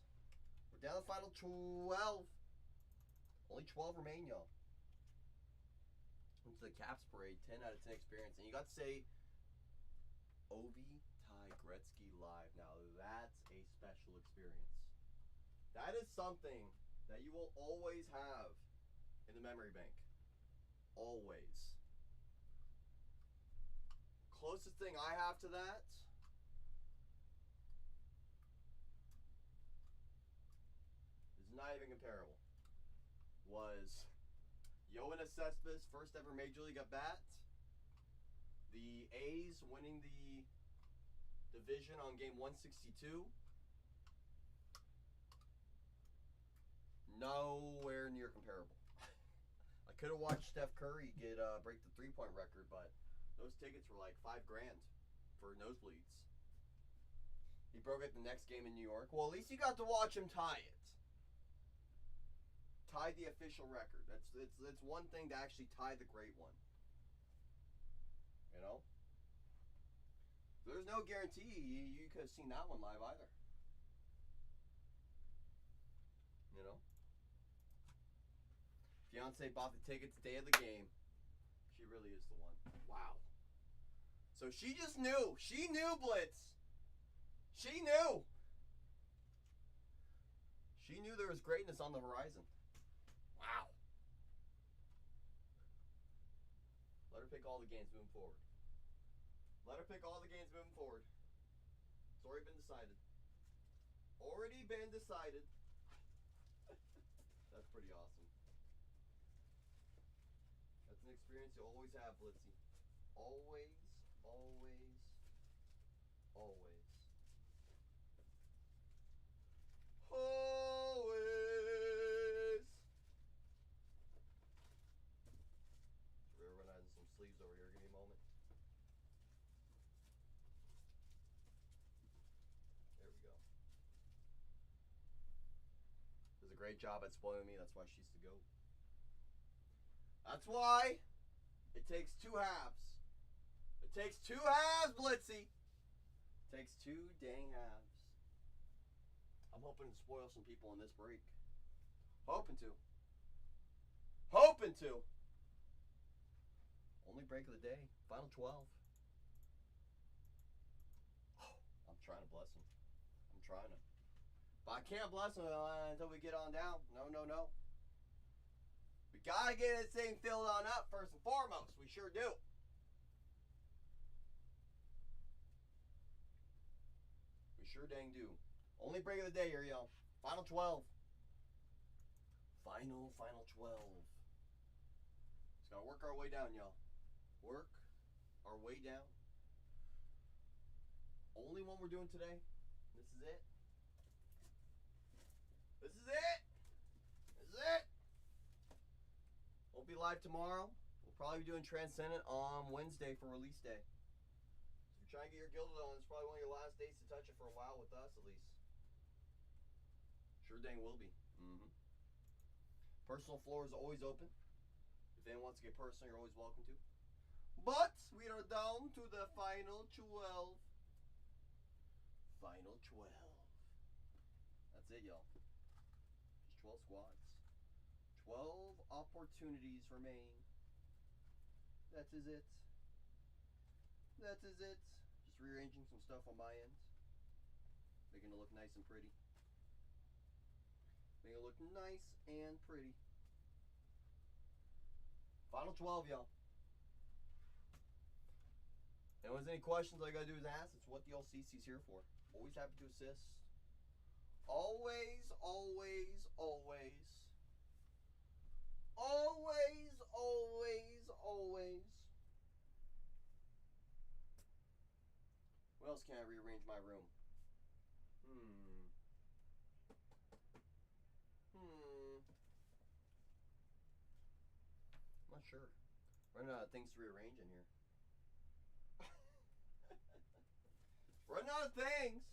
We're down to the final 12. Only 12 remain, y'all. Into the Caps parade, 10 out of 10 experience. And you got to say, Ovi, Ty, Gretzky live. Now, that's a special experience. That is something that you will always have in the memory bank. Always. Closest thing I have to that is not even comparable. Was Yoenis Cespedes' first ever Major League at bat. The A's winning the division on game 162. Nowhere near comparable. I could have watched Steph Curry break the 3-point record, but those tickets were like $5,000 for nosebleeds. He broke it the next game in New York. Well, at least you got to watch him tie it. Tie the official record. It's one thing to actually tie the great one. You know? There's no guarantee you could have seen that one live either. You know? Fiance bought the tickets the day of the game. She really is the one. Wow. So she just knew. She knew, Blitz. She knew. She knew there was greatness on the horizon. Wow. Let her pick all the games moving forward. Let her pick all the games moving forward. It's already been decided. Already been decided. That's pretty awesome. That's an experience you always have, Blitzy. Always, always, always. Always. We're organizing some sleeves over here. Give me a moment. great job at spoiling me. That's why she's the GOAT. That's why it takes 2 halves. It takes 2 halves, Blitzy. It takes 2 dang halves. I'm hoping to spoil some people in this break. Hoping to. Hoping to. Only break of the day. Final 12. Oh, I'm trying to bless him. I'm trying to. But I can't bless him until we get on down. No, no, no. We gotta get this thing filled on up first and foremost. We sure do. We sure dang do. Only break of the day here, y'all. Final 12. Final 12. Just gotta work our way down, y'all. Work our way down. Only one we're doing today. This is it. This is it. This is it. Won't be live tomorrow. We'll probably be doing Transcendent on Wednesday for release day. So if you're trying to get your Gilded on, it's probably one of your last days to touch it for a while with us, at least. Sure dang will be. Personal floor is always open. If anyone wants to get personal, you're always welcome to. But we are down to the final 12. Final 12. That's it, y'all. Just 12 squads. 12 opportunities remain. That is it. That is it. Just rearranging some stuff on my end. Making it look nice and pretty. Making it look nice and pretty. Final 12, y'all. And if there's any questions, all you gotta do is ask. It's what the LCC's here for. Always happy to assist. Always, always, always. Always, always, always. What else can I rearrange my room? I'm not sure. Running out of things to rearrange in here. Running out of things.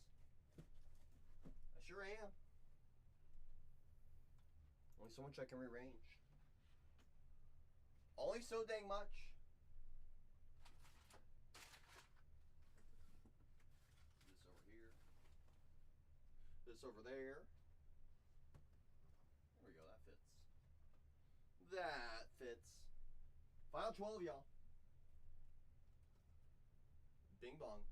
I sure am. Only so much I can rearrange. Only so dang much. This over here. This over there. There we go, that fits. That fits. Final 12, y'all. Bing bong.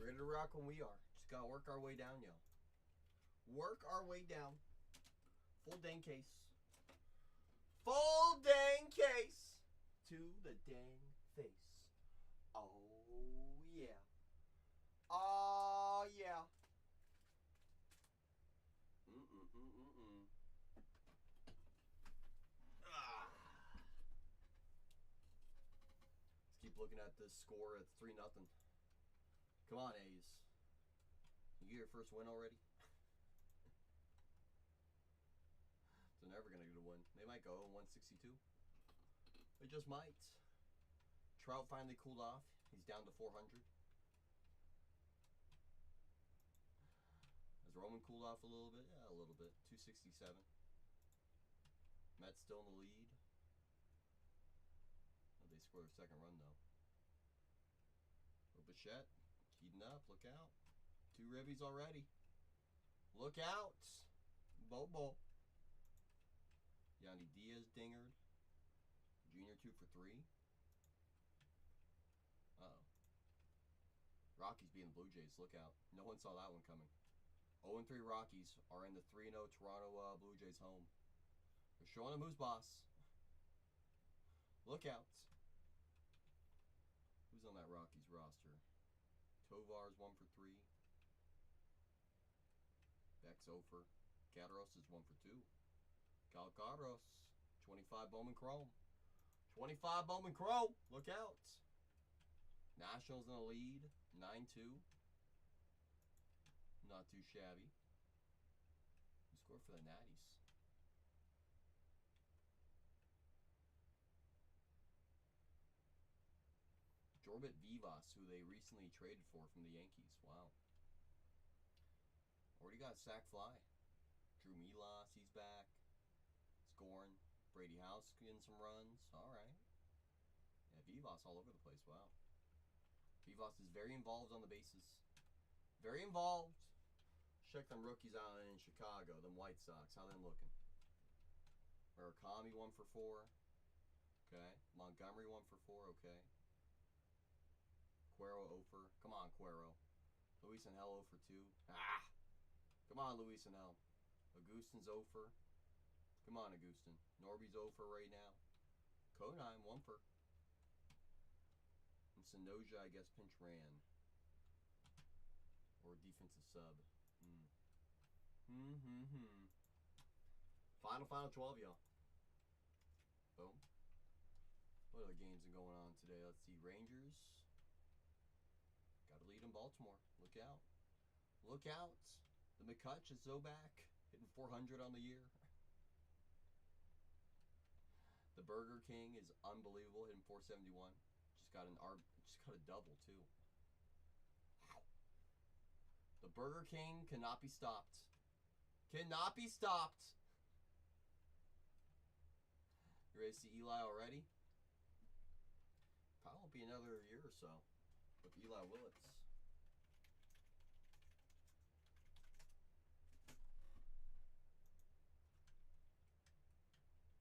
Ready to rock when we are. Just gotta work our way down, y'all. Work our way down. Full dang case. Full dang case to the dang face. Oh yeah. Oh yeah. Let's keep looking at this score at 3-0. Come on, A's. You get your first win already? They're never going to get a win. They might go 162. They just might. Trout finally cooled off. He's down to 400. Has Roman cooled off a little bit? Yeah, a little bit. 267. Mets still in the lead. Oh, they scored a second run, though. Bichette. Heating up, look out. 2 ribbies already. Look out. Bobo. Yandy Diaz dingered. Junior 2 for 3. Uh-oh. Rockies beating the Blue Jays, look out. No one saw that one coming. 0-3 Rockies are in the 3-0 Toronto Blue Jays home. They're showing them who's boss. Look out. Who's on that Rockies roster? Tovar's 1 for 3. Beck's 0 for. Cataros is 1 for 2. Calcaros, 25 Bowman Chrome. 25 Bowman Chrome. Look out. Nationals in the lead, 9-2. Not too shabby. Who scored for the Natties? Corbett Vivas, who they recently traded for from the Yankees. Wow. Already got sack fly. Drew Milas, he's back. Scoring. Brady House getting some runs. All right. Yeah, Vivas all over the place. Wow. Vivas is very involved on the bases. Very involved. Check them rookies out in Chicago, them White Sox. How them looking? Murakami 1 for 4. Okay. Montgomery 1 for 4. Okay. Cuero 0 for. Come on, Cuero. Luis and Hell 0 for 2. Ah! Come on, Luis and Hell. Augustin's 0 for. Come on, Augustin. Norby's 0 for right now. Conine 1 for. And Sonoja, I guess, pinch ran. Or defensive sub. Final 12, y'all. Boom. What other games are going on today? Let's see. Rangers. Got a lead in Baltimore. Look out. Look out. The McCutch is so back. Hitting 400 on the year. The Burger King is unbelievable. Hitting 471. Just got a double too. Wow. The Burger King cannot be stopped. Cannot be stopped. You ready to see Eli already? Probably won't be another year or so with Eli Willits.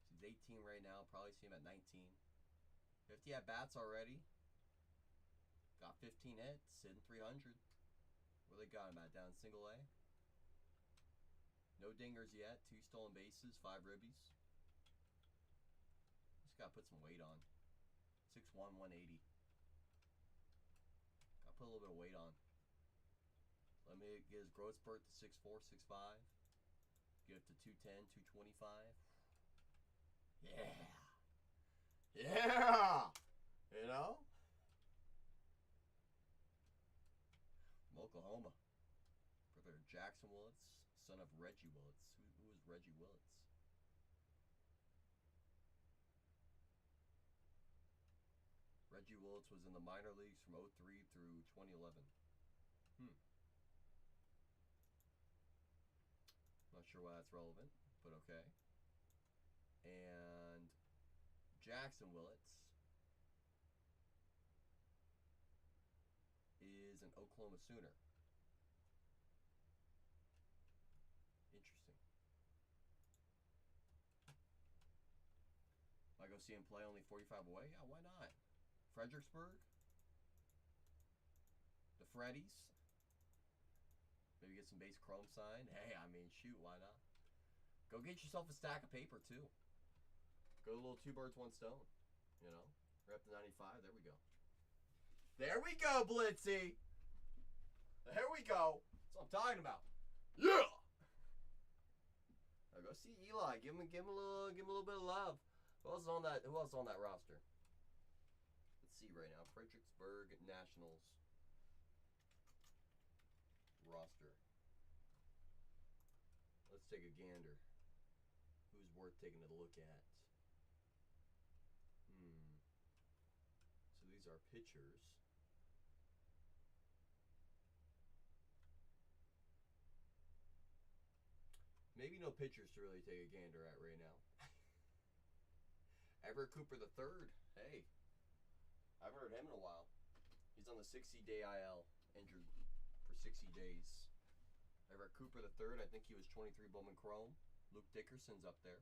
He's 18 right now. Probably see him at 19. 50 at bats already. Got 15 hits, sitting 300. Where they got him at? Down single A. No dingers yet. 2 stolen bases, 5 ribbies. Just gotta put some weight on. 6'1", 180. Gotta put a little bit of weight on. Let me get his growth spurt to 6'4", 6'5". Get it to 210, 225. Yeah. Yeah. You know? From Oklahoma. Brother Jackson Willits, son of Reggie Willits. Who is Reggie Willits? Reggie Willits was in the minor leagues from 03 through 2011. Not sure why that's relevant, but okay. And Jackson Willits is an Oklahoma Sooner. Interesting. If I go see him play only 45 away, yeah, why not? Fredericksburg, the Freddies. Maybe get some base chrome signed. Hey, I mean, shoot, why not? Go get yourself a stack of paper too. Go a little 2 birds, 1 stone. You know, we're up to 95. There we go. There we go, Blitzy. There we go. That's what I'm talking about. Yeah. Now go see Eli. Give him a little bit of love. Who else is on that? Who else is on that roster? Let's see right now. Fredericksburg Nationals roster. Let's take a gander. Who's worth taking a look at? So these are pitchers. Maybe no pitchers to really take a gander at right now. Everett Cooper III. Hey, I haven't heard him in a while. He's on the 60-day IL, injured for 60 days. Everett Cooper III, I think he was 23 Bowman Chrome. Luke Dickerson's up there.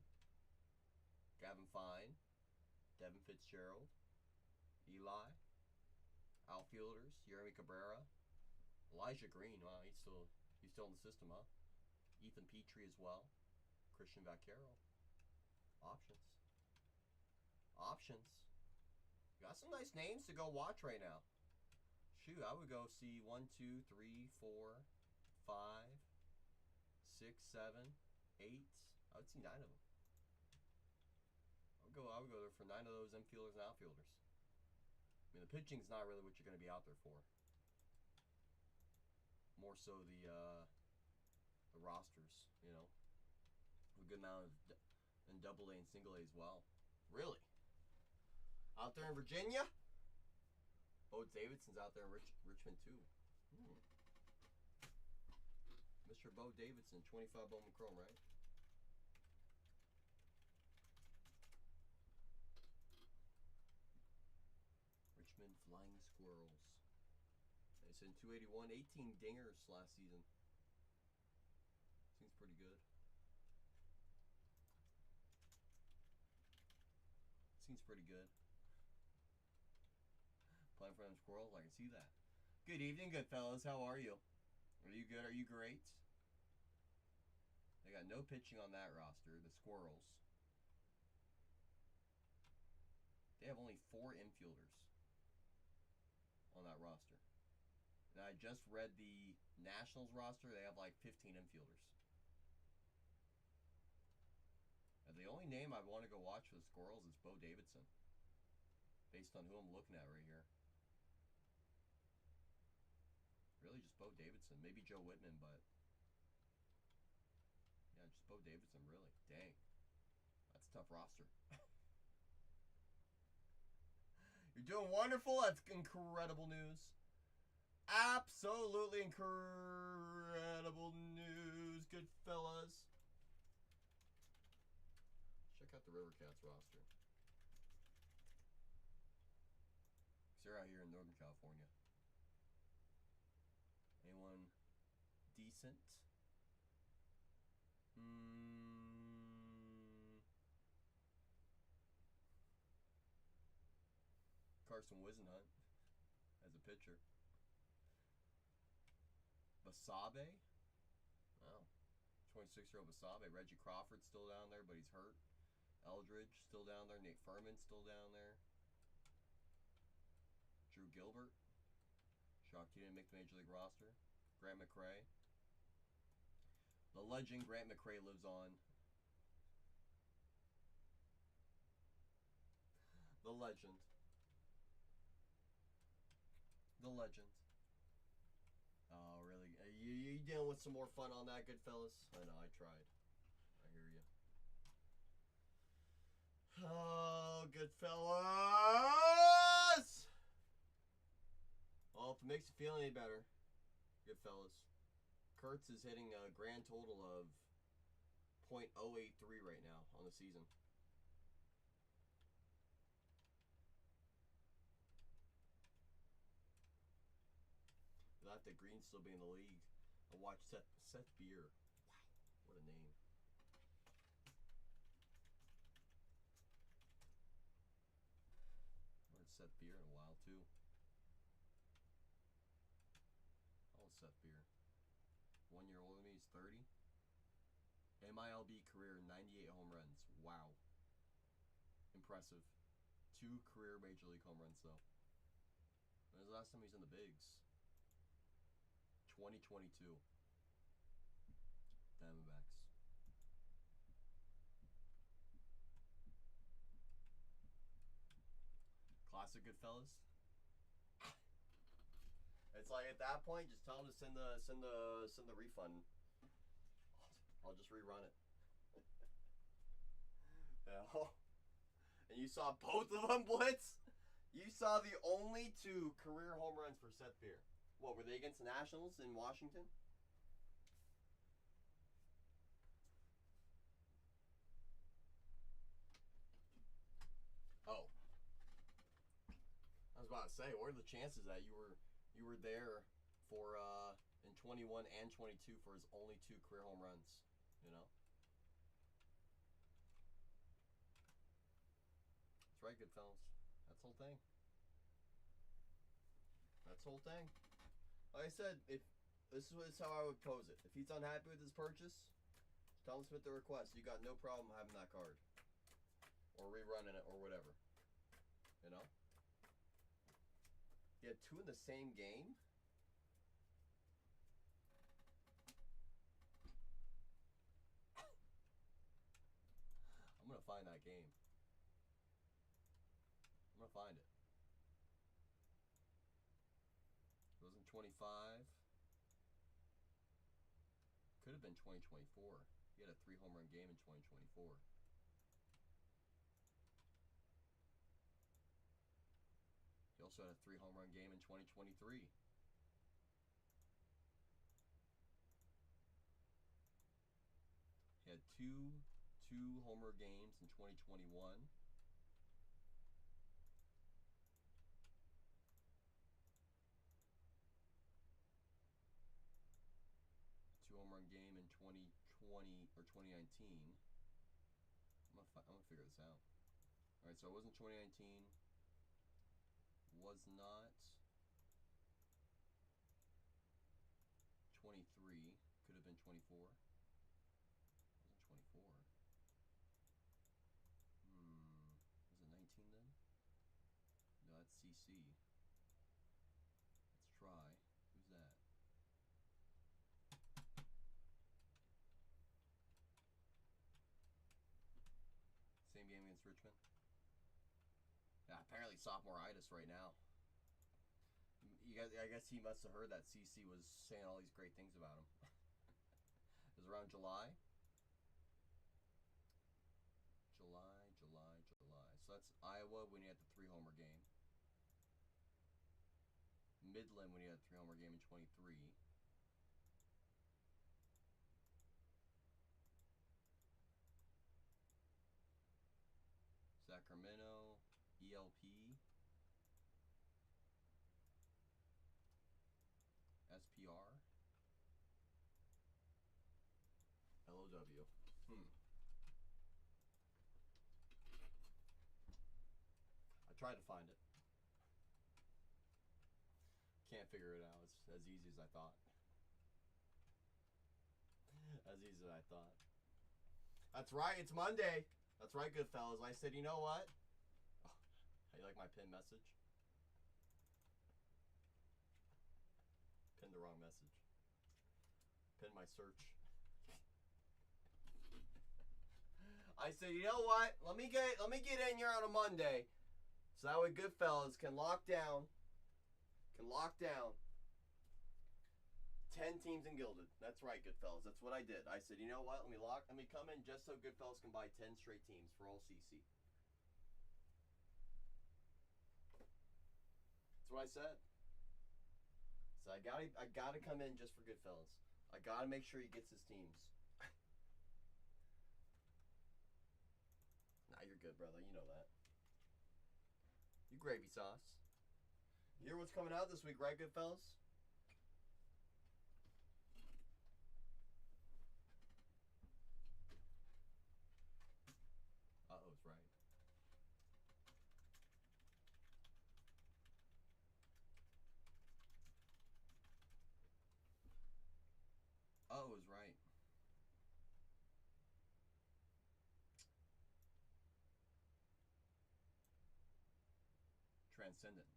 Gavin Fine. Devin Fitzgerald. Eli. Outfielders. Yeremy Cabrera. Elijah Green. Wow, he's still in the system, huh? Ethan Petrie as well. Christian Vaquero. Options. Options. Got some nice names to go watch right now. Shoot, I would go see 1, 2, 3, 4, 5, 6, 7, 8. I would see 9 of them. I would go there for 9 of those infielders and outfielders. I mean, the pitching's not really what you're going to be out there for. More so the rosters, you know. A good amount of in Double A and Single A as well. Really? Out there in Virginia? Bo Davidson's out there in Richmond too. Mr. Bo Davidson, 25 Bowman Chrome, right? Richmond Flying Squirrels. It's in 281, 18 dingers last season. Seems pretty good. Seems pretty good. Playing for them Squirrels, I can see that. Good evening, good fellas. How are you? Are you good? Are you great? They got no pitching on that roster, the Squirrels. They have only 4 infielders on that roster. And I just read the Nationals roster. They have like 15 infielders. And the only name I want to go watch for the Squirrels is Bo Davidson. Based on who I'm looking at right here. Really just Bo Davidson. Maybe Joe Whitman, but... yeah, just Bo Davidson, really. Dang. That's a tough roster. You're doing wonderful. That's incredible news. Absolutely incredible news, good fellas. Check out the River Cats roster. They're out here in Northern California. Anyone decent? Carson Wisenhunt as a pitcher. Basabe? Wow. 26-year-old Basabe. Reggie Crawford's still down there, but he's hurt. Eldridge still down there. Nate Furman's still down there. Drew Gilbert. Shocked he didn't make the Major League roster. Grant McCray. The legend Grant McCray lives on. The legend. The legend. Oh, really? You dealing with some more fun on that, good fellas? I know, I tried. I hear you. Oh, good fellas! Well, if it makes you feel any better, good fellas, Kurtz is hitting a grand total of .083 right now on the season. That the Green still be in the league. I watched Seth Beer. Wow, what a name. I haven't heard Seth Beer in a while too. How old is Seth Beer? 1 year older than me. He's 30. MILB career 98 home runs. Wow. Impressive. 2 career Major League home runs though. When was the last time he was in the bigs? 2022. Diamondbacks. Classic good fellas. It's like at that point, just tell them to send the refund. I'll just rerun it. Yeah. And you saw both of them blitz. You saw the only 2 career home runs for Seth Beer. What, were they against the Nationals in Washington? Oh. I was about to say, what are the chances that you were there for in 21 and 22 for his only 2 career home runs, you know? That's right, good fellas. That's the whole thing. That's the whole thing. Like I said, if this is how I would pose it. If he's unhappy with his purchase, tell him to submit the request. You got no problem having that card. Or rerunning it or whatever. You know? You had 2 in the same game? I'm gonna find that game. I'm gonna find it. It wasn't 25. Could have been 2024. He had a 3 home run game in 2024. He also had a 3-home run game in 2023. He had two homer games in 2021. Two-home run game in 2020 or 2019. I'm gonna figure this out. All right, so it wasn't 2019. Was not 23. Could have been 24. Wasn't 24. Was it 19 then? No, that's CC. Let's try. Who's that? Same game against Richmond. Yeah, apparently sophomore-itis right now. You guys, I guess he must have heard that CC was saying all these great things about him. It was around July. July. So that's Iowa when he had the 3-homer game. Midland when he had a 3-homer game in 23. Sacramento, ELP, SPR, LOW. I tried to find it. Can't figure it out. It's as easy as I thought. As easy as I thought. That's right, it's Monday. That's right, good fellas. I said, you know what? Oh, how you like my pinned message? Pinned the wrong message. Pinned my search. I said, you know what? Let me get in here on a Monday, so that way good fellas can lock down 10 teams in Gilded. That's right, good fellas. That's what I did. I said, you know what? Let me come in just so good fellas can buy 10 straight teams for all CC. That's what I said. So I gotta come in just for good fellas. I gotta make sure he gets his teams. Nah, you're good, brother. You know that. You gravy sauce. You hear what's coming out this week, right, good fellas? Uh-oh's right. Uh-oh is right. Transcendent.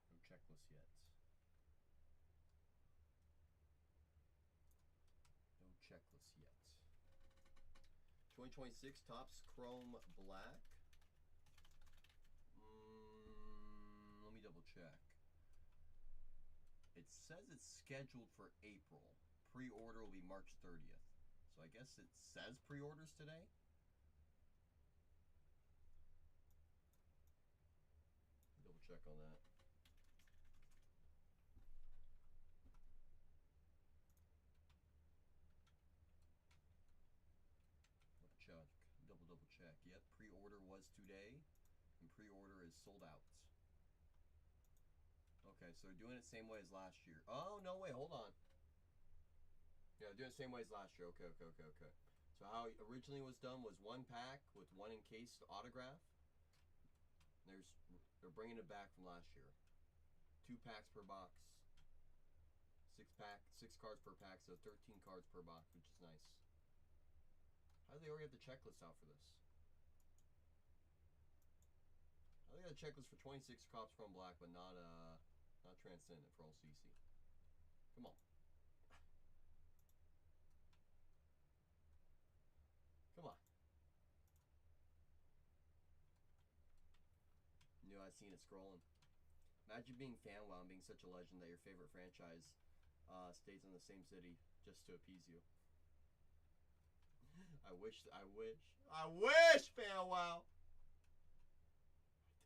No checklist yet. No checklist yet. 2026 Topps Chrome Black. Let me double check. It says it's scheduled for April. Pre-order will be March 30th. So I guess it says pre-orders today. Double check on that. Double check. Yep, pre-order was today, and pre-order is sold out. Okay, so they're doing it same way as last year. Oh, no, wait, hold on. Yeah, doing it same way as last year. Okay. So how it originally was done was 1 pack with 1 encased autograph. They're bringing it back from last year. 2 packs per box. 6 cards per pack, so 13 cards per box, which is nice. How do they already have the checklist out for this? I think I got a checklist for 26 Topps Chrome Black, but not Transcendent for all CC. Come on. Come on. seen it scrolling. Imagine being FanWow and being such a legend that your favorite franchise stays in the same city just to appease you. I wish, FanWow!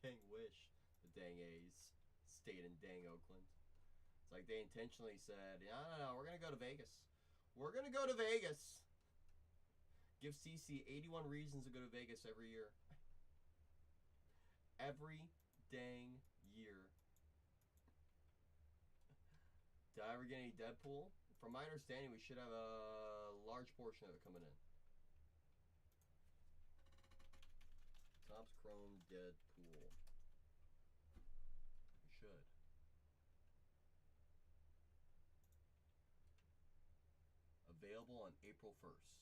Dang wish the dang A's stayed in dang Oakland. It's like they intentionally said, no, we're going to go to Vegas. We're going to go to Vegas. Give CC 81 reasons to go to Vegas every year. Every dang year. Did I ever get any Deadpool? From my understanding, we should have a large portion of it coming in. Topps Chrome Deadpool. We should. Available on April 1st.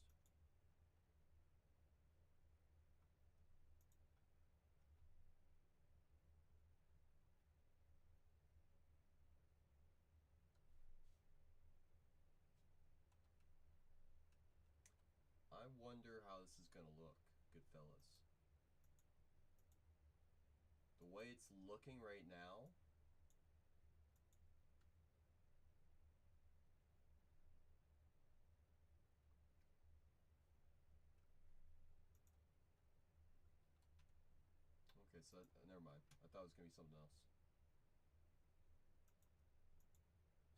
I wonder how this is going to look, good fellas. The way it's looking right now, okay, so never mind. I thought it was going to be something else.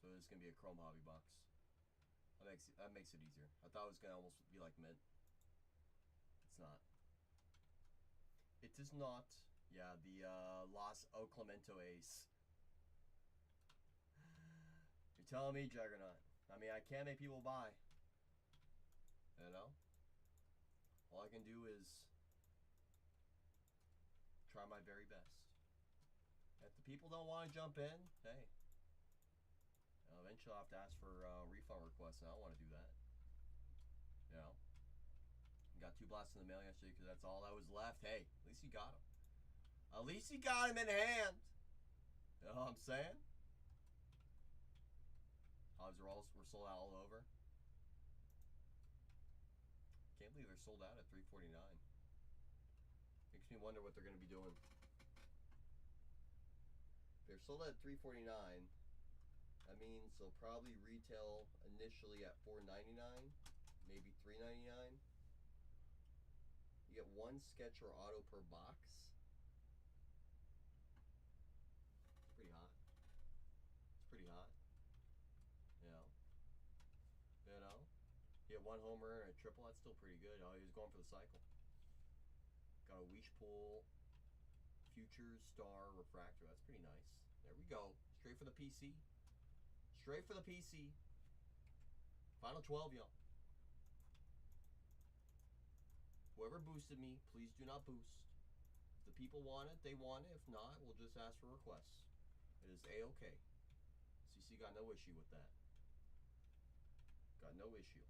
So it's going to be a Chrome Hobby box. That makes it easier. I thought it was going to almost be like mint. It's not. It is not. Yeah, the Los O Clemento Ace. You're telling me, Juggernaut. I mean, I can't make people buy. You know? All I can do is try my very best. If the people don't want to jump in, hey. Eventually I'll have to ask for refund requests, and I don't want to do that. You know? Got 2 blasts in the mail yesterday because that's all that was left. Hey, at least you got him. At least you got him in hand. You know what I'm saying? Odds were sold out all over. Can't believe they're sold out at $349. Makes me wonder what they're going to be doing. They're sold out at $349. That means they'll probably retail initially at $4.99, maybe $3.99. You get 1 sketch or auto per box. It's pretty hot. It's pretty hot. You know. You get 1 homer and a triple. That's still pretty good. Oh, he was going for the cycle. Got a Weish Pool Futures Star Refractor. That's pretty nice. There we go. Straight for the PC. Straight for the PC. Final 12, y'all. Whoever boosted me, please do not boost. If the people want it, they want it. If not, we'll just ask for requests. It is A-OK. CC got no issue with that. Got no issue.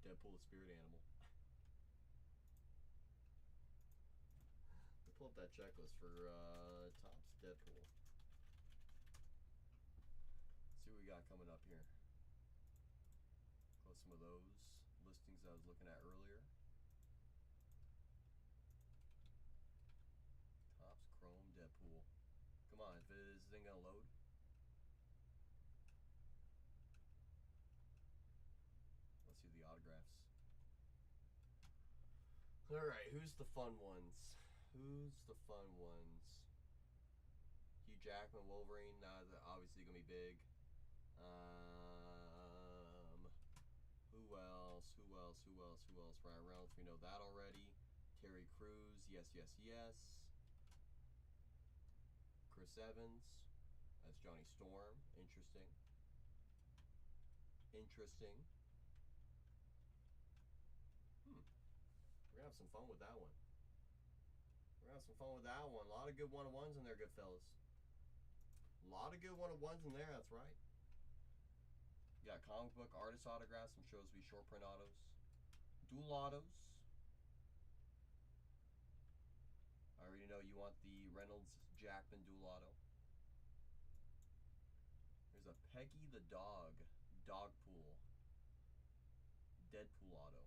Deadpool, the spirit animal. We'll pull up that checklist for Topps Deadpool. See what we got coming up here. Close some of those listings I was looking at earlier. Topps Chrome Deadpool. Come on, if this thing gonna load. Let's see the autographs. Alright, who's the fun ones? Who's the fun ones? Hugh Jackman, Wolverine, obviously gonna be big. Who else? Ryan Reynolds, we know that already. Terry Crews, yes. Chris Evans, that's Johnny Storm, interesting. We're gonna have some fun with that one. A lot of good one-on-ones in there, good fellas. A lot of good one-on-ones in there, that's right. You got comic book artist autographs, some shows will be short print autos. Dual autos. I already know you want the Reynolds Jackman dual auto. There's a Peggy the Dog Dogpool Deadpool auto.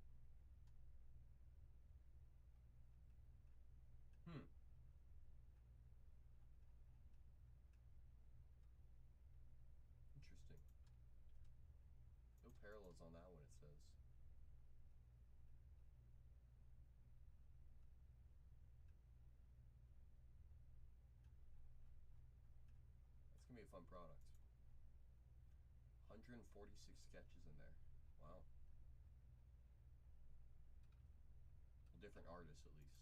miles on that one, it says. That's going to be a fun product. 146 sketches in there. Wow. Well, different artists, at least.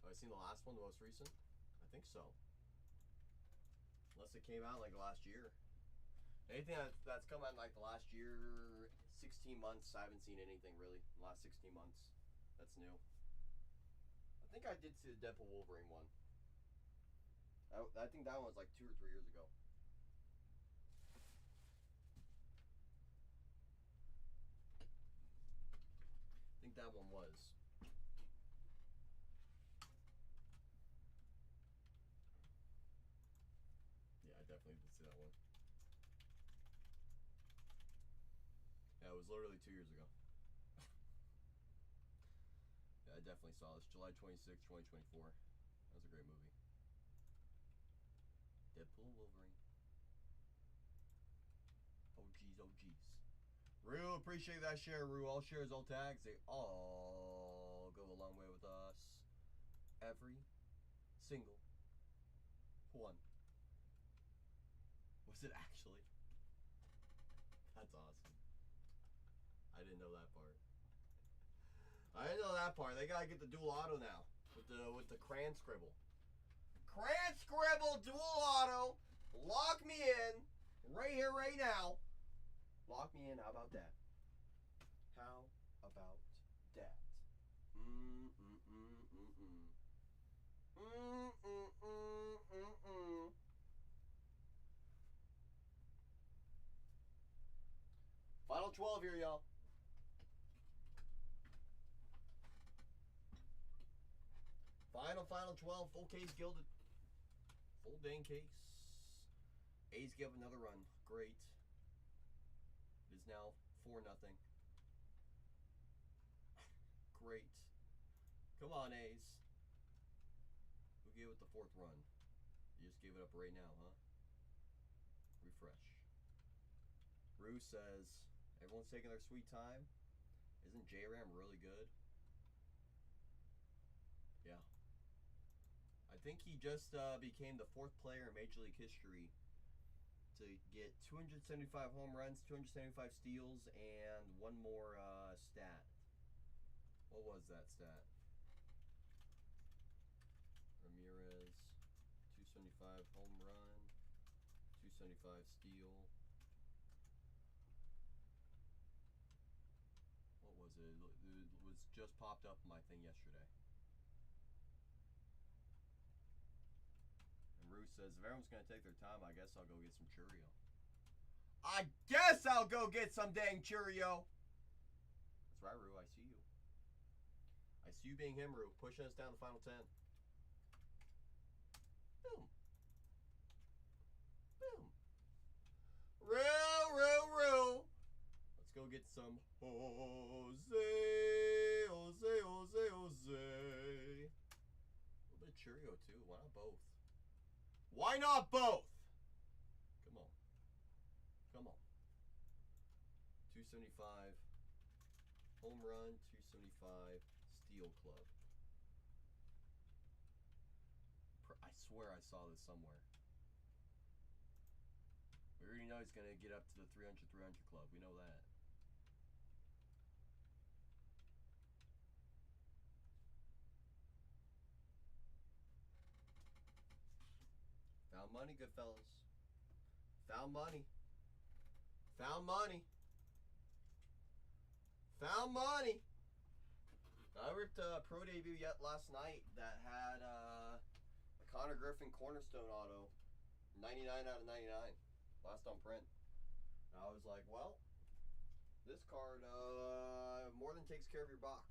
Have I seen the last one, the most recent? I think so. Unless it came out like last year. Anything that's come out in like the last year, 16 months, I haven't seen anything really in the last 16 months that's new. I think I did see the Deadpool Wolverine one. I think that one was like 2 or 3 years ago. I think that one was. Yeah, I definitely did see that one. Yeah, it was literally 2 years ago. Yeah, I definitely saw this. July 26, 2024. That was a great movie. Deadpool Wolverine. OGs, OGs. Rue, appreciate that share, Rue. All shares, all tags, they all go a long way with us. Every single one. Was it actually? That's awesome. I didn't know that part. I didn't know that part. They gotta get the dual auto now with the crayon scribble. Crayon scribble dual auto. Lock me in right here, right now. Lock me in. How about that? How about that? Final 12 here, y'all. Final 12. Full case Gilded. Full dang case. A's give another run. Great. It is now 4-0. Great. Come on, A's. Who gave it the 4th run? You just gave it up right now, huh? Refresh. Rue says, everyone's taking their sweet time. Isn't J-Ram really good? Yeah. I think he just became the 4th player in Major League history to get 275 home runs, 275 steals, and one more stat. What was that stat? Ramirez, 275 home run, 275 steal. What was it? It was just popped up in my thing yesterday. And Rue says, if everyone's going to take their time, I guess I'll go get some Cheerio. I guess I'll go get some dang Cheerio. That's right, Rue. I see you. I see you being him, Rue. Pushing us down the final 10. Boom. Boom. Rue. Let's go get some Jose. A little bit of Cheerio, too. Why not both? Why not both? Come on. 275 home run, 275 steal club. I swear I saw this somewhere. We already know he's going to get up to the 300 club. We know that. Found money, good fellas. Found money. Found money. Found money. I ripped a pro debut yet last night that had a Connor Griffin Cornerstone auto, 99 out of 99, last on print. And I was like, well, this card more than takes care of your box.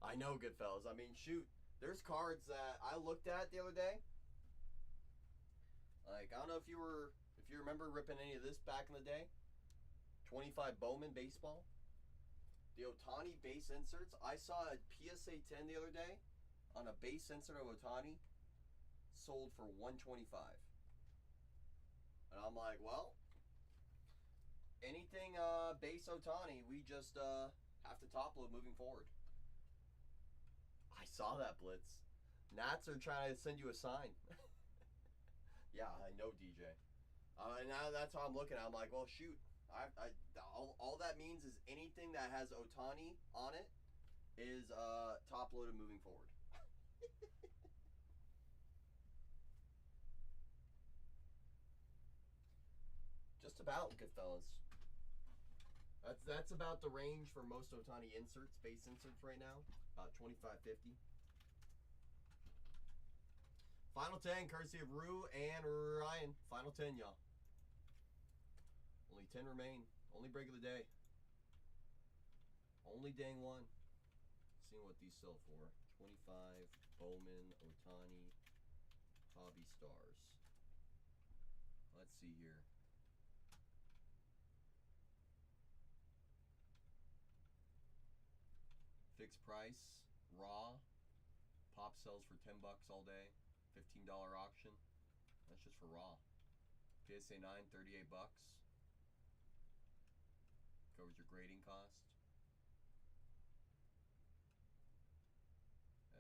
I know, good fellas. I mean, shoot, there's cards that I looked at the other day. Like, I don't know if you remember ripping any of this back in the day. 25 Bowman baseball. The Ohtani base inserts. I saw a PSA 10 the other day on a base insert of Ohtani. sold for $125. And I'm like, well, anything base Ohtani, we just have to top load moving forward. I saw that, Blitz. Nats are trying to send you a sign. Yeah, I know, DJ. And now that's how I'm looking at it. I'm like, well, shoot. All that means is anything that has Ohtani on it is top loaded moving forward. Just about, good fellas. That's about the range for most Ohtani inserts, base inserts right now. About $25.50. Final 10, courtesy of Rue and Ryan. Final 10, y'all. Only 10 remain. Only break of the day. Only dang one. Seeing what these sell for. 25, Bowman, Ohtani, Hobby Stars. Let's see here. Fixed price, raw. Pop sells for $10 all day. $15 auction. That's just for raw. PSA 9, $38. Covers your grading cost.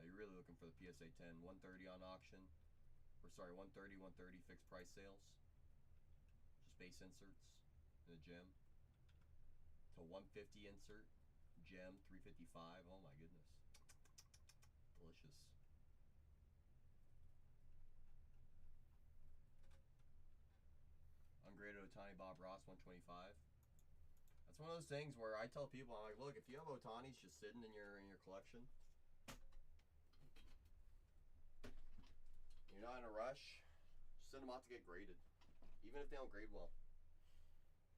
You're really looking for the PSA 10. 130 on auction. Or sorry, 130 fixed price sales. Just base inserts in a gem. To 150 insert. Gem 355. Oh my goodness. Delicious. Ungraded Ohtani Bob Ross 125. That's one of those things where I tell people, I'm like, look, if you have Ohtani's just sitting in your collection, you're not in a rush, just send them out to get graded. Even if they don't grade well.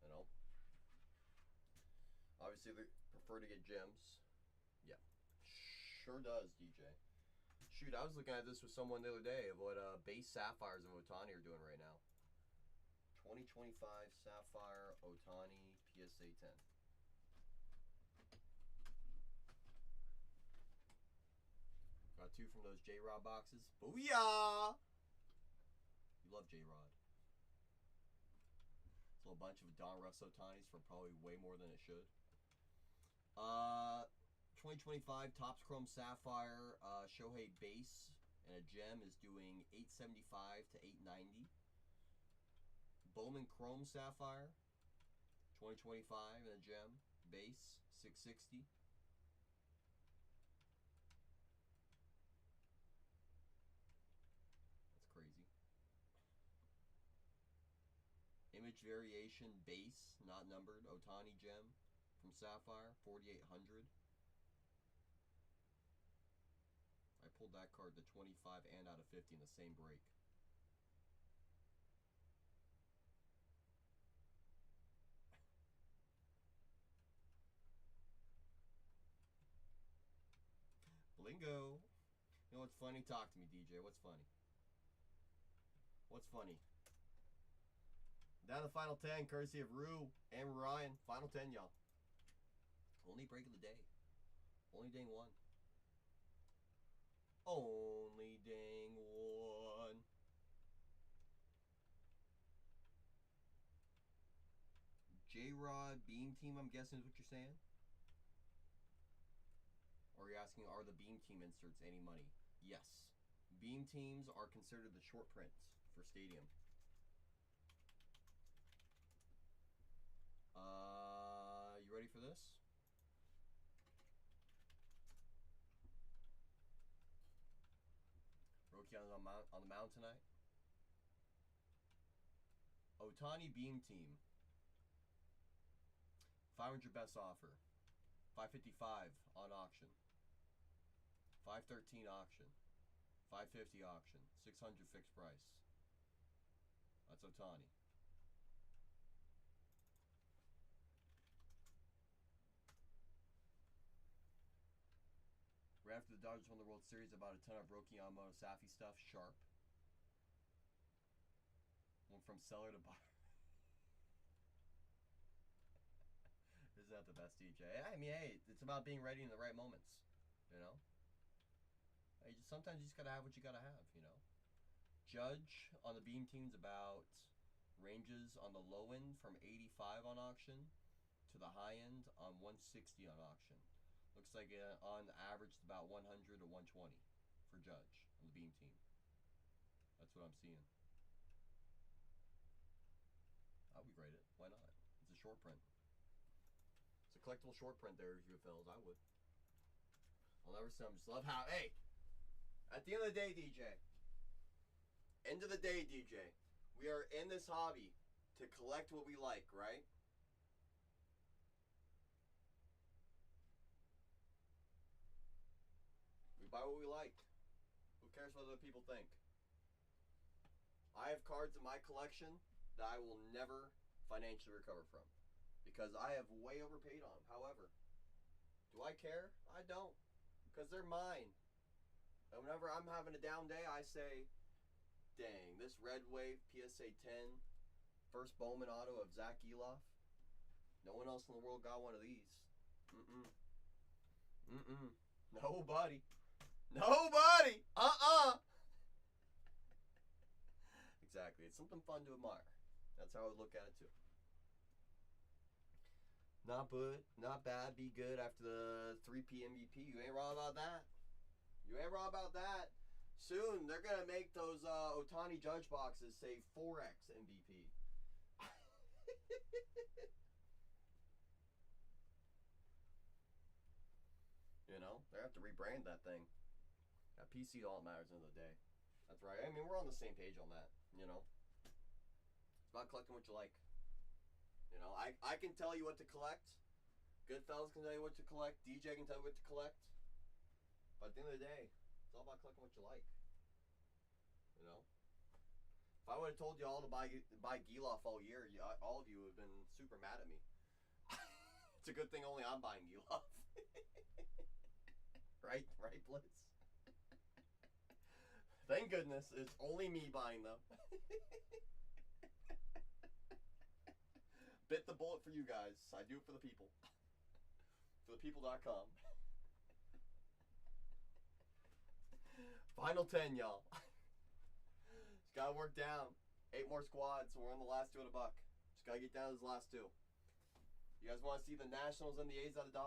You know? Obviously they prefer to get gems. Yeah. Sure does, DJ. Shoot, I was looking at this with someone the other day of what base sapphires of Ohtani are doing right now. 2025 Sapphire Ohtani PSA 10. Got two from those J-Rod boxes. Booyah! You love J-Rod. It's a little bunch of Don Russ Ohtanis for probably way more than it should. 2025 Topps Chrome Sapphire Shohei base and a gem is doing $875 to $890. Bowman Chrome Sapphire 2025 and a gem base $660. That's crazy. Image variation base, not numbered, Ohtani gem from Sapphire, 4,800. I pulled that card to 25 and out of 50 in the same break. Blingo. You know what's funny? Talk to me, DJ. What's funny? What's funny? Down the final 10, courtesy of Rue and Ryan. Final 10, y'all. Only break of the day. Only dang one. Only dang one. J-Rod Beam Team, I'm guessing is what you're saying? Or are you asking, are the Beam Team inserts any money? Yes. Beam Teams are considered the short prints for Stadium. You ready for this? Rookie on the mound tonight. Ohtani Beam Team. 500 best offer. 555 on auction. 513 auction. 550 auction. 600 fixed price. That's Ohtani. Right after the Dodgers won the World Series, about a ton of Roki Yamamoto Safi stuff. Sharp. Went from seller to buyer. Isn't that the best, DJ? I mean, hey, it's about being ready in the right moments. You know? Hey, sometimes you just gotta have what you gotta have, you know? Judge on the beam team's about ranges on the low end from 85 on auction to the high end on 160 on auction. Looks like on average it's about 100 to 120 for Judge on the beam team. That's what I'm seeing. I would grade it. Why not? It's a short print. It's a collectible short print there, UFLs. I would. I'll never say. I just love how. Hey, at the end of the day, DJ. End of the day, DJ. We are in this hobby to collect what we like, right? We buy what we like. Who cares what other people think? I have cards in my collection that I will never financially recover from because I have way overpaid on them. However, do I care? I don't, because they're mine. And whenever I'm having a down day, I say, dang, this Red Wave PSA 10 first Bowman auto of Zach Eloff, no one else in the world got one of these. Nobody. Exactly. It's something fun to admire. That's how I would look at it too. Not good, not bad, be good after the 3P MVP. You ain't wrong about that. Soon they're gonna make those Ohtani Judge boxes say 4X MVP. You know, they have to rebrand that thing. That PC all that matters at the end of the day. That's right. I mean, we're on the same page on that. You know, it's about collecting what you like. You know, I can tell you what to collect. Goodfellas can tell you what to collect. DJ can tell you what to collect. But at the end of the day, it's all about collecting what you like. You know, if I would have told you all to buy Giloff all year, all of you would have been super mad at me. It's a good thing only I'm buying Giloff. Right, Blitz. Thank goodness it's only me buying them. Bit the bullet for you guys. I do it for the people. For thepeople.com. Final 10, y'all. Just gotta work down. 8 more squads, so we're on the last 2 at $1. Just gotta get down to those last 2. You guys want to see the Nationals and the A's at $1?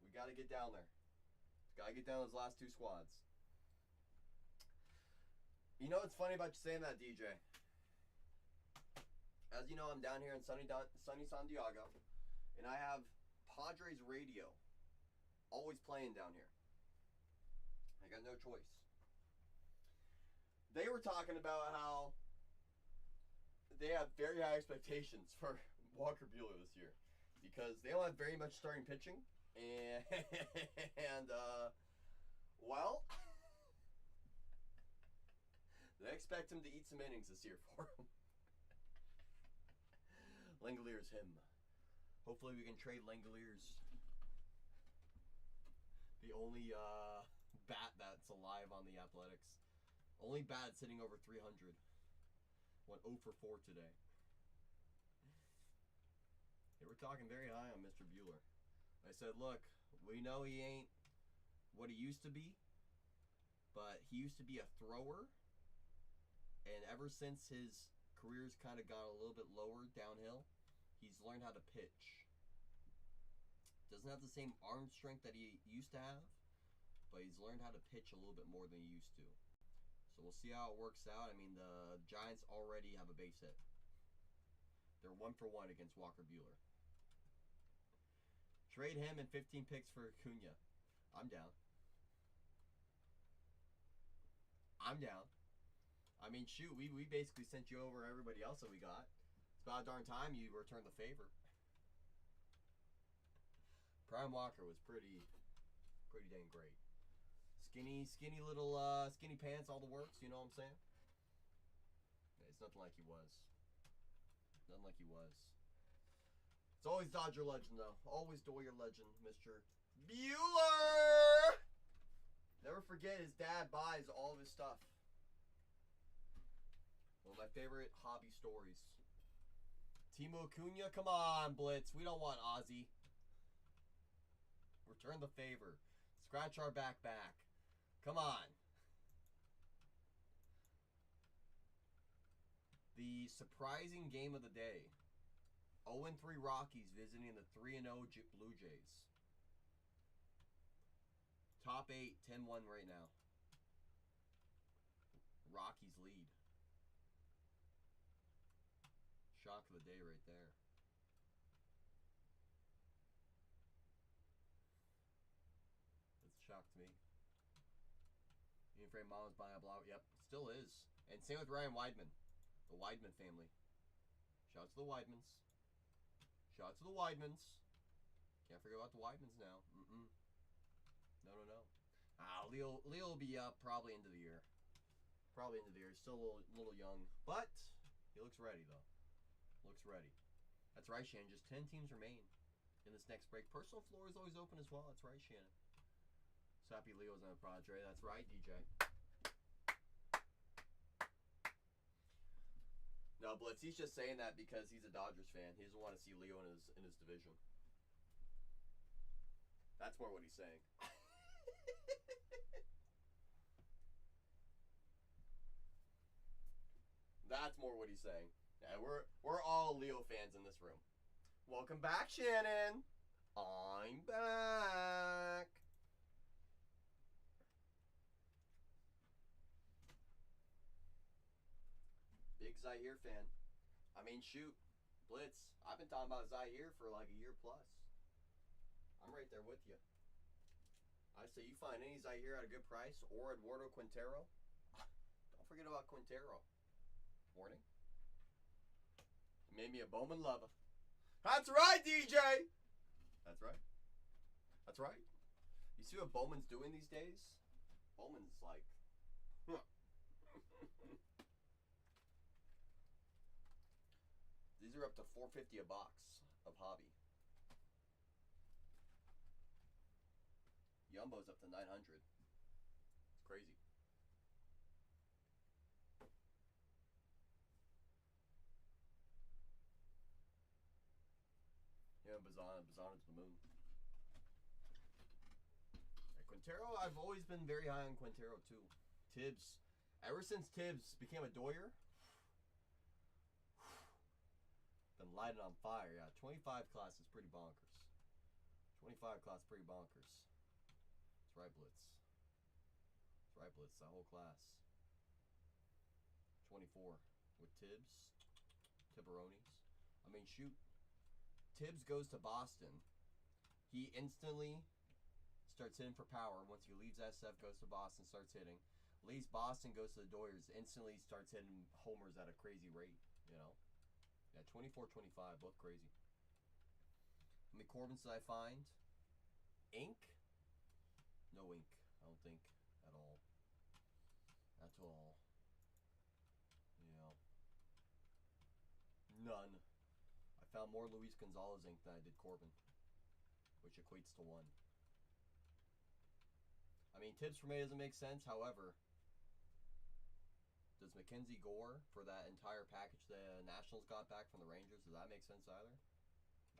We gotta get down there. Just gotta get down to those last 2 squads. You know what's funny about you saying that, DJ? As you know, I'm down here in sunny San Diego, and I have Padres radio always playing down here. I got no choice. They were talking about how they have very high expectations for Walker Buehler this year because they don't have very much starting pitching, and well, they expect him to eat some innings this year for him. Langoliers him. Hopefully we can trade Langoliers. The only bat that's alive on the Athletics. Only bat sitting over 300. Went 0 for 4 today. They were talking very high on Mr. Buehler. I said, look, we know he ain't what he used to be, but he used to be a thrower, and ever since his career's kind of got a little bit lower downhill, he's learned how to pitch. Doesn't have the same arm strength that he used to have, but he's learned how to pitch a little bit more than he used to. So we'll see how it works out. I mean, the Giants already have a base hit. They're 1 for 1 against Walker Buehler. Trade him and 15 picks for Acuna. I'm down. I mean, shoot, we basically sent you over everybody else that we got. It's about darn time you return the favor. Prime Walker was pretty dang great. Skinny little skinny pants, all the works, you know what I'm saying? It's nothing like he was. Nothing like he was. It's always Dodger legend, though. Always Doyer legend, Mr. Buehler! Never forget, his dad buys all of his stuff. One of my favorite hobby stories. Timo Acuna, come on, Blitz. We don't want Ozzy. Return the favor. Scratch our back. Come on. surprising game of the day. 0-3 Rockies visiting the 3-0 Blue Jays. Top 8, 10-1 right now. Rockies lead. Shock of the day right there. That's a shock to me. Ian Frame Mom was buying a block. Yep, still is. And same with Ryan Weidman. The Weidman family. Shout out to the Weidmans. Shout out to the Weidmans. Can't forget about the Weidmans now. No. Leo will be up probably into the year. Still a little young. But he looks ready, though. Looks ready. That's right, Shannon. Just 10 teams remain in this next break. Personal floor is always open as well. That's right, Shannon. So happy Leo's on the Padre. That's right, DJ. No, Blitz, he's just saying that because he's a Dodgers fan. He doesn't want to see Leo in his division. That's more what he's saying. That's more what he's saying. Yeah, we're all Leo fans in this room. Welcome back, Shannon. I'm back. Big Zaire fan. I mean, shoot, Blitz. I've been talking about Zaire for like a year plus. I'm right there with you. I say you find any Zaire at a good price or Eduardo Quintero. Don't forget about Quintero. Warning. Made me a Bowman lover. That's right, DJ. That's right. That's right. You see what Bowman's doing these days? Bowman's like, these are up to $450 a box of hobby. Yumbo's up to 900. It's crazy. Yeah, Bazana to the moon. And Quintero, I've always been very high on Quintero too. Tibbs, ever since Tibbs became a Doyer, been lighted on fire. Yeah, 25 class is pretty bonkers. 25 class pretty bonkers. That's right, Blitz. That's right, Blitz. That whole class. 24 with Tibbs, Tibberonis. I mean, shoot. Tibbs goes to Boston. He instantly starts hitting for power. Once he leaves SF, goes to Boston, starts hitting. Leaves Boston, goes to the Doyers, instantly starts hitting homers at a crazy rate, you know? Yeah, 24-25, both crazy. How many Corbins did I find? Ink? No ink, I don't think, at all. At all. You know. None. I found more Luis Gonzalez ink than I did Corbin, which equates to 1. I mean, Tibbs for me doesn't make sense. However, does Mackenzie Gore for that entire package the Nationals got back from the Rangers, does that make sense either? No.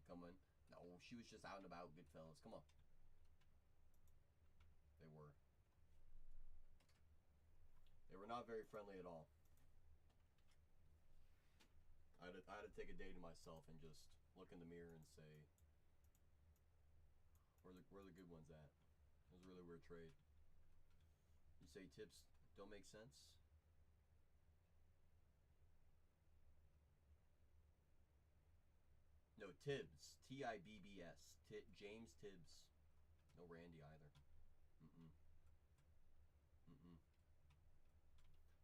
Come on. No, she was just out and about, good fellas. Come on. They were. They were not very friendly at all. I had to take a day to myself and just look in the mirror and say, where the good ones at? It was a really weird trade. You say tips don't make sense? No, Tibbs. T-I-B-B-S. James Tibbs. No Randy either.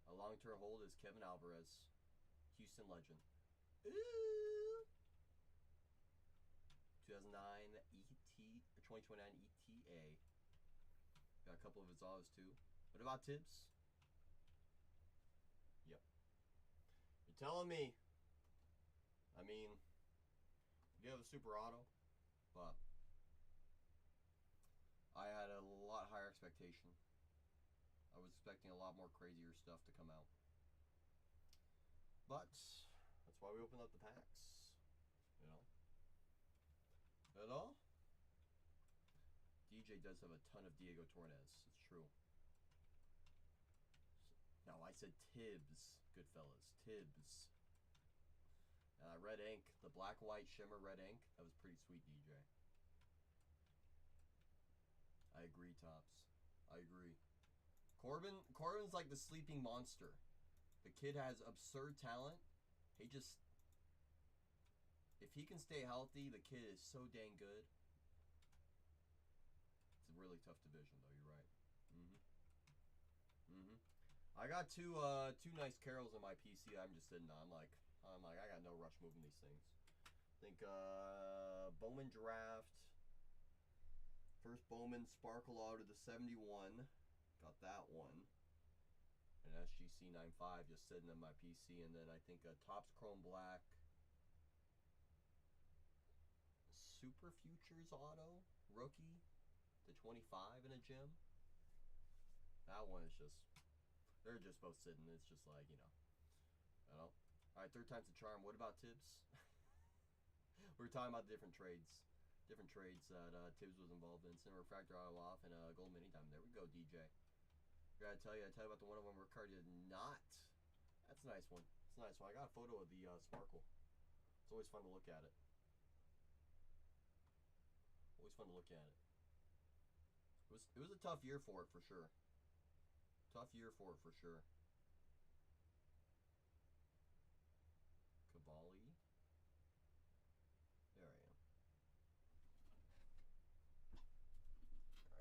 A long-term hold is Kevin Alvarez. Houston legend. Ooh. 2009 ET or 2029 ETA. Got a couple of Gonzalez too. What about Tibbs? Yep. You're telling me. I mean, you have a super auto, but I had a lot higher expectation. I was expecting a lot more crazier stuff to come out. But that's why we opened up the packs. You know? At all? DJ does have a ton of Diego Torres. It's true. No, I said Tibbs, Goodfellas. Tibbs. Red ink. The black, white shimmer red ink. That was pretty sweet, DJ. I agree, Tops. I agree. Corbin's like the sleeping monster. The kid has absurd talent. He just... If he can stay healthy, the kid is so dang good. It's a really tough division, though. You're right. I got two nice Carols in my PC. I'm just sitting on. I'm like, I got no rush moving these things. I think Bowman Draft. First Bowman Sparkle Auto to 71. Got that one. And SGC 95 just sitting in my PC. And then I think a Topps Chrome Black. Super Futures Auto. Rookie to 25 in a gym. That one is just... They're just both sitting. It's just like, you know. Alright, third time's the charm. What about Tibbs? We were talking about different trades. Different trades that Tibbs was involved in. Cinema Refractor Auto off and Gold Mini Diamond. There we go, DJ. I tell you about the one of them where Cardi did not. That's a nice one. It's a nice one. I got a photo of the Sparkle. It's always fun to look at it. Always fun to look at it. It was a tough year for it, for sure. Tough year for it, for sure. Cavalli. There I am.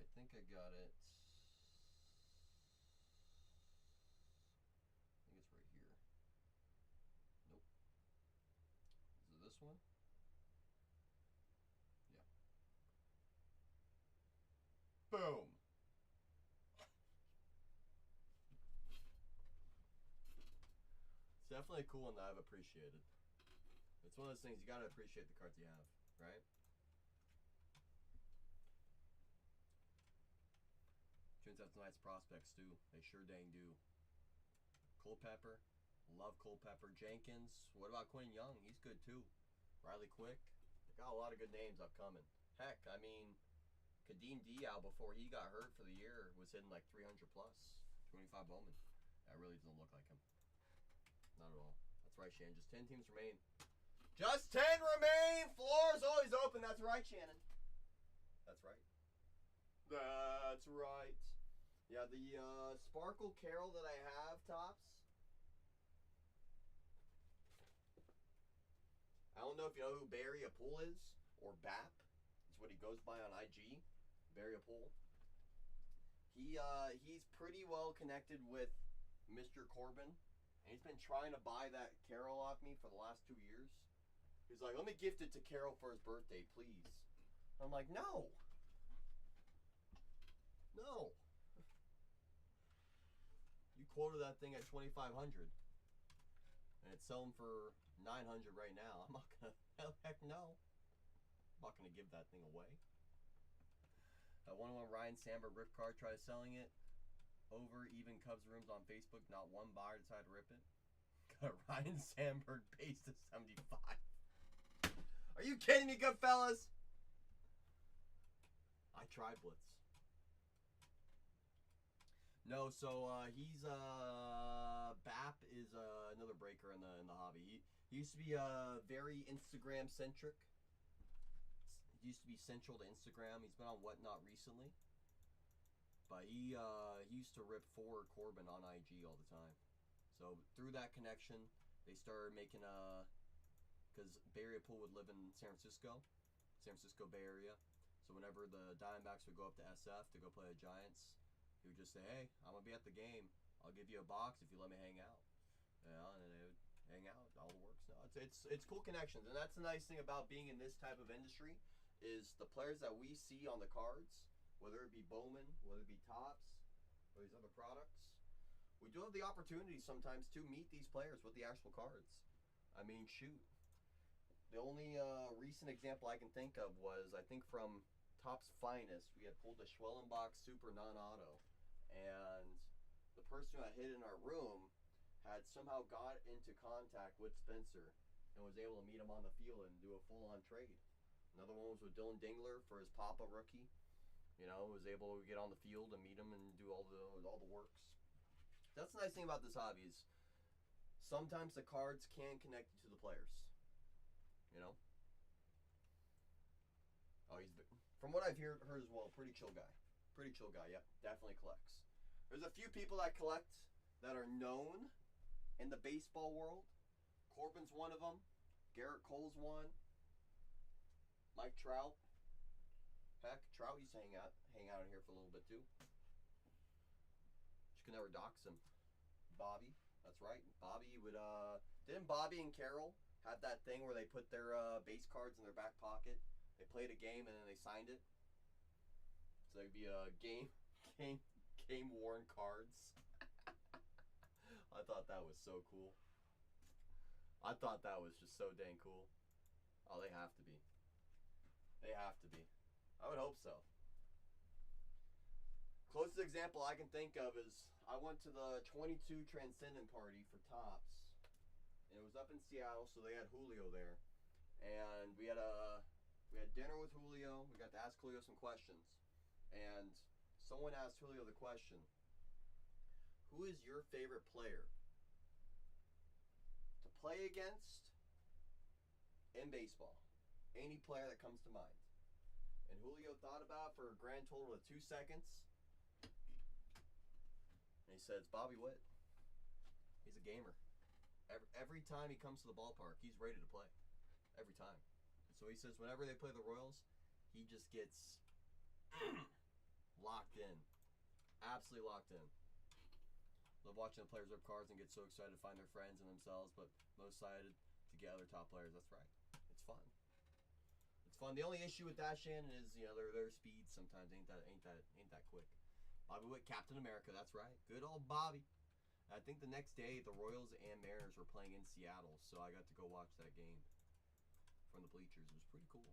I think I got it. I think it's right here. Nope. Is it this one? Yeah. Boom. It's definitely a cool one that I've appreciated. It's one of those things you gotta appreciate the cards you have, right? Twins have nice prospects too. They sure dang do. Culpepper, love Culpepper. Jenkins. What about Quinn Young? He's good too. Riley Quick. They got a lot of good names upcoming. Heck, I mean, Kadeem Diao before he got hurt for the year was hitting like 300 plus. 25 Bowman. That really doesn't look like him. Not at all. That's right, Shannon. Just 10 teams remain. Just 10 remain! Floor's always open. That's right, Shannon. That's right. That's right. Yeah, the Sparkle Carol that I have, Tops. I don't know if you know who Barry Apul is, or BAP. It's what he goes by on IG. Barry Apul. He's pretty well connected with Mr. Corbin. And he's been trying to buy that Carol off me for the last 2 years. He's like, let me gift it to Carol for his birthday, please. I'm like, no. No. You quoted that thing at $2,500. And it's selling for $900 right now. I'm not gonna, hell heck no. I'm not gonna give that thing away. One Ryan Sandberg rip card, try selling it. Over even Cubs rooms on Facebook, not one buyer decided to rip it. Got Ryan Sandberg base to 75. Are you kidding me, good fellas? I tried Blitz. No, so he's BAP is another breaker in the hobby. He used to be very Instagram centric. He used to be central to Instagram. He's been on Whatnot recently. But he used to rip for Corbin on IG all the time. So through that connection, they started making because Barry Apul would live in San Francisco Bay Area. So whenever the Diamondbacks would go up to SF to go play the Giants, he would just say, hey, I'm going to be at the game. I'll give you a box if you let me hang out. You know, and then they would hang out. All the works. No, it's cool connections. And that's the nice thing about being in this type of industry is the players that we see on the cards, whether it be Bowman, whether it be Topps, or these other products, we do have the opportunity sometimes to meet these players with the actual cards. I mean, shoot. The only recent example I can think of was, I think from Topps Finest, we had pulled the Schwellenbach Super Non-Auto, and the person who had hid in our room had somehow got into contact with Spencer and was able to meet him on the field and do a full-on trade. Another one was with Dylan Dingler for his Papa rookie. You know, was able to get on the field and meet him and do all the works. That's the nice thing about this hobby is sometimes the cards can connect you to the players. You know? Oh, from what I've heard as well, pretty chill guy. Pretty chill guy, yep. Definitely collects. There's a few people that collect that are known in the baseball world. Corbin's one of them. Garrett Cole's one. Mike Trout. Heck, Trout used to hang out in here for a little bit too. You can never dox him. Bobby, that's right. Bobby would didn't Bobby and Carol have that thing where they put their base cards in their back pocket? They played a game and then they signed it. So there'd be a game worn cards. I thought that was so cool. I thought that was just so dang cool. Oh, they have to be. They have to be. I would hope so. Closest example I can think of is I went to the 22 Transcendent party for Topps. And it was up in Seattle, so they had Julio there. And we had dinner with Julio. We got to ask Julio some questions. And someone asked Julio the question, who is your favorite player to play against in baseball? Any player that comes to mind. And Julio thought about it for a grand total of 2 seconds. And he said, it's Bobby Witt. He's a gamer. Every time he comes to the ballpark, he's ready to play. Every time. And so he says whenever they play the Royals, he just gets locked in. Absolutely locked in. Love watching the players rip cards and get so excited to find their friends and themselves, but most excited to get other top players. That's right. It's fun. Fun. The only issue with that, Shannon, is their speed sometimes ain't that quick. Bobby Witt, Captain America, that's right. Good old Bobby. I think the next day the Royals and Mariners were playing in Seattle, so I got to go watch that game from the bleachers. It was pretty cool.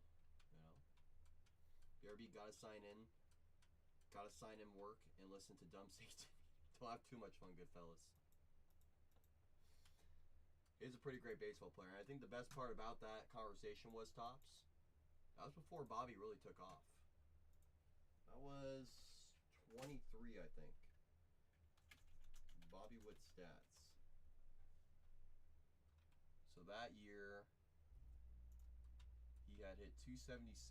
BRB gotta sign in work and listen to dumb safety. Don't have too much fun, good fellas. He's a pretty great baseball player. I think the best part about that conversation was Topps. That was before Bobby really took off. That was 23, I think. Bobby Witt stats. So that year, he had hit 276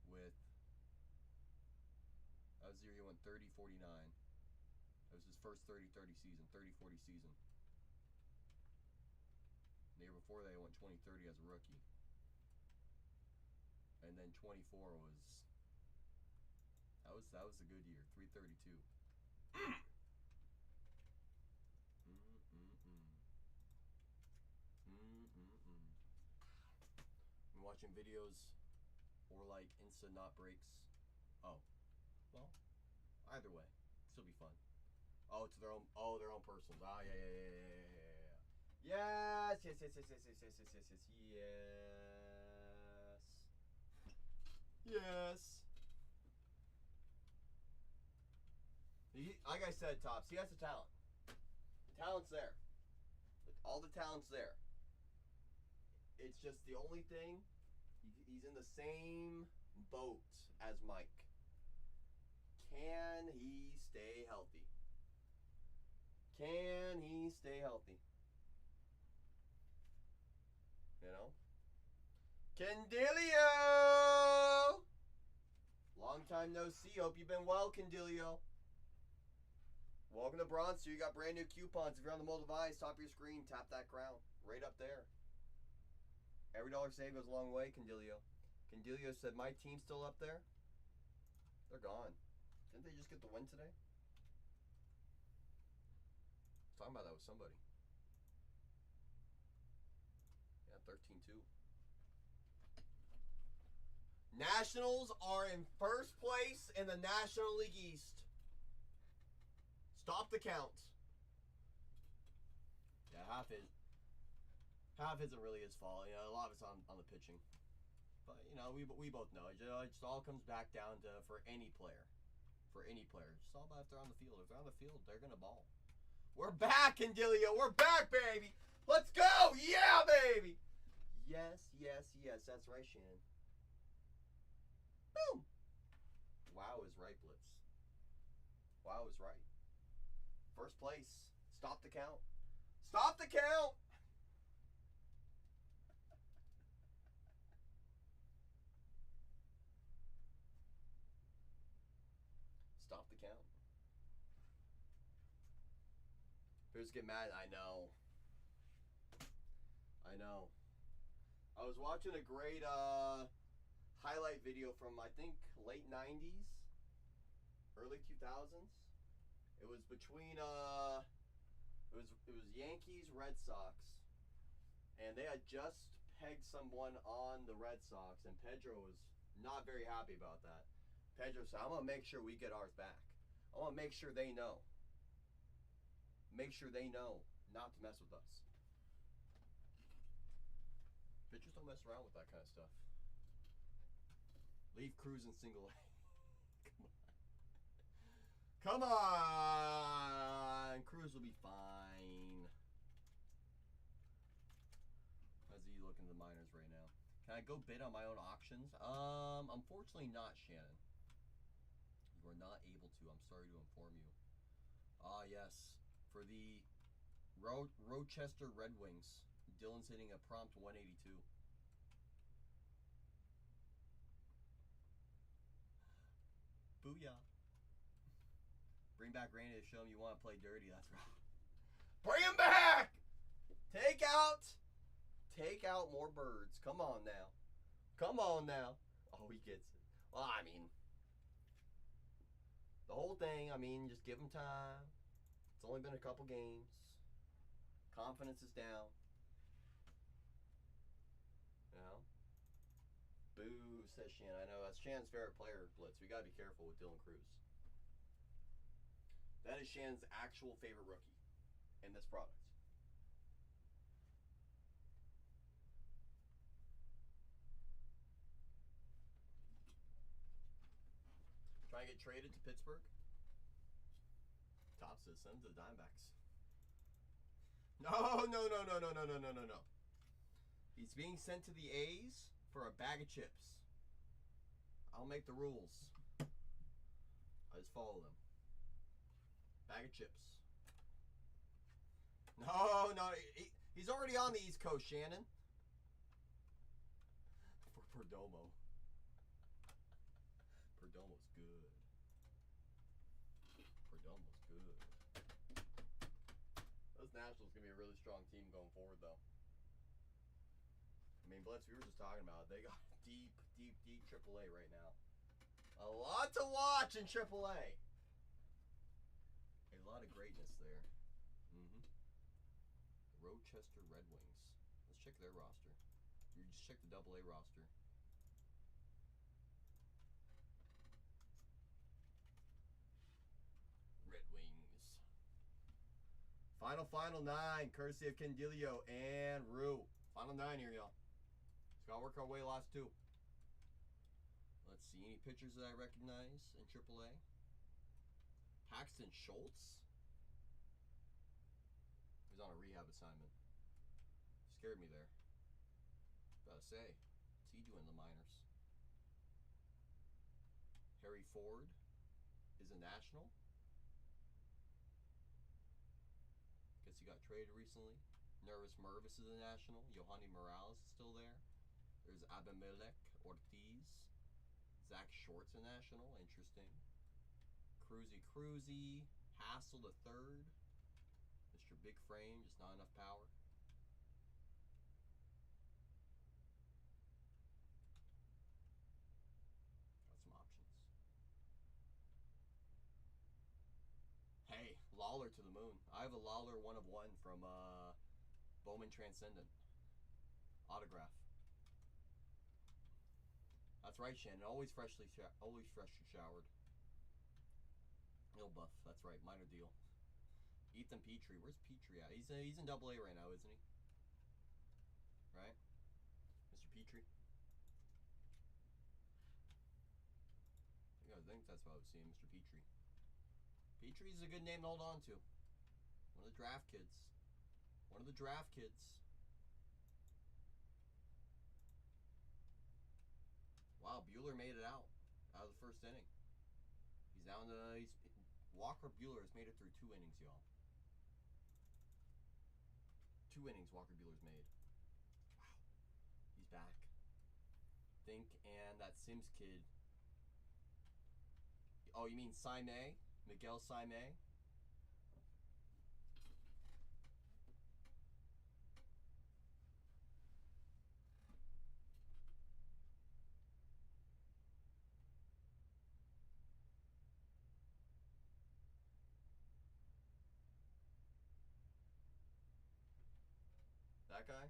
with, that was the year he went 30-49. That was his first 30-30 season, 30-40 season. The year before that, he went 20-30 as a rookie. And then 24 was, that was a good year, 332. I'm watching videos or like instant not breaks. Oh, well, either way, still be fun. Oh, it's their own personals. Ah, yeah. Yes. Like I said, Topps, he has the talent. The talent's there. All the talent's there. It's just the only thing, he's in the same boat as Mike. Can he stay healthy? Can he stay healthy? You know? Candilio! Long time no see. Hope you've been well, Candilio. Welcome to Bronze. You got brand new coupons. If you're on the mobile device, top of your screen, tap that crown. Right up there. Every dollar saved goes a long way, Candilio. Candilio said, my team's still up there? They're gone. Didn't they just get the win today? Talking about that with somebody. Yeah, 13-2. Nationals are in first place in the National League East. Stop the count. Yeah, half isn't really his fault. You know, a lot of it's on the pitching. But you know, we both know it just all comes back down to for any player. It's all about if they're on the field. If they're on the field, they're gonna ball. We're back, Candilio. We're back, baby. Let's go. Yeah, baby. Yes. That's right, Shannon. Boom. Wow is right, Blitz. Wow, I was right. First place. Stop the count. Stop the count! Stop the count. Who's get mad? I know. I know. I was watching a great highlight video from, I think, late 90s, early 2000s. It was between it was Yankees, Red Sox, and they had just pegged someone on the Red Sox, and Pedro was not very happy about that. Pedro said, I'm going to make sure we get ours back. I want to make sure they know. Make sure they know not to mess with us. Pitchers don't mess around with that kind of stuff. Leave Cruz in single A. Come on! Cruz will be fine. How's he looking at the minors right now? Can I go bid on my own auctions? Unfortunately not, Shannon. You are not able to. I'm sorry to inform you. Ah, yes. For the Rochester Red Wings, Dylan's hitting a prompt 182. Booyah. Bring back Randy to show him you want to play dirty. That's right. Bring him back! Take out more birds. Come on now. Come on now. Oh, he gets it. Well, I mean, the whole thing, I mean, just give him time. It's only been a couple games. Confidence is down. You know? Boo, says Shan. I know, that's Shan's favorite player, Blitz. We got to be careful with Dylan Cruz. That is Shan's actual favorite rookie in this product. Trying to get traded to Pittsburgh? Top says send to the Diamondbacks. No. He's being sent to the A's for a bag of chips. I'll make the rules. I just follow them. Bag of chips. No, he's already on the East Coast, Shannon. For Perdomo. Perdomo's good. Perdomo's good. Those Nationals gonna be a really strong team going forward, though. I mean, Blitz, we were just talking about it. They got deep AAA right now. A lot to watch in AAA. A lot of greatness there. Rochester Red Wings. Let's check their roster. You just check the AA roster. Red Wings. Final 9, courtesy of Candilio and Rue. Final 9 here, y'all. Just gotta work our way last 2. Let's see, any pitchers that I recognize in AAA? Paxton Schultz. He's on a rehab assignment. Scared me there. Gotta say, what's he doing in the minors? Harry Ford is a national. Guess he got traded recently. Nervous Mervis is a national. Yohani Morales is still there. There's Abimelech Ortiz. Zach Short's a national. Interesting. Cruzy. Hassel the third. Mr. Big Frame, just not enough power. Got some options. Hey, Lawler to the moon. I have a Lawler 1 of 1 from Bowman Transcendent. Autograph. That's right, Shannon. Always freshly showered. He'll buff. That's right. Minor deal. Ethan Petrie. Where's Petrie at? He's in AA right now, isn't he? Right? Mr. Petrie. I think that's what I was seeing, Mr. Petrie. Petrie's a good name to hold on to. One of the draft kids. Wow, Bueller made it out of the first inning. He's down to Walker Buehler has made it through 2 innings, y'all. 2 innings Walker Buehler's made. Wow. He's back. Think, and that Sims kid. Oh, you mean Saime? Miguel Saime? That guy?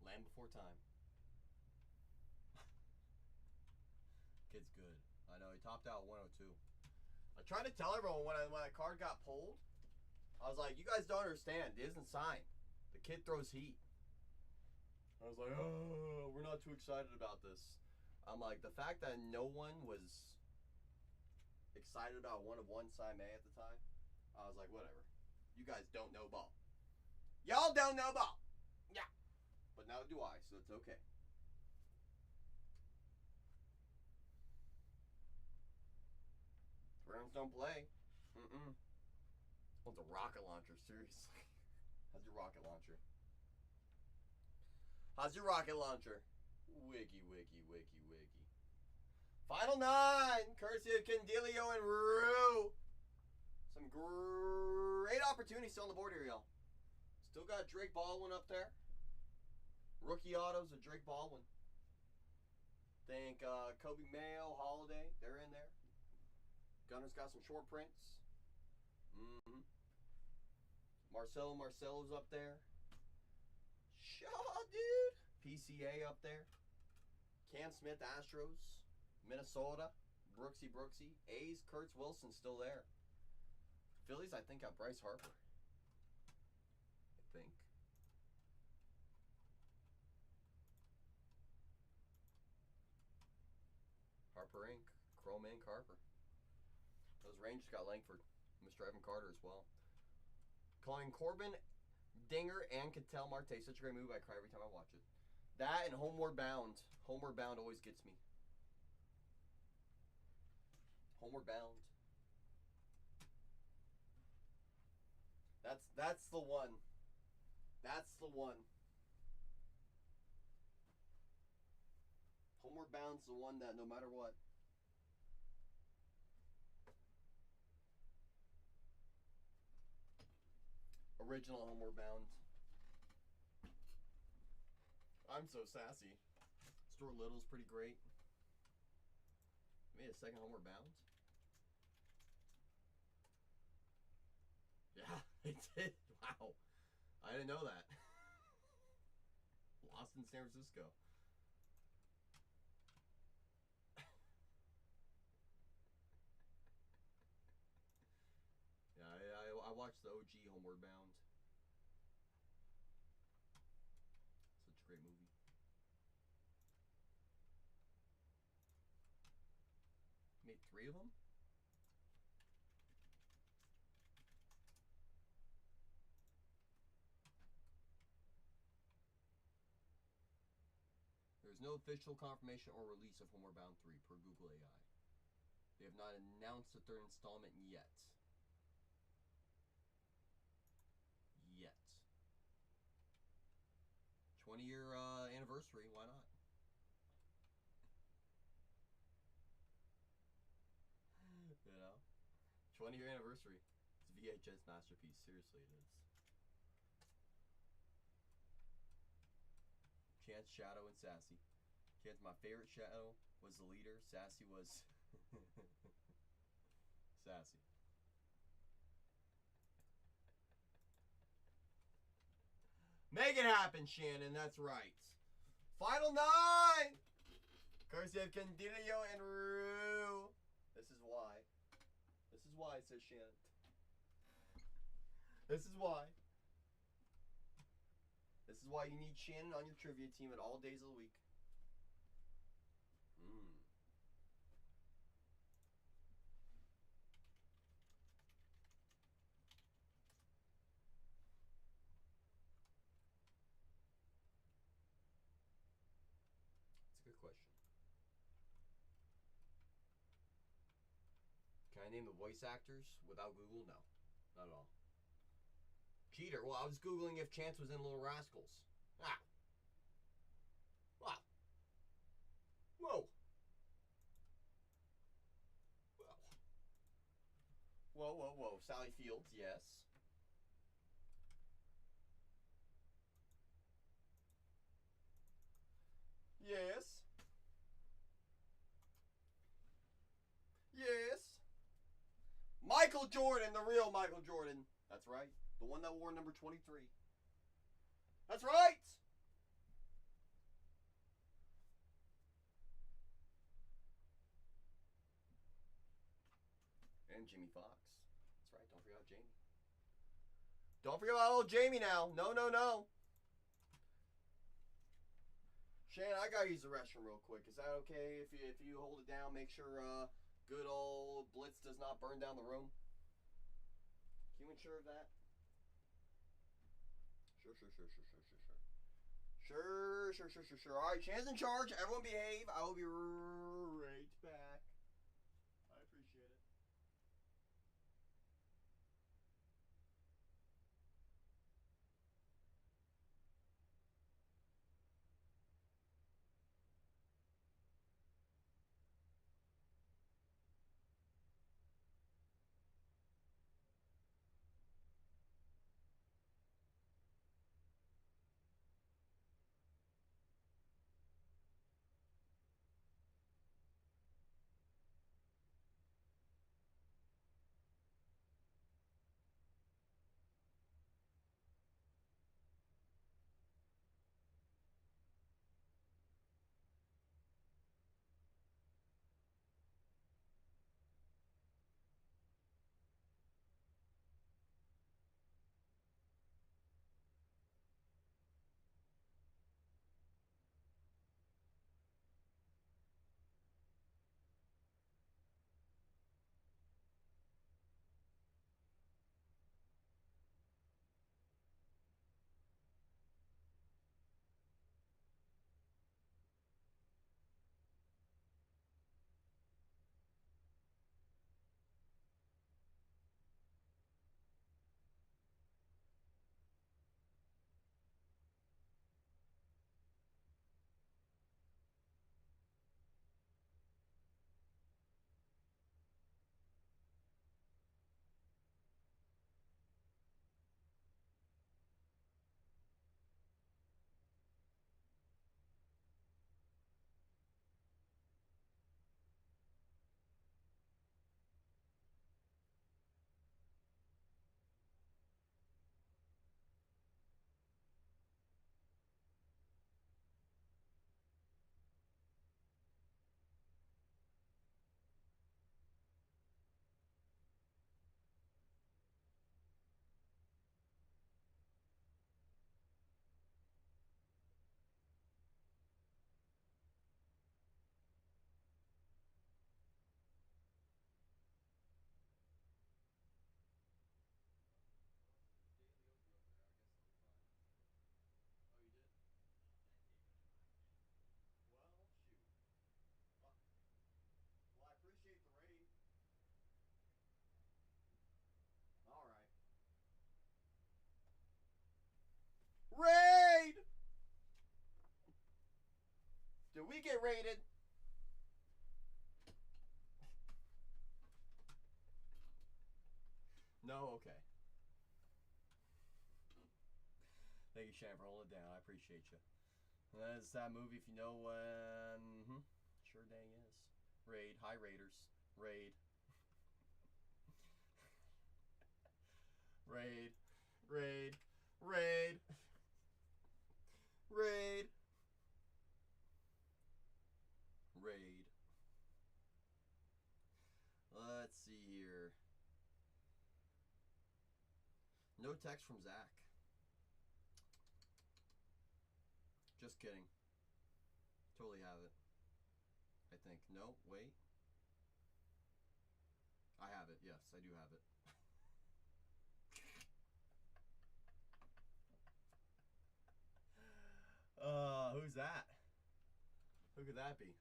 Land Before Time. Kid's good. I know, he topped out 102. I tried to tell everyone when a card got pulled, I was like, you guys don't understand. It isn't signed. The kid throws heat. I was like, oh, we're not too excited about this. I'm like, the fact that no one was excited about 1 of 1 Saime at the time, I was like, whatever. You guys don't know ball. Y'all don't know ball. Yeah. But now do I, so it's okay. Rams don't play. What's a rocket launcher? Seriously. How's your rocket launcher? How's your rocket launcher? Wiggy, wiggy, wiggy, wiggy. Final 9! Courtesy of Candilio and Rue. Some great opportunities still on the board here, y'all. Still got Drake Baldwin up there. Rookie autos of Drake Baldwin. Think Kobe Mayo, Holiday, they're in there. Gunner's got some short prints. Marcelo's up there. Shaw, dude. PCA up there. Cam Smith, Astros. Minnesota. Brooksy. A's, Kurtz Wilson still there. Phillies, I think, got Bryce Harper. I think. Harper Inc. Chrome Inc. Harper. Those Rangers got Langford. Mr. Evan Carter as well. Calling Corbin, Dinger, and Ketel Marte. Such a great move. I cry every time I watch it. That and Homeward Bound. Homeward Bound always gets me. Homeward Bound. That's the one. That's the one. Homeward Bound's the one that no matter what. Original Homeward Bound. I'm so sassy. Stuart Little's pretty great. Made a second Homeward Bound. Yeah, it did. Wow. I didn't know that. Lost in San Francisco. Yeah, I watched the OG Homeward Bound. Such a great movie. Made 3 of them? There's no official confirmation or release of Homeward Bound 3 per Google AI. They have not announced the 3rd installment yet. 20-year anniversary, why not? You know? 20-year anniversary. It's a VHS masterpiece. Seriously, it is. Chance, Shadow, and Sassy. Chance, my favorite Shadow was the leader. Sassy was... Sassy. Make it happen, Shannon. That's right. Final 9! Courtesy of Candilio and Rue. This is why. This is why, says Shannon. This is why. This is why you need Shannon on your trivia team at all days of the week. I name the voice actors without Google? No, not at all. Cheater. Well, I was Googling if Chance was in Little Rascals. Ah. Wow. Whoa. Whoa, whoa, whoa. Sally Fields, yes. Yes. Yes. Michael Jordan, the real Michael Jordan. That's right. The one that wore number 23. That's right. And Jimmy Fox. That's right. Don't forget about Jamie. Don't forget about old Jamie now. No, no, no. Shannon, I gotta use the restroom real quick. Is that okay if you hold it down? Make sure good old Blitz does not burn down the room. Can you ensure of that? Sure. Sure. All right, Shannon's in charge. Everyone behave. I will be right back. I appreciate it. Oh, you did? Well, shoot. Well, I appreciate the raid. All right. Raid! Did we get raided? No? Okay. Thank you, Shannon, for holding it down. I appreciate you. And that's that movie, if you know when. Sure dang is. Raid. Hi, Raiders. Raid. Raid. Raid. Raid. Raid. Raid. Let's see here. No text from Zach. Just kidding. Totally have it. I think. No, wait. I have it. Yes, I do have it. Who's that? Who could that be?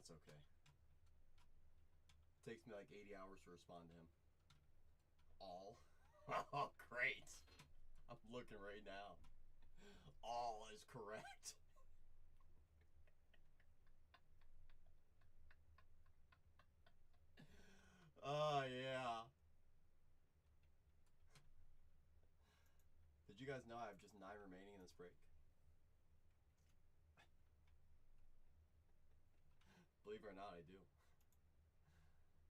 That's okay. It takes me like 80 hours to respond to him. All. Oh, great. I'm looking right now. All is correct. Oh, yeah. Did you guys know I have just 9 remaining in this break? Believe it or not, I do.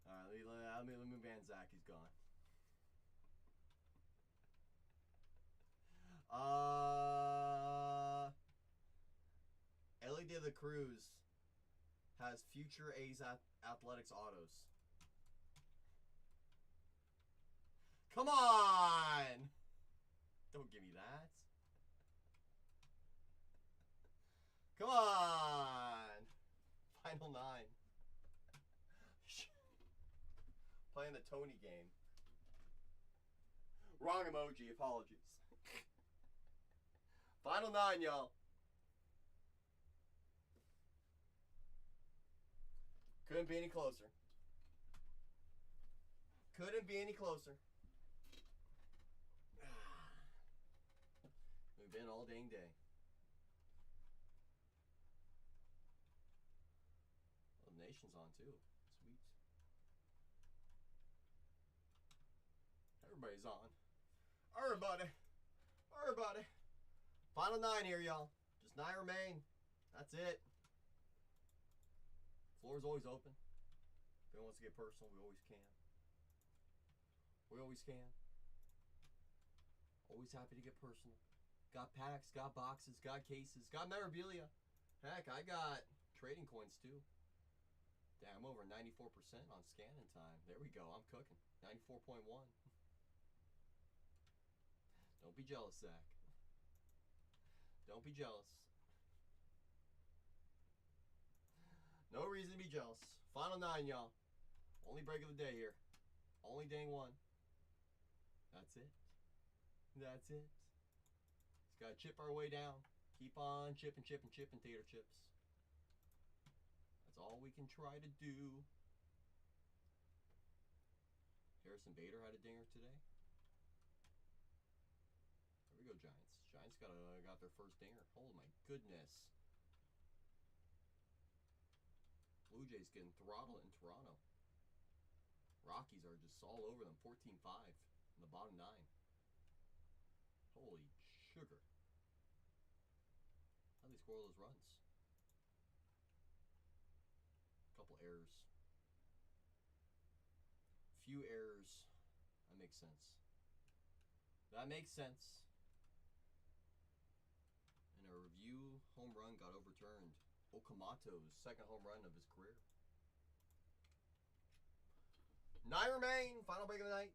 Alright, let me move Van Zach. He's gone. Ellie De La Cruz has future A's Athletics autos. Come on! Don't give me that. Come on! Final 9. Playing the Tony game. Wrong emoji, apologies. Final 9, y'all. Couldn't be any closer. Couldn't be any closer. We've been all dang day. Well, the nation's on too. Sweet. Everybody's on. Everybody. Everybody. Final 9 here, y'all. Just 9 remain. That's it. Floor's always open. If anyone wants to get personal, we always can. We always can. Always happy to get personal. Got packs, got boxes, got cases, got memorabilia. Heck, I got trading coins too. Damn, I'm over 94% on scanning time. There we go. I'm cooking. 94.1. Don't be jealous, Zach. Don't be jealous. No reason to be jealous. Final 9, y'all. Only break of the day here. Only dang one. That's it. That's it. Just gotta chip our way down. Keep on chipping, chipping, chipping tater chips. That's all we can try to do. Harrison Bader had a dinger today. There we go, Giants. Giants got their first dinger. Oh my goodness. Blue Jays getting throttled in Toronto. Rockies are just all over them. 14-5 in the bottom 9. Holy sugar. How do they score all those runs? Couple errors. Few errors. That makes sense. That makes sense. And a review home run got overturned. Okamoto's second home run of his career. 9 remain. Final break of the night.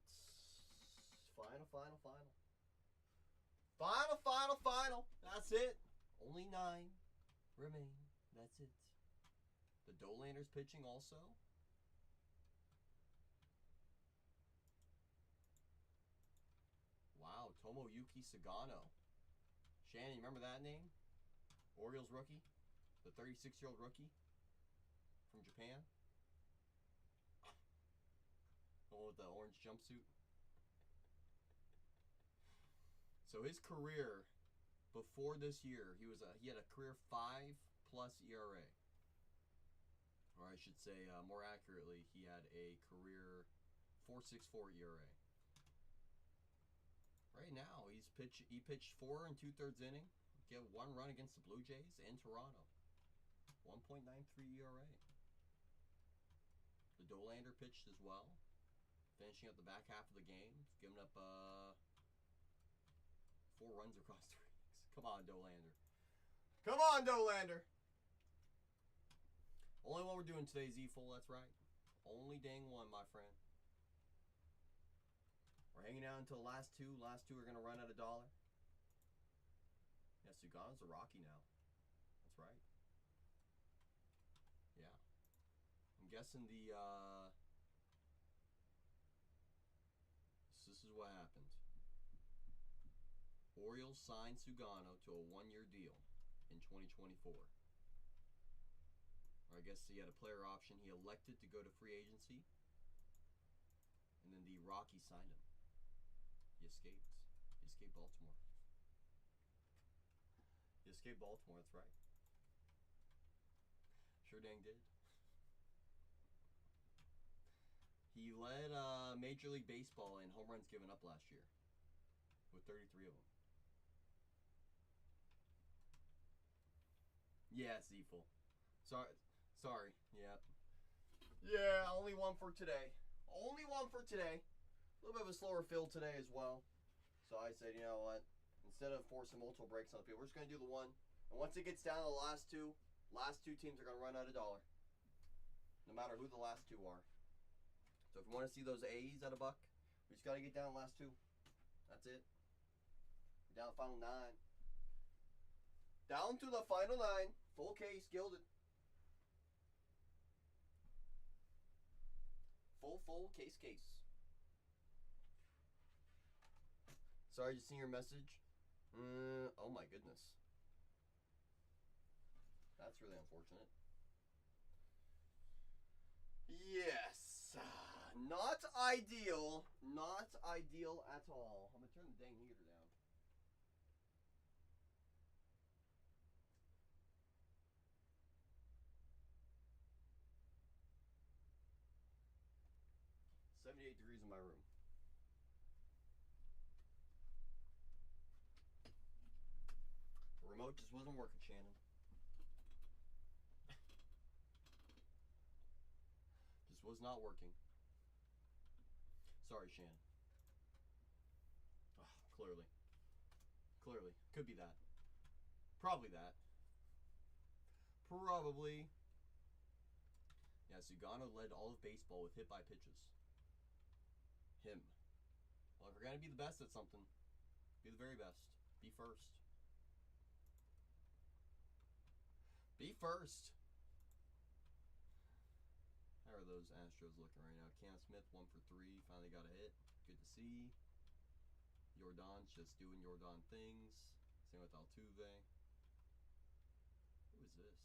Final. Final. That's it. Only 9 remain. That's it. The Dolander's pitching also. Wow, Tomoyuki Sagano. Shannon, you remember that name? Orioles rookie? The 36-year-old rookie from Japan. The one with the orange jumpsuit. So his career before this year, he had a career 5+ ERA. Or I should say, more accurately, he had a career 4.64 ERA. Right now, he pitched 4 2/3 inning, get 1 run against the Blue Jays in Toronto. 1.93 ERA. The Dolander pitched as well, finishing up the back half of the game, giving up 4 runs across 3 innings. Come on, Dolander. Come on, Dolander. Only one we're doing today is E-Full, that's right. Only dang one, my friend. We're hanging out until last 2. Last 2 are going to run at $1. Yeah, Sugano's a Rocky now. That's right. Yeah. I'm guessing this is what happened. Orioles signed Sugano to a 1-year deal in 2024. Or I guess he had a player option. He elected to go to free agency. And then the Rockies signed him. He escaped. He escaped Baltimore. He escaped Baltimore, that's right. Sure dang did. He led Major League Baseball in home runs given up last year with 33 of them. Yeah, Zeefel. Sorry. Yeah. Yeah, only one for today. Only one for today. A little bit of a slower fill today as well. So I said, you know what? Instead of forcing multiple breaks on people, we're just going to do the one. And once it gets down to the last two teams are going to run out of dollar. No matter who the last two are. So if you want to see those A's at $1, we just got to get down to the last two. That's it. We're down to the final 9. Down to the final 9. Full case, Gilded. Full case. Sorry, just seen your message. Oh my goodness. That's really unfortunate. Yes. Not ideal. Not ideal at all. I'm going to turn the dang heater down. It's 78 degrees in my room. The remote just wasn't working, Shannon. Just was not working. Sorry, Shannon. Oh, clearly. Could be that. Probably that. Probably. Yeah, Sugano led all of baseball with hit by pitches. Him. Well, if you're going to be the best at something, be the very best. Be first. Be first. How are those Astros looking right now? Cam Smith, 1 for 3. Finally got a hit. Good to see. Jordan's just doing Jordan things. Same with Altuve. Who is this?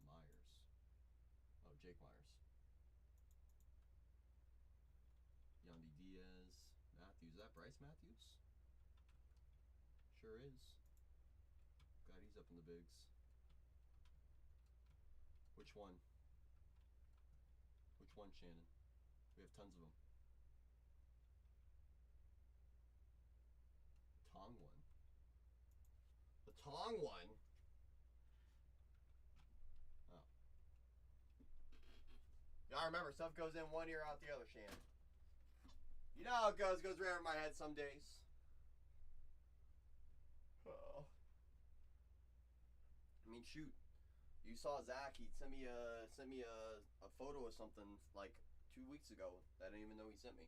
Myers. Oh, Jake Myers. Yandy Diaz. Matthews. Is that Bryce Matthews? Sure is. God, he's up in the bigs. Which one? Which one, Shannon? We have tons of them. Tong one. The Tong one? Oh. Y'all remember, stuff goes in one ear, out the other, Shannon. You know how it goes. It goes right over my head some days. Oh. I mean, shoot. You saw Zach. He sent me a photo of something like 2 weeks ago that I didn't even know he sent me.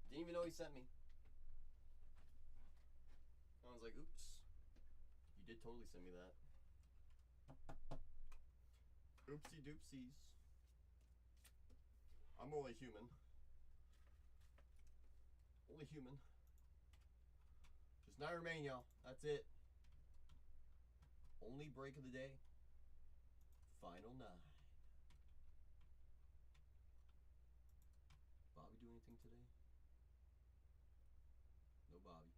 Didn't even know he sent me. I was like, oops. You did totally send me that. Oopsie doopsies. I'm only human. Only human. Just 9 remain, y'all. That's it. Only break of the day. Final 9. Bobby do anything today? No Bobby.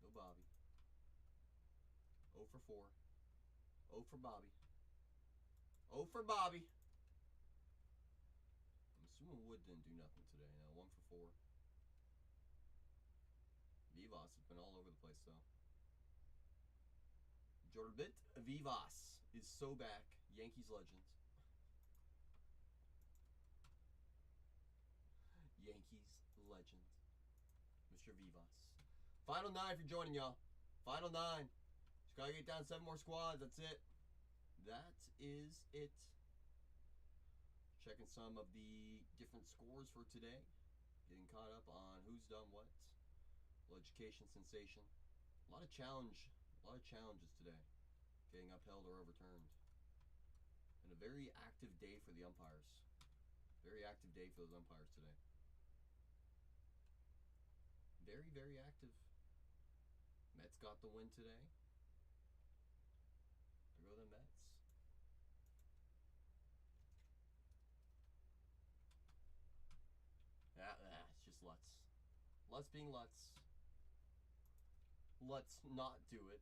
No Bobby. 0 for 4. 0 for Bobby. 0 for Bobby. I'm assuming Wood didn't do nothing today. No, 1 for 4. Vivas has been all over the place, though. Gilded Vivas is so back. Yankees legend. Yankees legend. Mr. Vivas. Final 9 for joining, y'all. Final 9. Just gotta get down 7 more squads. That's it. That is it. Checking some of the different scores for today. Getting caught up on who's done what. Education sensation. A lot of challenges today. Getting upheld or overturned. And a very active day for the umpires. Very active day for those umpires today. very, very active. Mets got the win today. There go the Mets. It's just Lutz. Lutz being Lutz. Let's not do it.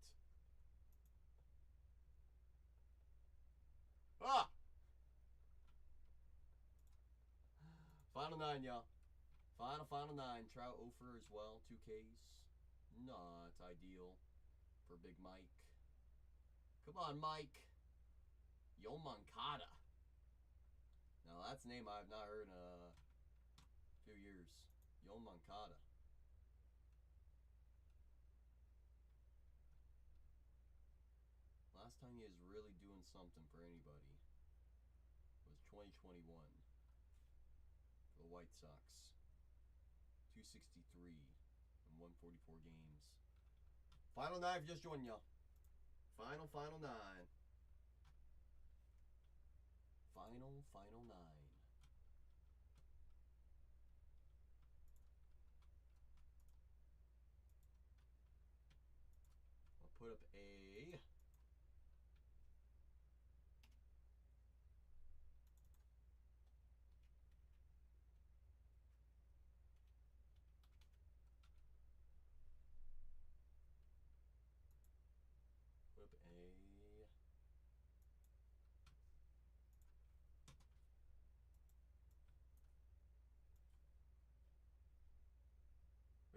Ah! Final 9, y'all. Final 9. Trout over as well. 2 Ks. Not ideal for Big Mike. Come on, Mike. Yo Moncada. Now, that's a name I've not heard in a few years. Yo Moncada. Last time he was really doing something for anybody was 2021 for the White Sox. 263 in 144 games. Final 9 if you just joined, y'all. Final 9. Final 9. I'll put up a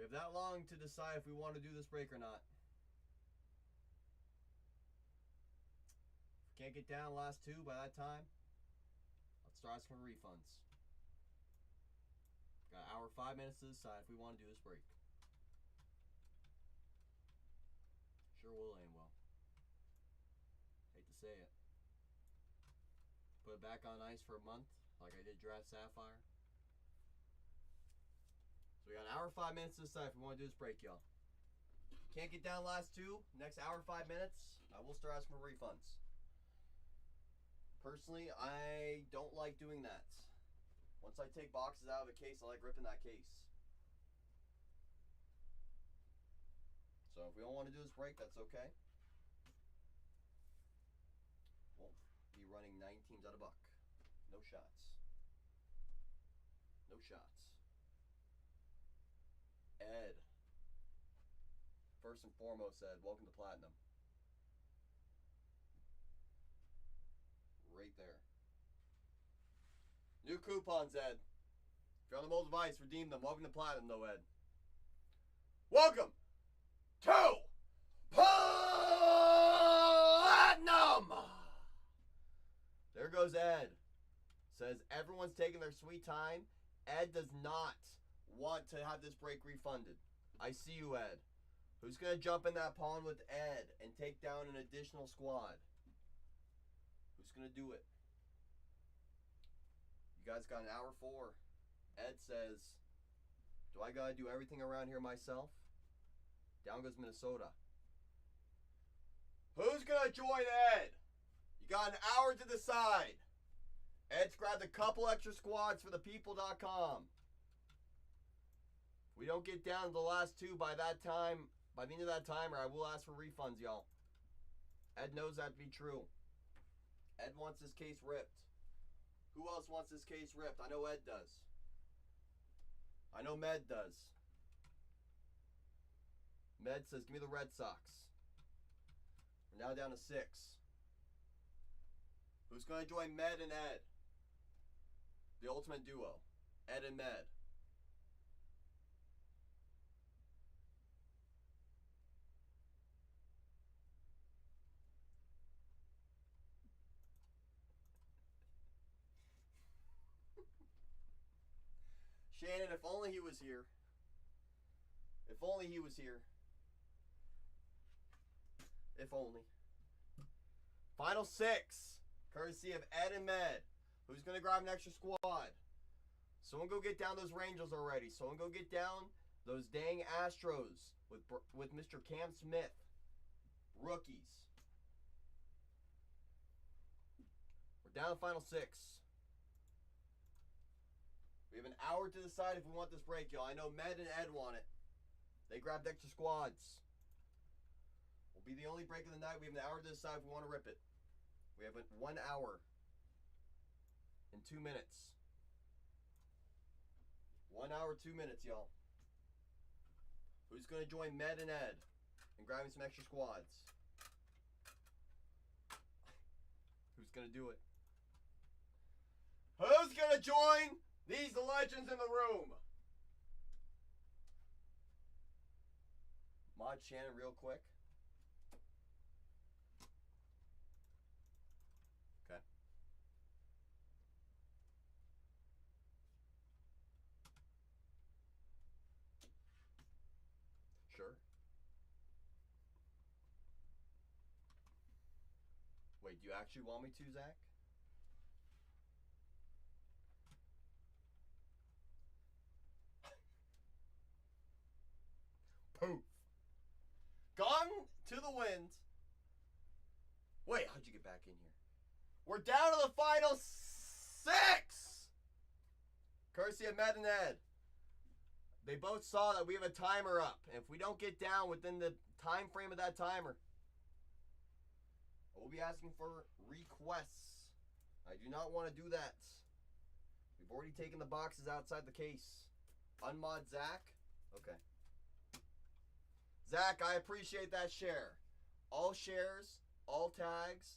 We have that long to decide if we want to do this break or not. If we can't get down last 2 by that time, let's start asking for refunds. Got an hour 5 minutes to decide if we want to do this break. Sure will end well. Hate to say it. Put it back on ice for a month, like I did Draft Sapphire. So we got an hour 5 minutes to decide if we want to do this break, y'all. Can't get down last 2. Next hour 5 minutes, I will start asking for refunds. Personally, I don't like doing that. Once I take boxes out of a case, I like ripping that case. So if we don't want to do this break, that's okay. Won't be running 9 teams out of buck. No shots. No shots. Ed. First and foremost, Ed, welcome to Platinum. Right there. New coupons, Ed. If you're on the mobile device, redeem them. Welcome to Platinum, though, Ed. Welcome to Platinum! There goes Ed. Says everyone's taking their sweet time. Ed does not want to have this break refunded. I see you, Ed. Who's going to jump in that pond with Ed and take down an additional squad? Who's going to do it? You guys got an hour 4. Ed says, do I got to do everything around here myself? Down goes Minnesota. Who's going to join Ed? You got an hour to decide. Ed's grabbed a couple extra squads for the people.com. We don't get down to the last 2 by that time, by the end of that timer, I will ask for refunds, y'all. Ed knows that to be true. Ed wants this case ripped. Who else wants this case ripped? I know Ed does. I know Med does. Med says, give me the Red Sox. We're now down to 6. Who's going to join Med and Ed? The ultimate duo. Ed and Med. Shannon, if only he was here. If only he was here. If only. Final 6. Courtesy of Ed and Med. Who's going to grab an extra squad? Someone go get down those Rangers already. Someone go get down those dang Astros with Mr. Cam Smith. Rookies. We're down to final 6. We have an hour to decide if we want this break, y'all. I know Med and Ed want it. They grabbed extra squads. Will be the only break of the night. We have an hour to decide if we want to rip it. We have 1 hour and 2 minutes. 1 hour, 2 minutes, y'all. Who's going to join Med and Ed and grab me some extra squads? Who's going to do it? Who's going to join these legends in the room? Mod Shannon real quick. Okay. Sure. Wait, do you actually want me to, Zach? Poof. Gone to the wind. Wait, how'd you get back in here? We're down to the final 6! Courtesy of Matt and Ed. They both saw that we have a timer up. And if we don't get down within the time frame of that timer, we'll be asking for requests. I do not want to do that. We've already taken the boxes outside the case. Unmod Zach? Okay. Zach, I appreciate that share. All shares, all tags,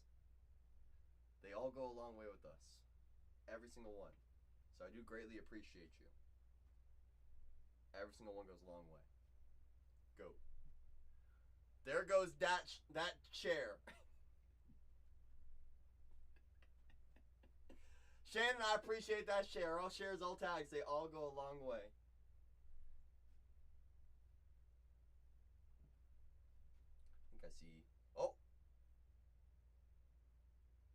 they all go a long way with us. Every single one. So I do greatly appreciate you. Every single one goes a long way. Go. There goes that share. Shannon, I appreciate that share. All shares, all tags, they all go a long way. I see. Oh,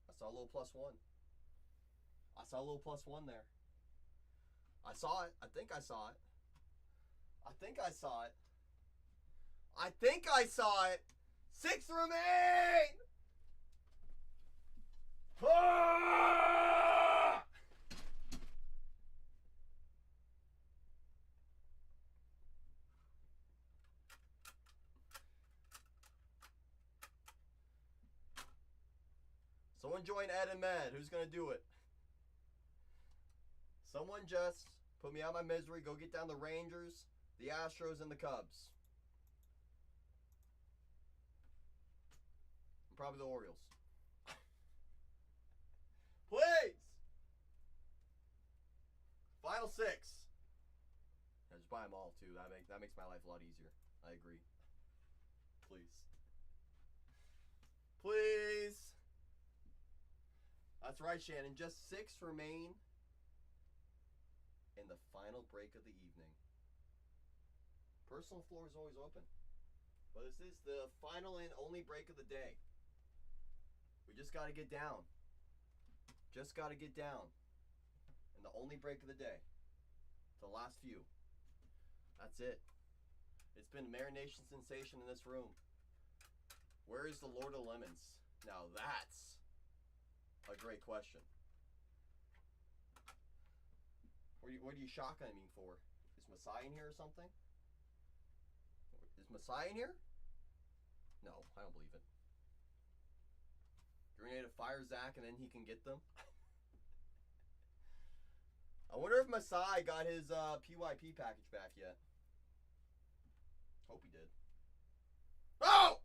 I saw a little +1. I saw a little +1 there. I saw it. I think I saw it. I think I saw it. I think I saw it. 6 remain. Ah! Someone join Ed and Med. Who's going to do it? Someone just put me out of my misery. Go get down the Rangers, the Astros, and the Cubs. And probably the Orioles. Please! Final 6. Yeah, just buy them all, too. That makes my life a lot easier. I agree. Please. Please! That's right, Shannon. Just 6 remain in the final break of the evening. Personal floor is always open. But this is the final and only break of the day. We just got to get down. Just got to get down. And the only break of the day. The last few. That's it. It's been a marination sensation in this room. Where is the Lord of Lemons? Now that's a great question. What are you shotgunning me for? Is Messiah in here or something? Is Messiah in here? No, I don't believe it. Grenade to fire Zach and then he can get them. I wonder if Masai got his PYP package back yet. Hope he did. Oh!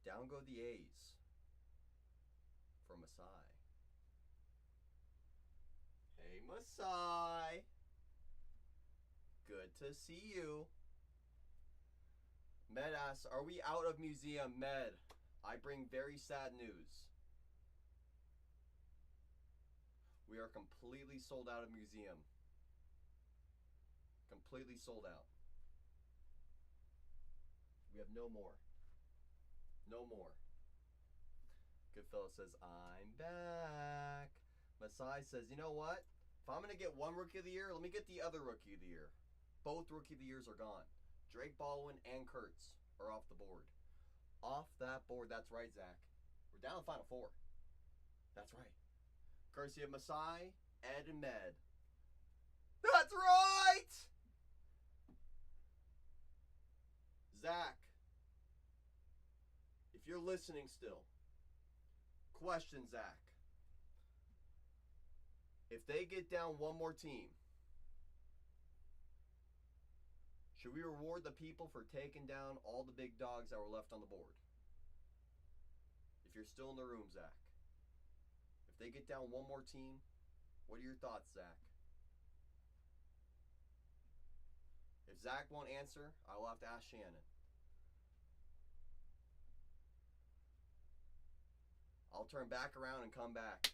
Down go the A's for Masai. Hey, Masai. Good to see you. Med asks, are we out of museum? Med, I bring very sad news. We are completely sold out of museum. Completely sold out. We have no more. No more. Goodfellow says, I'm back. Masai says, you know what? If I'm going to get one Rookie of the Year, let me get the other Rookie of the Year. Both Rookie of the Years are gone. Drake Baldwin and Kurtz are off the board. Off that board. That's right, Zach. We're down to the final four. That's right. Courtesy of Masai, Ed, and Med. That's right! Zach, if you're listening still, question, Zach. If they get down one more team, should we reward the people for taking down all the big dogs that were left on the board? If you're still in the room, Zach. If they get down one more team, what are your thoughts, Zach? If Zach won't answer, I will have to ask Shannon. I'll turn back around and come back.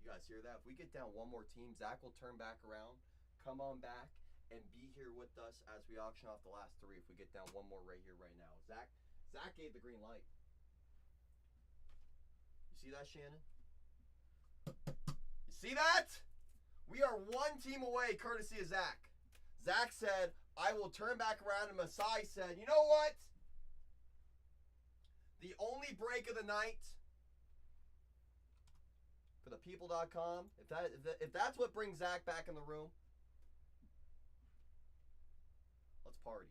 You guys hear that? If we get down one more team, Zach will turn back around, come on back, and be here with us as we auction off the last three if we get down one more right here, right now. Zach gave the green light. You see that, Shannon? You see that? We are one team away, courtesy of Zach. Zach said, I will turn back around, and Masai said, you know what? The only break of the night for thepeople.com, if that's what brings Zach back in the room, let's party.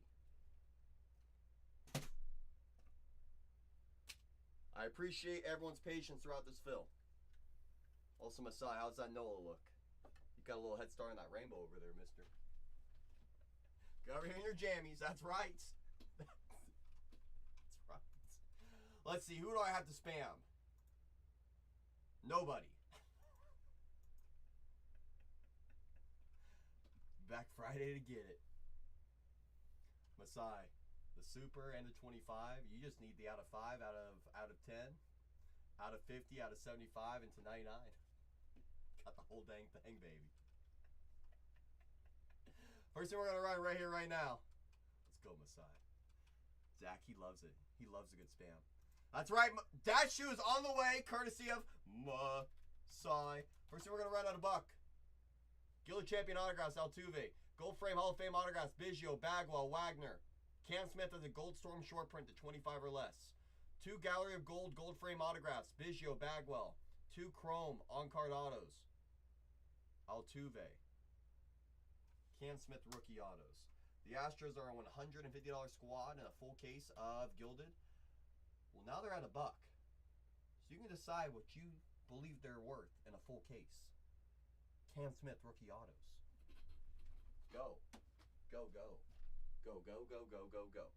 I appreciate everyone's patience throughout this fill. Also, Masai, how's that Noah look? You got a little head start on that rainbow over there, mister. Go over here in your jammies. That's right. That's right. Let's see. Who do I have to spam? Nobody. Back Friday to get it. Masai, the super and the 25. You just need the out of 5, out of 10, out of 50, out of 75, and to 99. Got the whole dang thing, baby. First thing we're gonna run right here, right now. Let's go, Masai. Zach, he loves it. He loves a good spam. That's right. That shoe is on the way, courtesy of Masai. First thing we're gonna run out of buck. Gilded champion autographs, Altuve. Gold frame Hall of Fame autographs, Biggio, Bagwell, Wagner. Cam Smith has a gold storm short print to 25 or less. 2 gallery of gold frame autographs, Biggio, Bagwell. 2 chrome on-card autos, Altuve. Cam Smith rookie autos. The Astros are a $150 squad and a full case of Gilded. Well, now they're at $1. So you can decide what you believe they're worth in a full case. Cam Smith rookie autos. Go. Go, go. Go, go, go, go, go, go.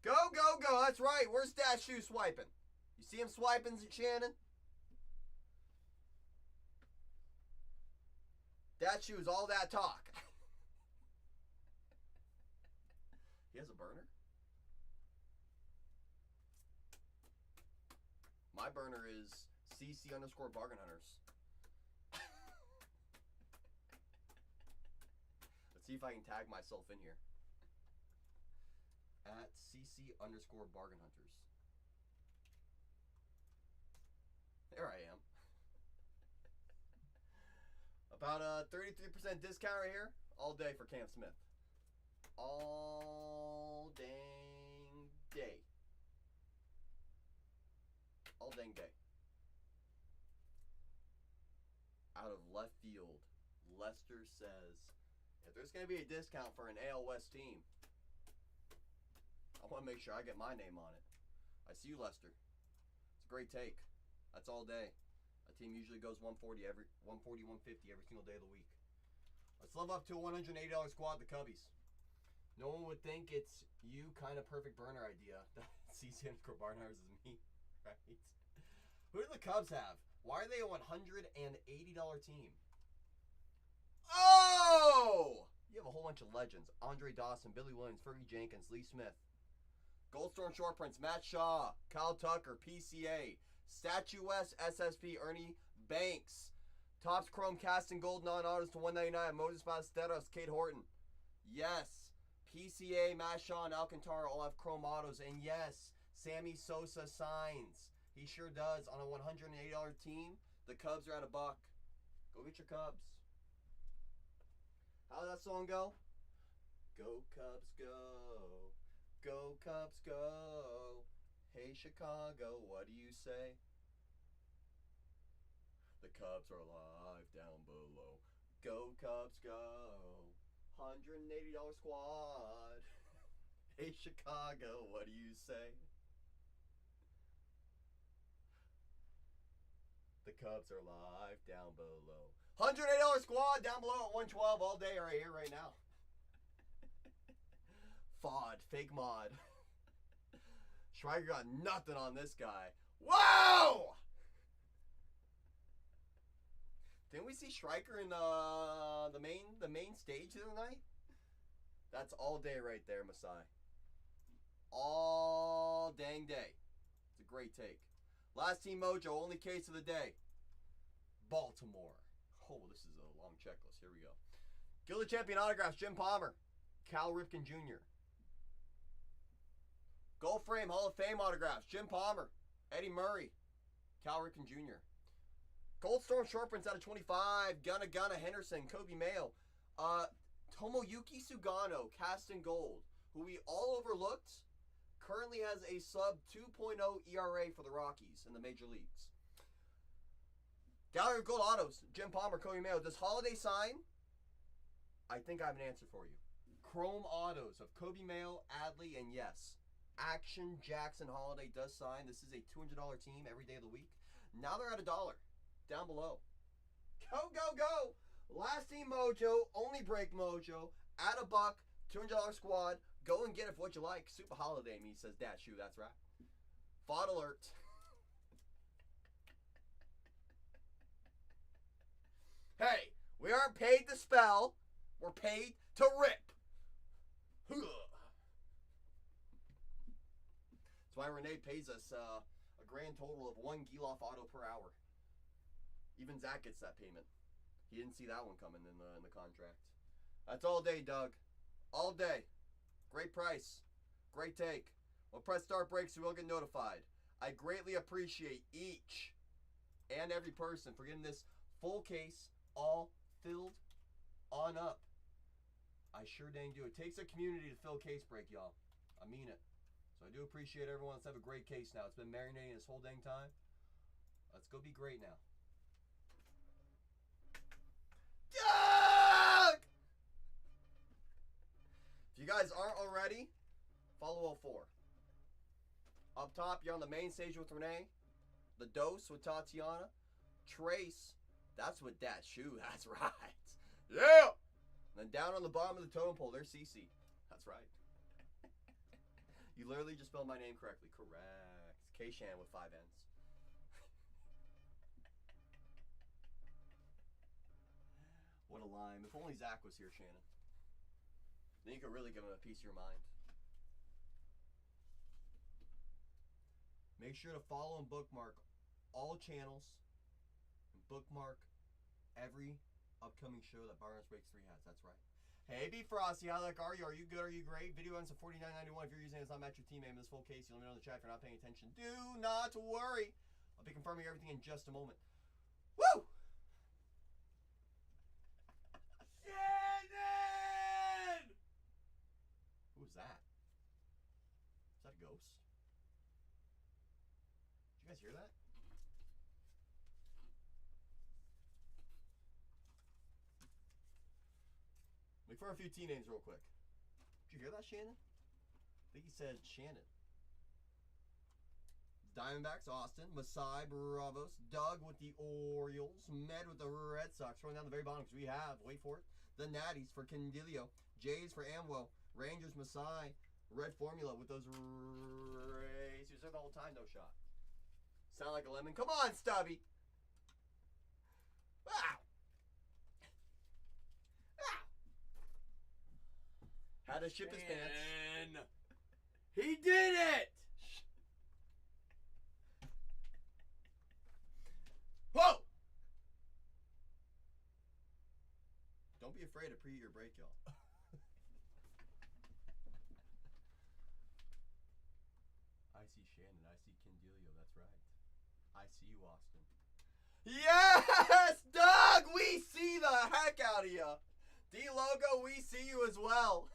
Go, go, go. That's right. Where's that shoe swiping? You see him swiping, Shannon? That shoe is all that talk. He has a burner? My burner is CC_bargain hunters. Let's see if I can tag myself in here. At CC_bargain hunters. There I am. About a 33% discount right here. All day for Cam Smith. All dang day. All dang day. Out of left field, Lester says, if there's going to be a discount for an AL West team, I want to make sure I get my name on it. I see you, Lester. It's a great take. That's all day. A team usually goes 140, 150 every single day of the week. Let's level up to a $180 squad, the Cubbies. No one would think it's you, kind of perfect burner idea. CC_Barnhars is me, right? Who do the Cubs have? Why are they a $180 team? Oh! You have a whole bunch of legends. Andre Dawson, Billy Williams, Fergie Jenkins, Lee Smith. Goldstorm short prints, Matt Shaw, Kyle Tucker, PCA. Statue West, SSP, Ernie Banks. Topps Chrome Cast and Gold non-autos to $199. Moses Ballesteros, Kate Horton. Yes. PCA, Matt Shaw, and Alcantara all have Chrome autos. And yes, Sammy Sosa signs. He sure does. On a $180 team, the Cubs are at $1. Go get your Cubs. How that song go? Go Cubs go. Go Cubs go. Hey Chicago, what do you say? The Cubs are alive down below. Go Cubs go. $180 squad. Hey Chicago, what do you say? The Cubs are live down below. $108 squad down below at 112 all day right here, right now. FOD, fake mod. Schweiger got nothing on this guy. Whoa! Didn't we see Schweiger in the main stage of the night? That's all day right there, Masai. All dang day. It's a great take. Last team mojo, only case of the day. Baltimore. Oh, this is a long checklist. Here we go. Gilded champion autographs, Jim Palmer. Cal Ripken Jr. Gold frame Hall of Fame autographs, Jim Palmer. Eddie Murray. Cal Ripken Jr. Gold Storm short prints out of 25. Gunna Henderson. Kobe Mayo. Tomoyuki Sugano. Cast in gold. Who we all overlooked. Currently has a sub 2.0 ERA for the Rockies in the major leagues. Gallery of Gold Autos, Jim Palmer, Kobe Mayo. Does Holiday sign? I think I have an answer for you. Chrome Autos of Kobe Mayo, Adley, and yes, Action Jackson Holiday does sign. This is a $200 team every day of the week. Now they're at $1 down below. Go, go, go! Last team mojo, only break mojo, at $1, $200 squad. Go and get it for what you like. Super Holiday, me says Dat Shoe. That's right. FOD alert. Hey, we aren't paid to spell. We're paid to rip. That's why Renee pays us a grand total of 1 Giloff auto per hour. Even Zach gets that payment. He didn't see that one coming in the contract. That's all day, Doug. All day. Great price. Great take. When press start breaks, you will get notified. I greatly appreciate each and every person for getting this full case all filled on up. I sure dang do. It takes a community to fill case break, y'all. I mean it. So I do appreciate everyone. Let's have a great case now. It's been marinating this whole dang time. Let's go be great now. Doug! If you guys aren't already, follow 04. Up top, you're on the main stage with Renee. The Dose with Tatiana. Trace, that's with Dat Shoe. That's right. Yeah! And then down on the bottom of the totem pole, there's Cece. That's right. You literally just spelled my name correctly. Correct. K-Shan with 5 N's. What a lime. If only Zach was here, Shannon. Then you could really give him a piece of your mind. Make sure to follow and bookmark all channels and bookmark every upcoming show that Barnes Breaks 3 has. That's right. Hey, B Frosty, how the heck are you? Are you good? Are you great? Video ends at $49.91. If you're using it, it's not match your team name in this full case. You'll let me know in the chat if you're not paying attention. Do not worry. I'll be confirming everything in just a moment. Woo! Shannon! Who was that? Is that a ghost? Did you guys hear that? Look for a few T names real quick. Did you hear that, Shannon? I think he said Shannon. Diamondbacks, Austin. Masai, Bravos. Doug with the Orioles. Med with the Red Sox. Rolling down the very bottom because we have, wait for it, the Natties for Candilio. Jays for Amwo. Rangers, Masai. Red Formula with those Rays. You said the whole time, no shot. Sound like a lemon. Come on, Stubby. Wow. Had to ship his pants. He did it! Whoa! Don't be afraid to pre-eat your break, y'all. I see Shannon. I see Candilio. That's right. I see you, Austin. Yes! Doug! We see the heck out of you! D-Logo, we see you as well.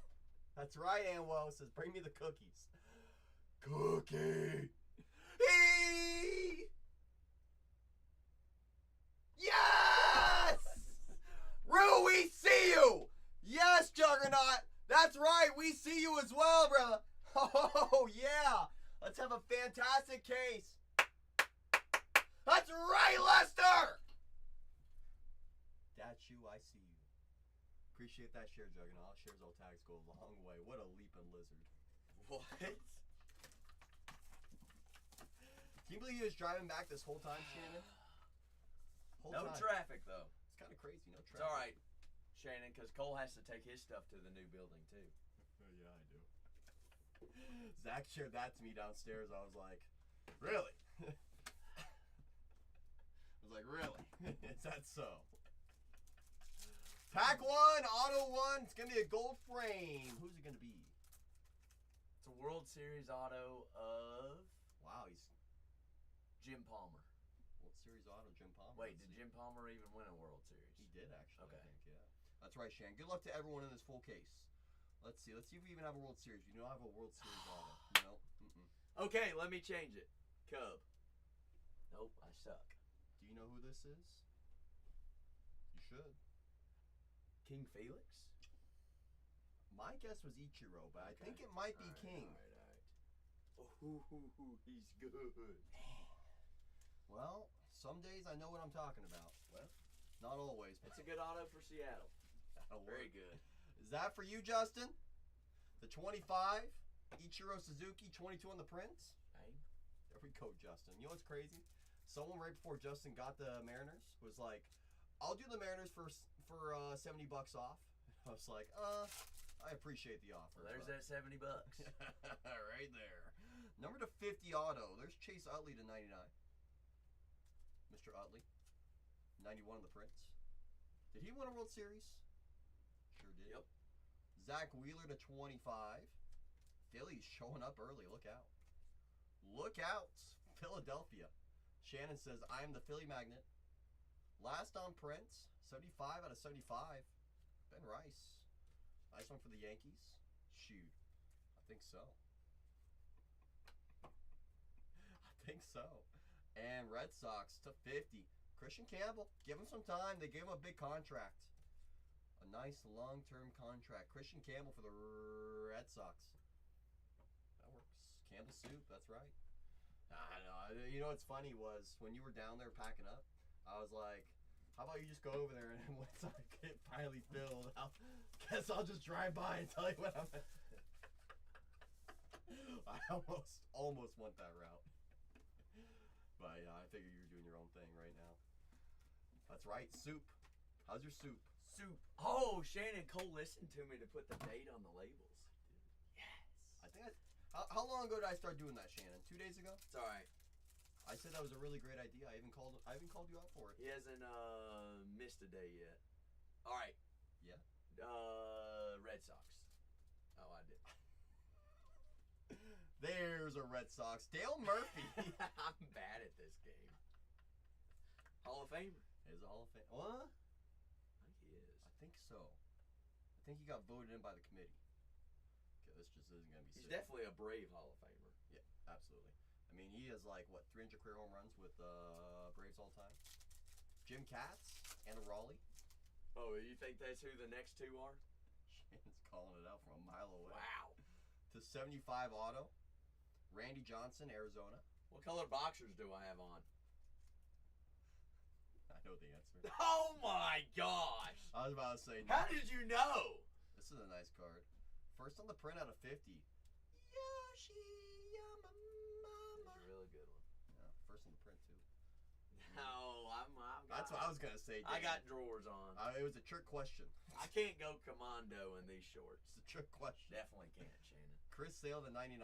That's right, Anwo says, bring me the cookies. Cookie! Yes! Rue, we see you! Yes, Juggernaut! That's right, we see you as well, brother. Oh, yeah. Let's have a fantastic case. That's right, Lester! That's you, I see you. Appreciate that share, Juggernaut. Shares all tags go a long way. What a leaping lizard. What? Can you believe he was driving back this whole time, Shannon? No traffic, though. It's kind of crazy, no traffic. It's all right, Shannon, because Cole has to take his stuff to the new building, too. Yeah, I do. Zach shared that to me downstairs. I was like, really? I was like, really? Is that so? Pack 1, Auto 1. It's going to be a gold frame. Who's it going to be? It's a World Series auto of... Wow, he's... Jim Palmer. World Series auto, Jim Palmer. Wait, did Jim Palmer even win a World Series? He did, actually, Okay. I think, yeah. That's right, Shan. Good luck to everyone in this full case. Let's see. Let's see if we even have a World Series. We don't have a World Series auto. No. Okay, let me change it. Cub. Nope, I suck. Do you know who this is? You should. King Felix? My guess was Ichiro, but I think it might be King. All right. Oh, he's good. Well, some days I know what I'm talking about. Well, not always. But it's a good auto for Seattle. Very good. Is that for you, Justin? The 25, Ichiro Suzuki, 22 on the Prince. Hey. There we go, Justin. You know what's crazy? Someone right before Justin got the Mariners was like, "I'll do the Mariners for $70 off." I was like, I appreciate the offer. Well, there's that $70. Right there. Number to 50 auto. There's Chase Utley to 99. Mr. Utley. 91 on the Prince. Did he win a World Series? Sure did. Yep. Zach Wheeler to 25. Philly's showing up early. Look out. Look out. Philadelphia. Shannon says, I am the Philly magnet. Last on Prince. 75 out of 75. Ben Rice. Nice one for the Yankees. Shoot. I think so. I think so. And Red Sox to 50. Christian Campbell. Give him some time. They gave him a big contract. A nice long-term contract. Christian Campbell for the Red Sox. That works. Campbell soup. That's right. I know. You know what's funny was when you were down there packing up, I was like, how about you just go over there and once I get finally filled, guess I'll just drive by and tell you what I'm at. I almost went that route. But yeah, I figure you're doing your own thing right now. That's right, soup. How's your soup? Soup. Oh, Shannon Cole listened to me to put the date on the labels. Yes. I think how long ago did I start doing that, Shannon? 2 days ago? It's all right. I said that was a really great idea. I even called you out for it. He hasn't missed a day yet. All right. Yeah. Red Sox. Oh, I did. There's a Red Sox. Dale Murphy. I'm bad at this game. Hall of Famer. Is a Hall of Fame? What? I think he is. I think so. I think he got voted in by the committee. Okay, this just isn't gonna be. He's sick. definitely a Brave Hall of Famer. Yeah, absolutely. I mean, he has like what 300 career home runs with Braves all time. Jim Katz and a Raleigh. Oh, you think that's who the next two are? Shannon's calling it out from a mile away. Wow. To 75 auto. Randy Johnson, Arizona. What color boxers do I have on? I know the answer. Oh my gosh! I was about to say. How did you know? This is a nice card. First on the print out of 50. Yoshiyama Mama. That's a really good one. Yeah, first on the print too. No, That's what I was gonna say. I got drawers on. It was a trick question. I can't go commando in these shorts. It's a trick question. Definitely can't, Shannon. Chris Sale to 99.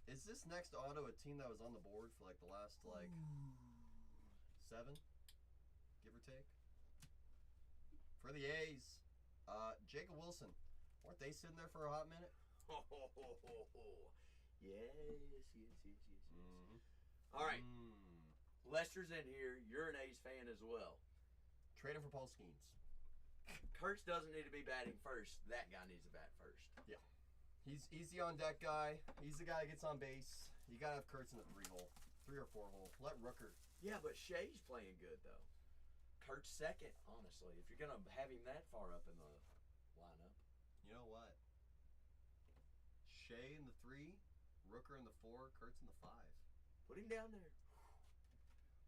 Is this next auto a team that was on the board for like the last 7, give or take? For the A's, Jacob Wilson. Weren't they sitting there for a hot minute? Yes. Mm-hmm. All right. Lester's in here. You're an A's fan as well. Trade him for Paul Skeens. Kurtz doesn't need to be batting first. That guy needs to bat first. He's the on deck guy. He's the guy that gets on base. You gotta have Kurtz in the 3 hole, 3 or 4 hole. Let Rooker. Yeah, but Shea's playing good though. Kurtz second, honestly. If you're gonna have him that far up in the lineup, You know what? Shea in the 3, Rooker in the 4, Kurtz in the 5. put him down there.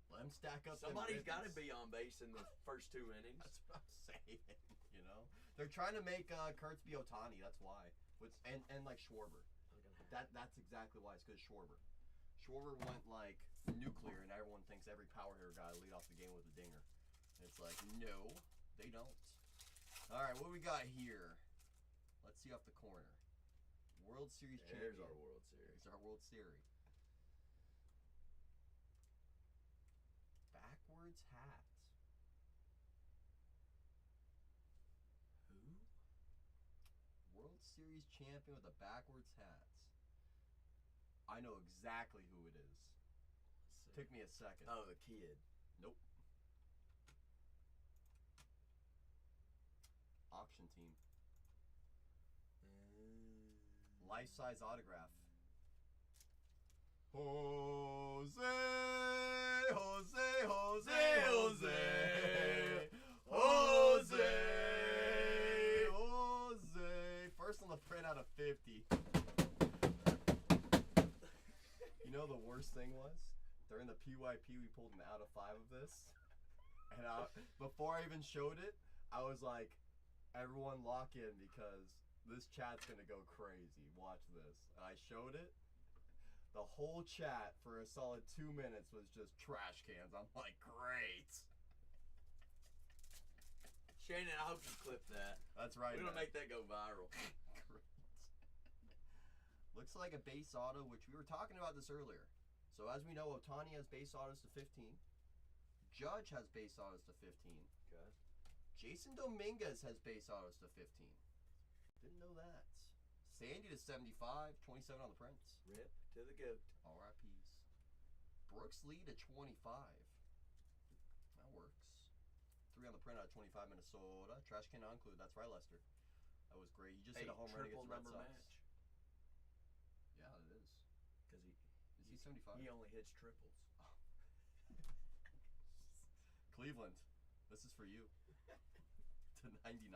Let him stack up. Somebody's got to be on base in the first 2 innings. That's what I'm saying. You know, they're trying to make Kurtz be Otani. That's why. And like Schwarber. That's exactly why. It's because Schwarber. Schwarber went like nuclear, and everyone thinks every power hitter guy lead off the game with a dinger. It's like, no, they don't. All right, what we got here? Let's see off the corner. World Series champion. There's our World Series. There's our World Series. Backwards hat. Who? World Series champion with a backwards hat. I know exactly who it is. Took me a second. Oh, the kid. Nope. Auction team. Life-size autograph. Jose, Jose, Jose, Jose, Jose, Jose. First on the print out of 50. You know the worst thing was? During the PYP, we pulled an out of 5 of this. And before I even showed it, I was like, everyone lock in because this chat's going to go crazy. Watch this. And I showed it. The whole chat for a solid 2 minutes was just trash cans. I'm like, great. Shannon, I hope you clip that. That's right. We're going to make that go viral. Great. Looks like a base auto, which we were talking about this earlier. So as we know, Otani has base autos to 15. Judge has base autos to 15. Okay. Jason Dominguez has base autos to 15. Didn't know that. Sandy to 75, 27 on the prints. Rip to the goat. RIPs. Brooks Lee to 25. That works. 3 on the print out of 25, Minnesota. Trash can not include. That's right, Lester. That was great. He just hit a home run against the Red Sox. Match. Yeah, it is. Because Is he 75? he only hits triples. Cleveland, this is for you. To 99.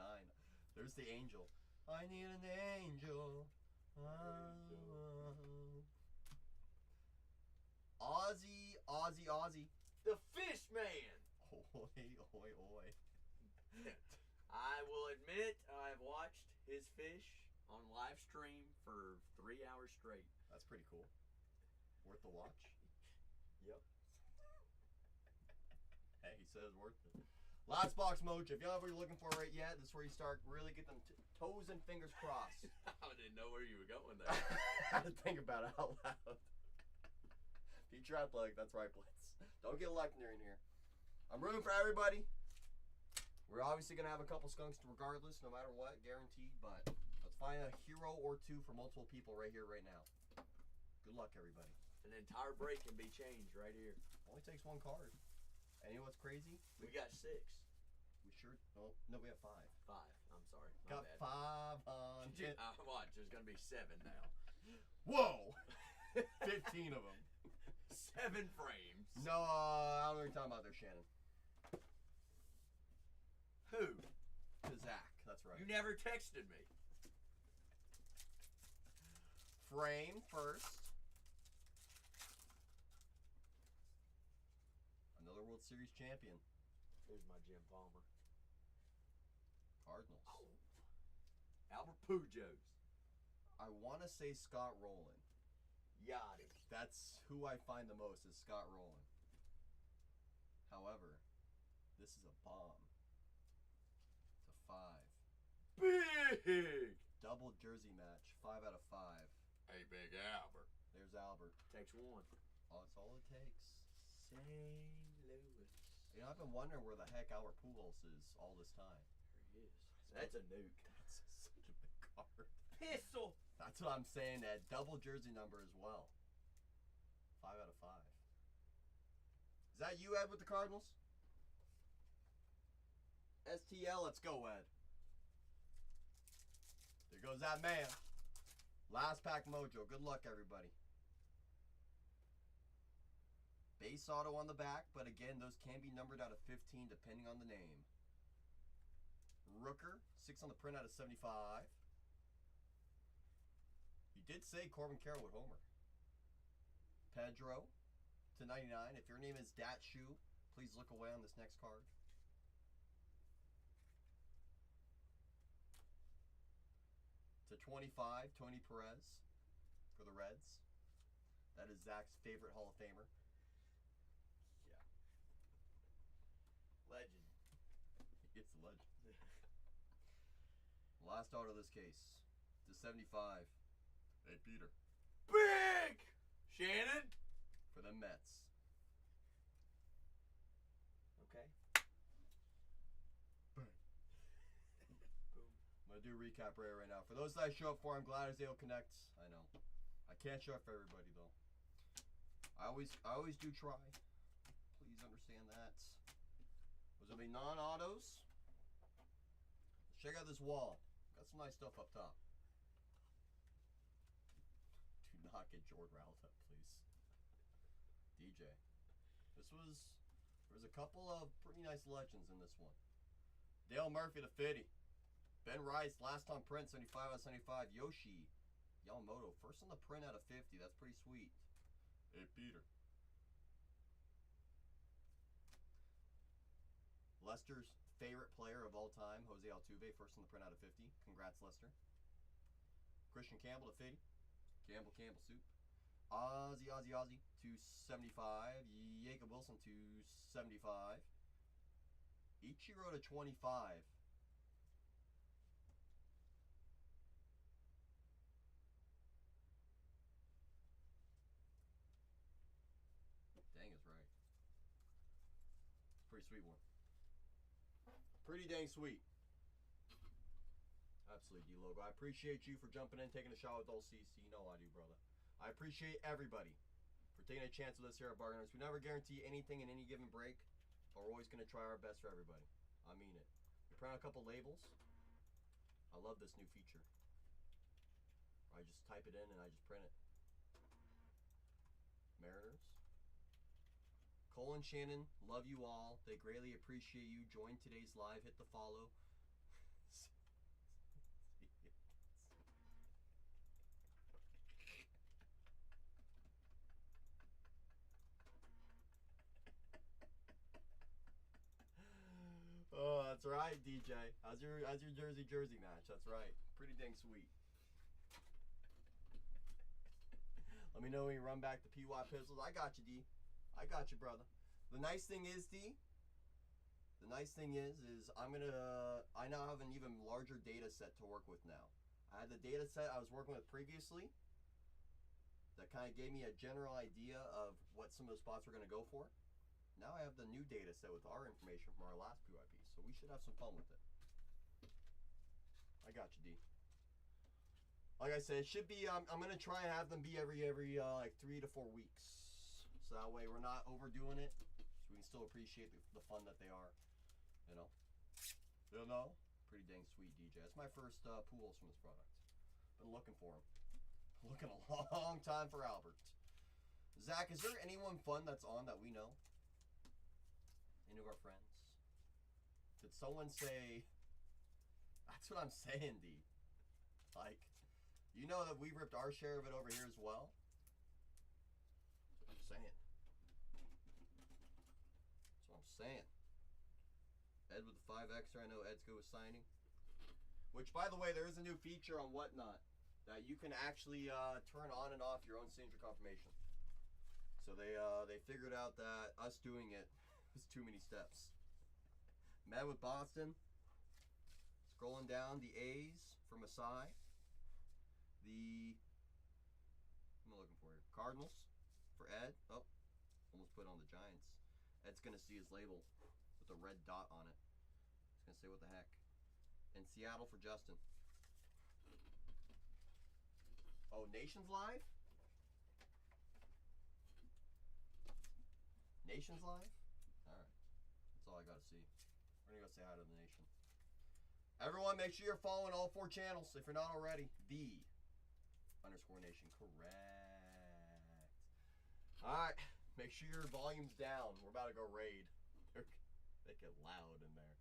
There's the angel. I need an angel. Ozzy, Ozzy, Ozzy. The Fish Man. Oi, oi, oi. I will admit I've watched his fish on live stream for 3 hours straight. That's pretty cool. Worth the watch. Yep. Hey, he says worth it. Last box mojo. If you don't know what you're looking for right yet, this is where you start really get them toes and fingers crossed. I didn't know where you were going there. I had to think about it out loud. Future athletic, that's right, Blitz. Don't get Lechner in here. I'm rooting for everybody. We're obviously going to have a couple skunks regardless, no matter what, guaranteed. But let's find a hero or two for multiple people right here, right now. Good luck, everybody. An entire break can be changed right here. Only takes 1 card. And you know what's crazy? We got 6. We sure. Oh, no, we have 5. 5. I'm sorry. My Got bad. 500. Watch, there's going to be 7 now. Whoa! 15 of them. 7 frames. No, I don't know what you're talking about there, Shannon. Who? To Zach, that's right. You never texted me. Frame first. Another World Series champion. Here's my Jim Palmer. Cardinals. Oh. Albert Pujols. I want to say Scott Rowland. Yachty. That's who I find the most is Scott Rowland. However, this is a bomb. It's a 5. Big. Double jersey match. 5 out of 5. Hey, Big Albert. There's Albert. Takes 1. Oh, that's all it takes. St. Louis. You know, I've been wondering where the heck Albert Pujols is all this time. There he is. That's a nuke. That's such a big card. Pistol. That's what I'm saying. That double jersey number as well. 5 out of 5. Is that you, Ed, with the Cardinals? STL, let's go, Ed. Goes that man. Last pack mojo. Good luck, everybody. Base auto on the back, but again, those can be numbered out of 15 depending on the name. Rooker, 6 on the print out of 75. You did say Corbin Carroll with homer. Pedro to 99. If your name is Dat Shoe, please look away on this next card. To 25, Tony Perez for the Reds. That is Zach's favorite Hall of Famer. Yeah. Legend. It's a legend. Last auto of this case. To 75. Hey, Peter. Big Shannon For the Mets. Okay. Boom. Boom. I'm going to do a recap right now. For those that I show up for, I'm glad I was able to connect. I know. I can't show up for everybody, though. I always do try. Please understand that. Those will be non-autos. Check out this wall. Got some nice stuff up top. Do not get Jordan riled up, please. DJ. There was a couple of pretty nice legends in this one. Dale Murphy to 50. Ben Rice, last on print, 75 out of 75. Yoshi Yamamoto, first on the print out of 50. That's pretty sweet. Hey, Peter. Lester's favorite player of all time, Jose Altuve, first on the print out of 50. Congrats, Lester. Christian Campbell to 50. Campbell soup. Ozzy, 275. Jacob Wilson, 275. Ichiro to 25. Dang is right. Pretty sweet one. Pretty dang sweet. Absolutely, D-Logo. I appreciate you for jumping in, taking a shot with Old CC. You know I do, brother. I appreciate everybody for taking a chance with us here at Bargainers. We never guarantee anything in any given break, but we're always going to try our best for everybody. I mean it. We print out a couple labels. I love this new feature. I just type it in and I just print it. Mariners. Cole and Shannon, love you all. They greatly appreciate you. Join today's live. Hit the follow. Oh, that's right, DJ. How's your Jersey match? That's right. Pretty dang sweet. Let me know when you run back the PY pistols. I got you, D. I got you, brother. The nice thing is, D. The nice thing is I now have an even larger data set to work with now. I had the data set I was working with previously. That kind of gave me a general idea of what some of the spots were going to go for. Now I have the new data set with our information from our last PYP, so we should have some fun with it. I got you, D. Like I said, it should be. I'm gonna try and have them be every like 3 to 4 weeks, so that way we're not overdoing it, so we can still appreciate the fun that they are. You know. Pretty dang sweet, DJ. That's my first pools from this product. Been looking for them. Looking a long time for Albert. Zach, is there anyone fun that's on that we know? Any of our friends? Did someone say? That's what I'm saying, D. Like, you know that we ripped our share of it over here as well? That's what I'm saying. That's what I'm saying. Ed with the 5Xer. I know Ed's good with signing. Which, by the way, there is a new feature on Whatnot that you can actually turn on and off your own signature confirmation. So they figured out that us doing it was too many steps. Mad with Boston. Scrolling down, the A's for Masai. What am I looking for here? Cardinals for Ed. Oh, almost put on the Giants. Ed's going to see his label with a red dot on it. He's going to say, what the heck? And Seattle for Justin. Oh, Nations Live? Nations Live? Alright. That's all I got to see. We're going to go say hi to the nation. Everyone, make sure you're following all 4 channels if you're not already. The _ Nation. Correct. All right. Make sure your volume's down. We're about to go raid. They get loud in there.